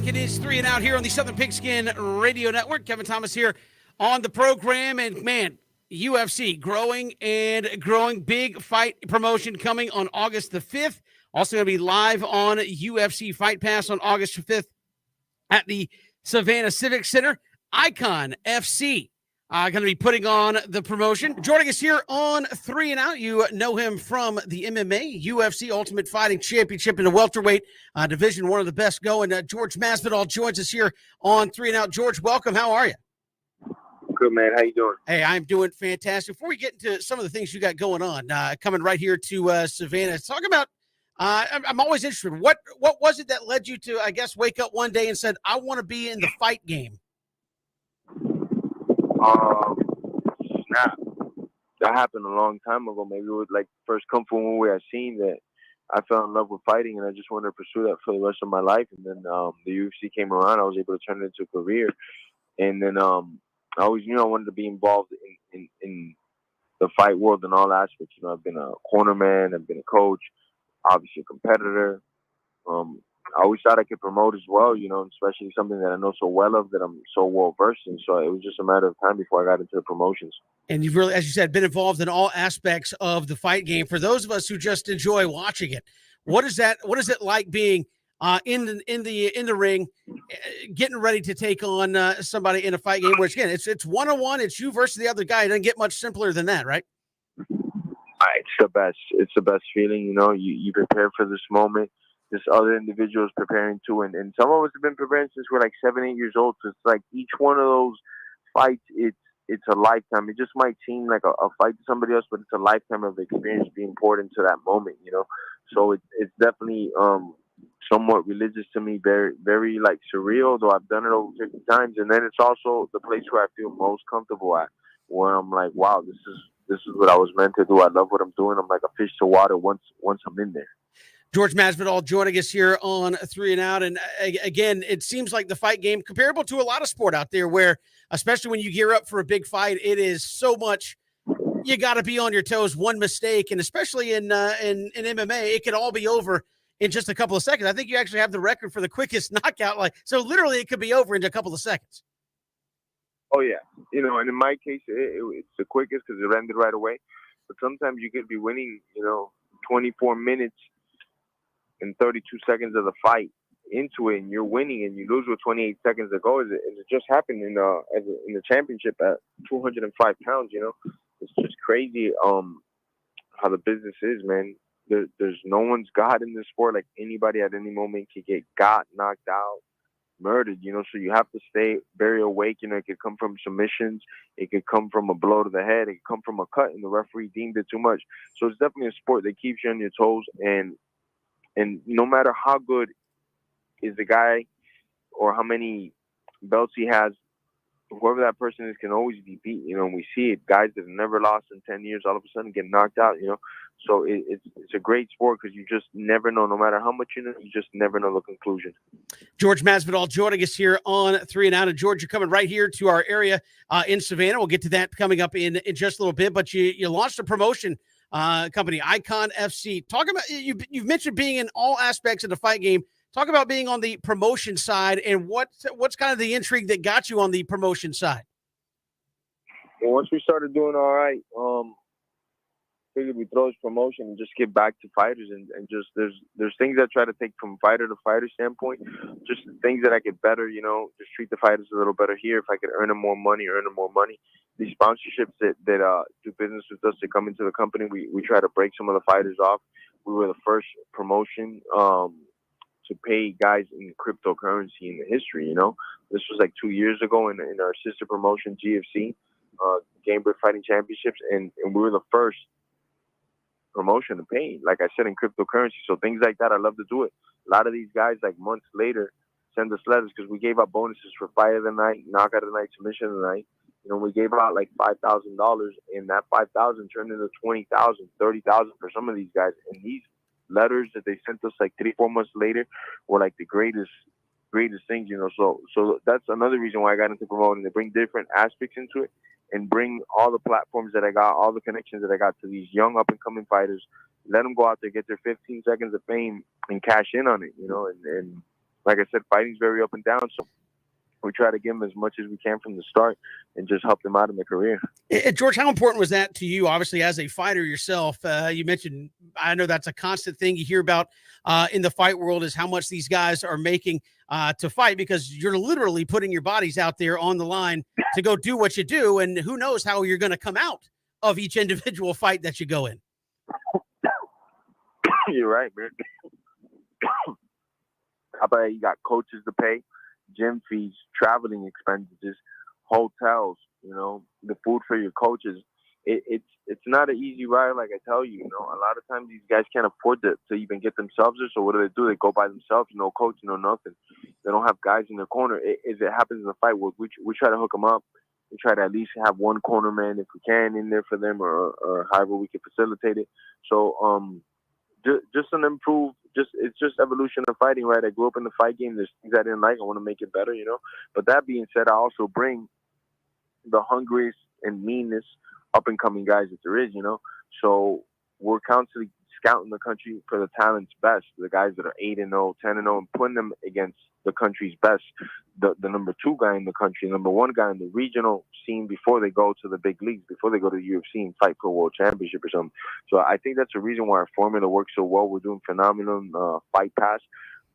back. It is 3 and Out here on the Southern Pigskin Radio Network. Kevin Thomas here on the program. And, man, UFC growing and growing. Big fight promotion coming on August the 5th. Also going to be live on UFC Fight Pass on August 5th at the Savannah Civic Center. Icon FC going to be putting on the promotion. Joining us here on 3 and Out, you know him from the MMA, UFC Ultimate Fighting Championship in the welterweight division, one of the best going. George Masvidal joins us here on 3 and Out. George, welcome. How are you? Good, man. How you doing? Hey, I'm doing fantastic. Before we get into some of the things you got going on, coming right here to Savannah, talk about, I'm always interested. What was it that led you to, I guess, wake up one day and said, I want to be in the fight game? Snap. That happened a long time ago. Maybe it was like first Kung Fu movie I seen that I fell in love with fighting, and I just wanted to pursue that for the rest of my life. And then the UFC came around. I was able to turn it into a career. And then I always knew I wanted to be involved in the fight world in all aspects. You know, I've been a cornerman, I've been a coach, obviously a competitor. I always thought I could promote as well, you know, especially something that I know so well of, that I'm so well versed in. So it was just a matter of time before I got into the promotions. And you've really, as you said, been involved in all aspects of the fight game. For those of us who just enjoy watching it, what is it like being in the ring, getting ready to take on somebody in a fight game? Which again, it's 1-on-1. It's you versus the other guy. It doesn't get much simpler than that, right? It's the best. It's the best feeling. You know, you prepare for this moment. This other individual is preparing too, and some of us have been preparing since we're like 7, 8 years old. So it's like each one of those fights, it's a lifetime. It just might seem like a fight to somebody else, but it's a lifetime of experience being poured into that moment, you know. So it's definitely somewhat religious to me, very, very like surreal, though I've done it over 50 times. And then it's also the place where I feel most comfortable at, where I'm like, wow, this is what I was meant to do. I love what I'm doing. I'm like a fish to water once I'm in there. George Masvidal joining us here on 3 and Out. And again, it seems like the fight game, comparable to a lot of sport out there, where especially when you gear up for a big fight, it is so much, you got to be on your toes. One mistake, and especially in MMA, it could all be over in just a couple of seconds. I think you actually have the record for the quickest knockout. So literally it could be over in a couple of seconds. Oh, yeah. You know, and in my case, it's the quickest because it ended right away. But sometimes you could be winning, 24 minutes and 32 seconds of the fight into it, and you're winning, and you lose with 28 seconds to go. It just happened in the championship at 205 pounds. It's just crazy how the business is, man. There's no one's God in this sport. Like, anybody at any moment can get knocked out, murdered. So you have to stay very awake. It could come from submissions, it could come from a blow to the head, it could come from a cut, and the referee deemed it too much. So it's definitely a sport that keeps you on your toes, and no matter how good is the guy or how many belts he has, whoever that person is can always be beat. We see it. Guys that have never lost in 10 years all of a sudden get knocked out, So it's a great sport because you just never know. No matter how much you know, you just never know the conclusion. George Masvidal joining us here on 3 and Out. And George, you're coming right here to our area in Savannah. We'll get to that coming up in just a little bit. But you launched a promotion company, Icon FC. Talk about, you've mentioned being in all aspects of the fight game. Talk about being on the promotion side, and what's kind of the intrigue that got you on the promotion side? Well, once we started doing all right, figured we throw this promotion and just get back to fighters, and just there's things I try to take from fighter to fighter standpoint, just things that I could better, just treat the fighters a little better here. If I could earn them more money. These sponsorships that do business with us to come into the company, we try to break some of the fighters off. We were the first promotion to pay guys in cryptocurrency in the history. This was like 2 years ago in our sister promotion, GFC, Gamebird Fighting Championships, and we were the first promotion to pay, like I said, in cryptocurrency. So things like that, I love to do it. A lot of these guys, like months later, send us letters because we gave out bonuses for fight of the night, knockout of the night, submission of the night. We gave out like $5,000, and that $5,000 turned into $20,000, $30,000 for some of these guys. And these letters that they sent us like 3-4 months later were like the greatest things, So that's another reason why I got into promoting, to bring different aspects into it and bring all the platforms that I got, all the connections that I got to these young up and coming fighters. Let them go out there, get their 15 seconds of fame and cash in on it, and like I said, fighting's very up and down. So we try to give them as much as we can from the start and just help them out in their career. George, how important was that to you, obviously, as a fighter yourself? You mentioned, I know that's a constant thing you hear about in the fight world, is how much these guys are making to fight, because you're literally putting your bodies out there on the line to go do what you do. And who knows how you're going to come out of each individual fight that you go in. You're right, man. How about you got coaches to pay, gym fees, traveling expenses, hotels, the food for your coaches. It's not an easy ride, like I tell you. A lot of times these guys can't afford to even get themselves there. So what do? They go by themselves, no coach, no nothing. They don't have guys in their corner. If it happens in the fight, we try to hook them up. We try to at least have one corner man if we can in there for them, or however we can facilitate it. So just an improved, it's just evolution of fighting, right? I grew up in the fight game. There's things I didn't like. I want to make it better, But that being said, I also bring the hungriest and meanest up-and-coming guys that there is, So we're constantly scouting the country for the talent's best, the guys that are 8-0, 10-0, and putting them against the country's best, the number 2 guy in the country, number 1 guy in the regional scene before they go to the big leagues, before they go to the UFC and fight for a world championship or something. So I think that's the reason why our formula works so well. We're doing phenomenal Fight Pass.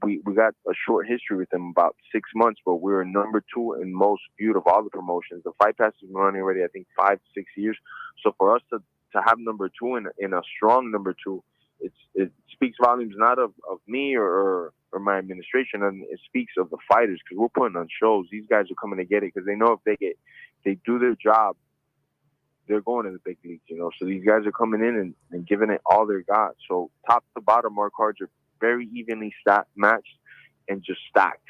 We got a short history with them, about 6 months, but we're number 2 in most viewed of all the promotions. The Fight Pass has been running already, I think, 5 to 6 years. So for us to have number 2 in a strong number 2, it speaks volumes not of me or my administration, and it speaks of the fighters, because we're putting on shows. These guys are coming to get it because they know if they do their job, they're going to the big leagues, So these guys are coming in and giving it all they got. So top to bottom, our cards are very evenly matched and just stacked,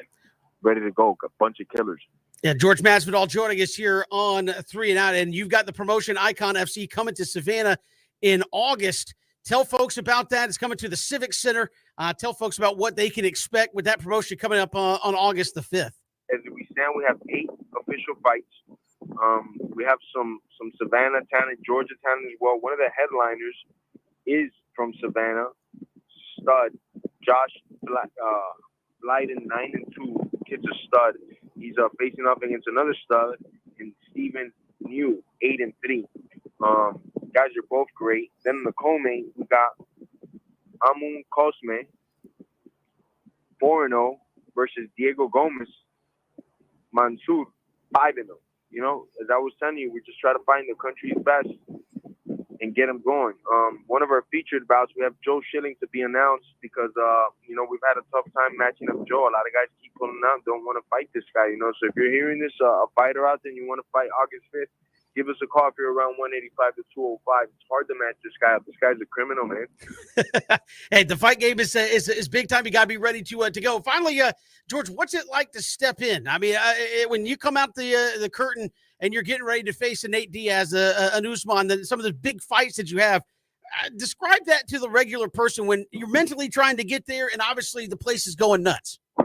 ready to go. A bunch of killers. Yeah, George Masvidal joining us here on 3 and Out, and you've got the promotion Icon FC coming to Savannah in August. Tell folks about that. It's coming to the Civic Center. Tell folks about what they can expect with that promotion coming up on August the 5th. As we stand, we have 8 official fights. We have some Savannah talent, Georgia talent as well. One of the headliners is from Savannah, stud Josh Blyden, 9-2. Kid's a stud. He's facing up against another stud, and Steven New, 8-3. Guys are both great. Then in the co-main, we got Amun Cosme, 4-0, versus Diego Gomez Mansour, 5-0. As I was telling you, we just try to find the country's best and get them going. One of our featured bouts, we have Joe Schilling to be announced because, we've had a tough time matching up Joe. A lot of guys keep pulling out, don't want to fight this guy, So if you're hearing this, a fighter out there and you want to fight August 5th, give us a call if you're around 185 to 205. It's hard to match this guy up. This guy's a criminal, man. Hey, the fight game is big time. You got to be ready to go. Finally, George, what's it like to step in? I mean, when you come out the curtain and you're getting ready to face a Nate Diaz, an Usman, then some of the big fights that you have, describe that to the regular person when you're mentally trying to get there and obviously the place is going nuts. I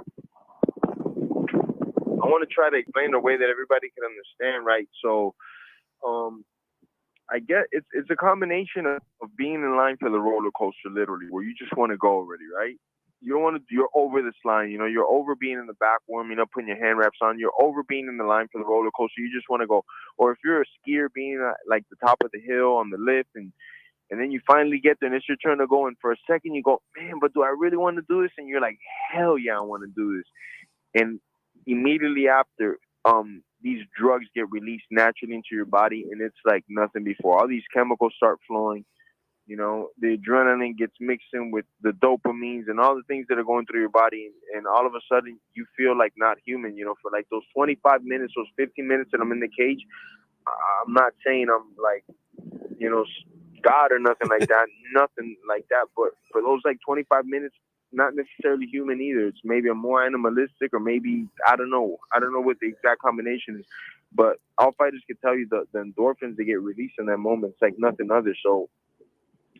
want to try to explain in a way that everybody can understand, right? So, I get it's a combination of being in line for the roller coaster, literally, where you just want to go already, right? You don't want to. You're over this line, You're over being in the back warming up, putting your hand wraps on. You're over being in the line for the roller coaster. You just want to go. Or if you're a skier, being at like the top of the hill on the lift, and then you finally get there and it's your turn to go. And for a second, you go, man, but do I really want to do this? And you're like, hell yeah, I want to do this. And immediately after, these drugs get released naturally into your body, and it's like nothing before. All these chemicals start flowing. The adrenaline gets mixed in with the dopamines and all the things that are going through your body, and all of a sudden you feel like not human. For like those 25 minutes, those 15 minutes that I'm in the cage, I'm not saying I'm like, God or nothing like that, nothing like that. But for those like 25 minutes, not necessarily human either. It's maybe a more animalistic, or maybe I don't know what the exact combination is. But all fighters can tell you the endorphins that get released in that moment, it's like nothing other. So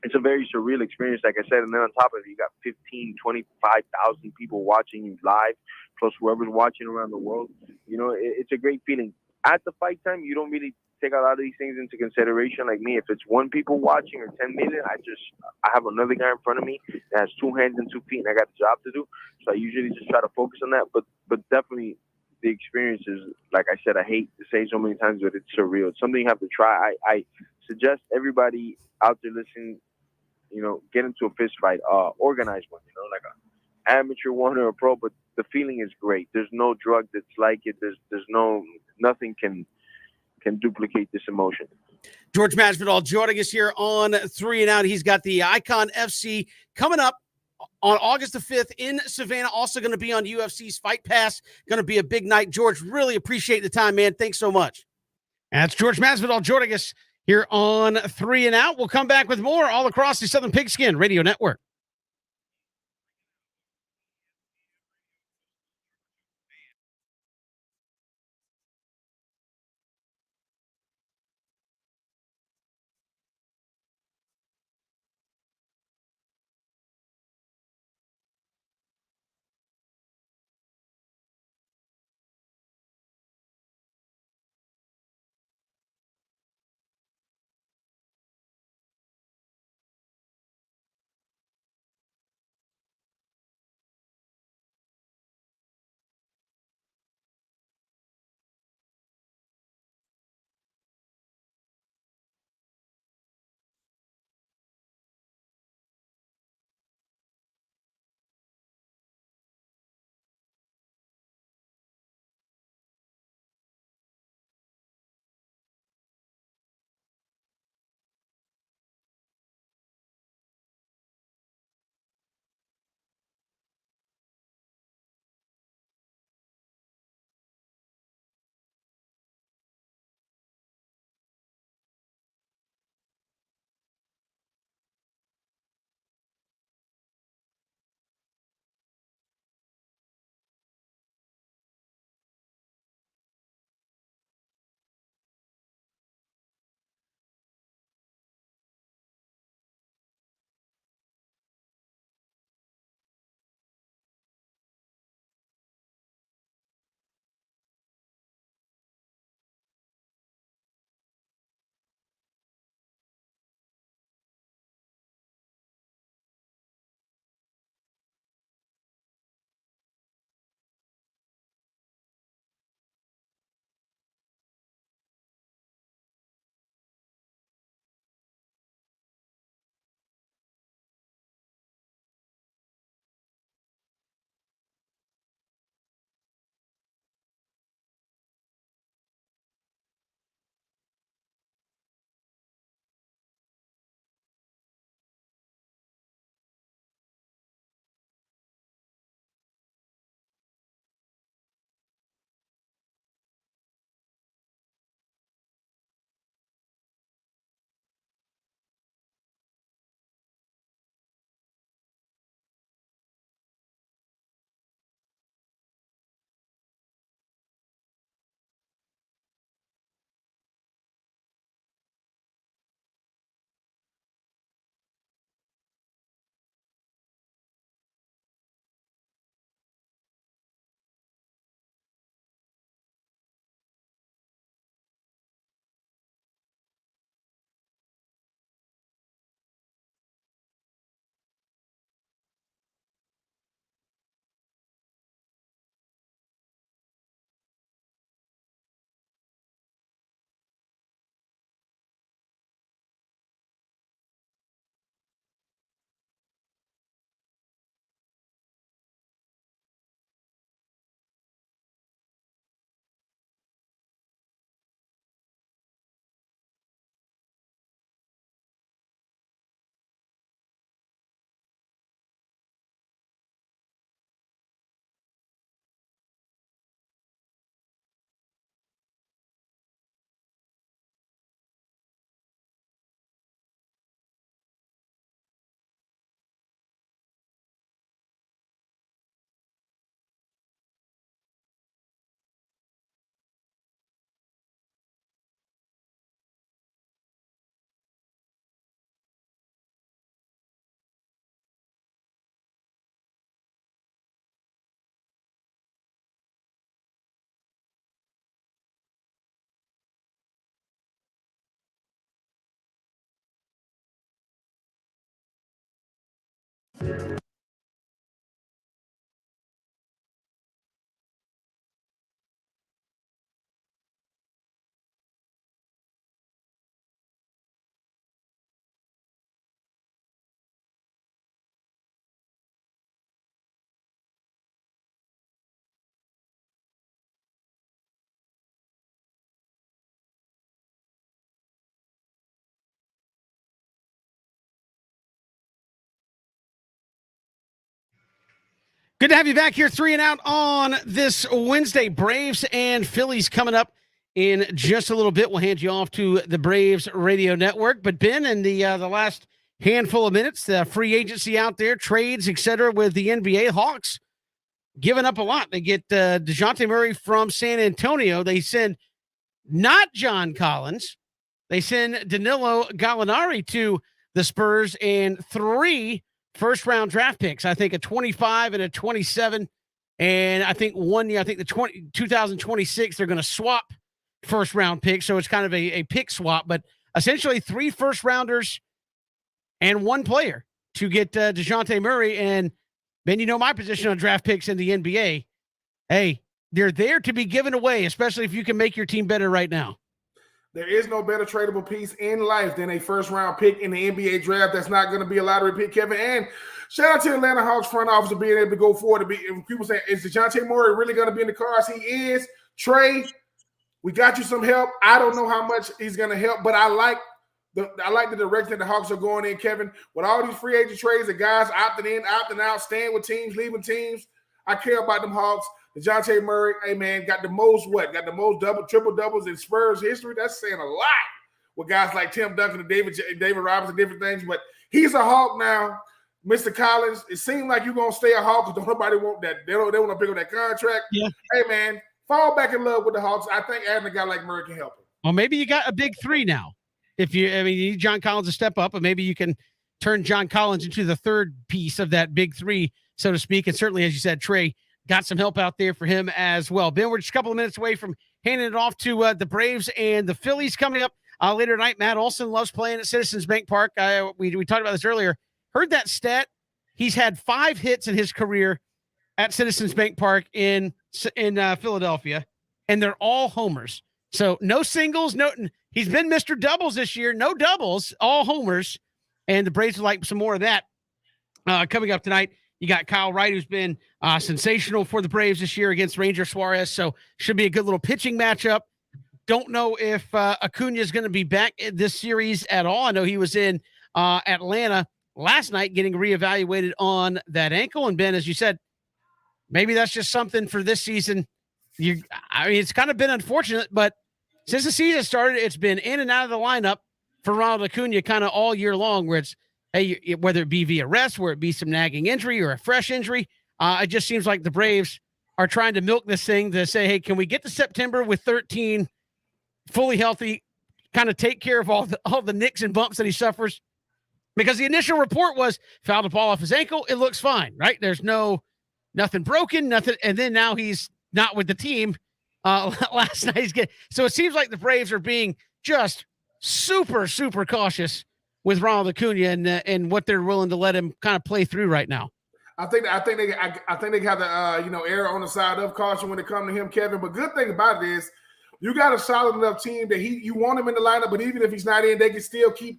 it's a very surreal experience, like I said. And then on top of it, you got 15, 25,000 people watching you live, plus whoever's watching around the world. It's a great feeling. At the fight time, you don't really take a lot of these things into consideration. Like me, if it's 1 people watching or 10 million, I have another guy in front of me that has 2 hands and 2 feet, and I got a job to do. So I usually just try to focus on that. But definitely the experience is, like I said, I hate to say so many times, but it's surreal. It's something you have to try. I suggest everybody out there listening, get into a fist fight, organize one, like an amateur one or a pro, but the feeling is great. There's no drug that's like it. There's nothing can duplicate this emotion. George Masvidal joining us here on 3 and Out. He's got the Icon FC coming up on August the 5th in Savannah. Also going to be on UFC's Fight Pass. Going to be a big night. George, really appreciate the time, man. Thanks so much. And that's George Masvidal joining us here on 3 and Out. We'll come back with more all across the Southern Pigskin Radio Network. Good to have you back here, 3 and Out on this Wednesday. Braves and Phillies coming up in just a little bit. We'll hand you off to the Braves radio network. But Ben, in the last handful of minutes, the free agency out there, trades, etc., with the NBA Hawks giving up a lot. They get DeJounte Murray from San Antonio. They send not John Collins. They send Danilo Gallinari to the Spurs and 3 first-round draft picks. I think a 25 and a 27. And I think 1 year, I think the 2026, they're going to swap first-round picks. So it's kind of a pick swap. But essentially 3 first-rounders and 1 player to get DeJounte Murray. And, Ben, you know my position on draft picks in the NBA. Hey, they're there to be given away, especially if you can make your team better right now. There is no better tradable piece in life than a first-round pick in the NBA draft. That's not going to be a lottery pick, Kevin. And shout out to Atlanta Hawks front office for being able to go forward. People say, is DeJounte Murray really going to be in the cards? He is. Trey, we got you some help. I don't know how much he's going to help, but I like the direction that the Hawks are going in, Kevin. With all these free agent trades, the guys opting in, opting out, staying with teams, leaving teams. I care about them Hawks. DeJounte Murray, hey, man, got the most triple doubles in Spurs history. That's saying a lot with guys like Tim Duncan and David Robinson, different things. But he's a Hawk now. Mr. Collins, it seems like you're going to stay a Hawk because nobody want that. They want to pick up that contract. Yeah. Hey, man, fall back in love with the Hawks. I think adding a guy like Murray can help him. Well, maybe you got a big 3 now. You need John Collins to step up, but maybe you can turn John Collins into the third piece of that big 3, so to speak. And certainly, as you said, Trey, got some help out there for him as well. Ben, we're just a couple of minutes away from handing it off to the Braves and the Phillies coming up later tonight. Matt Olson loves playing at Citizens Bank Park. We talked about this earlier. Heard that stat. He's had 5 hits in his career at Citizens Bank Park in Philadelphia, and they're all homers. So no singles. He's been Mr. Doubles this year. No doubles, all homers. And the Braves would like some more of that coming up tonight. You got Kyle Wright, who's been sensational for the Braves this year against Ranger Suarez. So should be a good little pitching matchup. Don't know if Acuna is going to be back in this series at all. I know he was in Atlanta last night getting reevaluated on that ankle. And Ben, as you said, maybe that's just something for this season. It's kind of been unfortunate, but since the season started, it's been in and out of the lineup for Ronald Acuna kind of all year long, where it's, hey, whether it be via rest, where it be some nagging injury or a fresh injury, it just seems like the Braves are trying to milk this thing to say, hey, can we get to September with 13 fully healthy, kind of take care of all the nicks and bumps that he suffers? Because the initial report was fouled the ball off his ankle. It looks fine, right? There's nothing broken, nothing. And then now he's not with the team last night. So it seems like the Braves are being just super, super cautious with Ronald Acuna and what they're willing to let him kind of play through right now. I think they have the err on the side of caution when it comes to him, Kevin. But good thing about it is you got a solid enough team that you want him in the lineup, but even if he's not in, they can still keep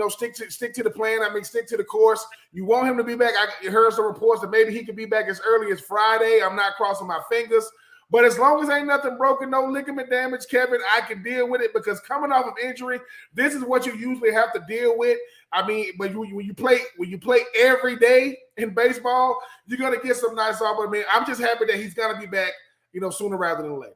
stick to the plan. Stick to the course. You want him to be back. I heard some reports that maybe he could be back as early as Friday. I'm not crossing my fingers. But as long as ain't nothing broken, no ligament damage, Kevin, I can deal with it because coming off of injury, this is what you usually have to deal with. But when you play every day in baseball, you're gonna get some nice off. But man, I'm just happy that he's gonna be back, sooner rather than later.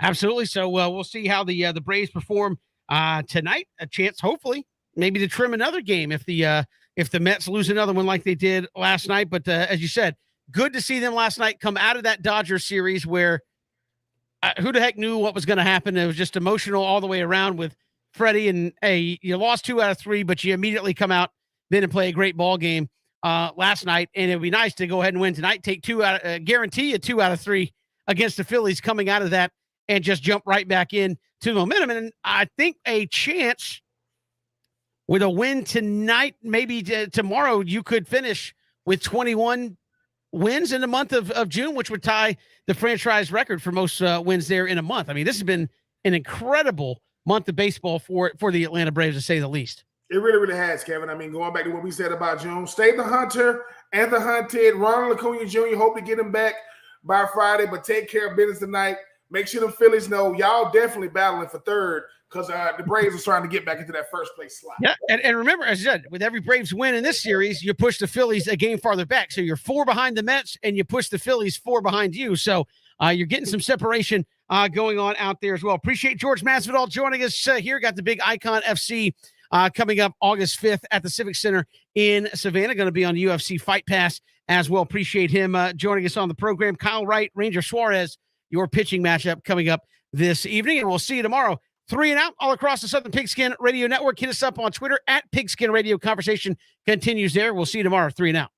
Absolutely. So we'll see how the Braves perform tonight. A chance, hopefully, maybe to trim another game if the Mets lose another one like they did last night. But as you said, good to see them last night come out of that Dodgers series where who the heck knew what was going to happen. It was just emotional all the way around with Freddie. And hey, you lost 2 out of 3, but you immediately come out then and play a great ball game last night. And it'd be nice to go ahead and win tonight. Take guarantee you 2 out of 3 against the Phillies coming out of that and just jump right back in to the momentum. And I think a chance with a win tonight, maybe tomorrow, you could finish with 21 wins in the month of June, which would tie the franchise record for most wins there in a month. I mean, this has been an incredible month of baseball for the Atlanta Braves, to say the least. It really, really has, Kevin. I mean, going back to what we said about June, stay the hunter and the hunted. Ronald Acuna Jr., hope to get him back by Friday, but take care of business tonight. Make sure them Phillies know y'all definitely battling for third, because the Braves are trying to get back into that first place slot. Yeah, and remember, as I said, with every Braves win in this series, you push the Phillies a game farther back. So you're 4 behind the Mets, and you push the Phillies 4 behind you. So you're getting some separation going on out there as well. Appreciate George Masvidal joining us here. Got the big Icon FC coming up August 5th at the Civic Center in Savannah. Going to be on UFC Fight Pass as well. Appreciate him joining us on the program. Kyle Wright, Ranger Suarez, your pitching matchup coming up this evening. And we'll see you tomorrow. 3 and Out all across the Southern Pigskin Radio Network. Hit us up on Twitter at Pigskin Radio. Conversation continues there. We'll see you tomorrow. 3 and Out.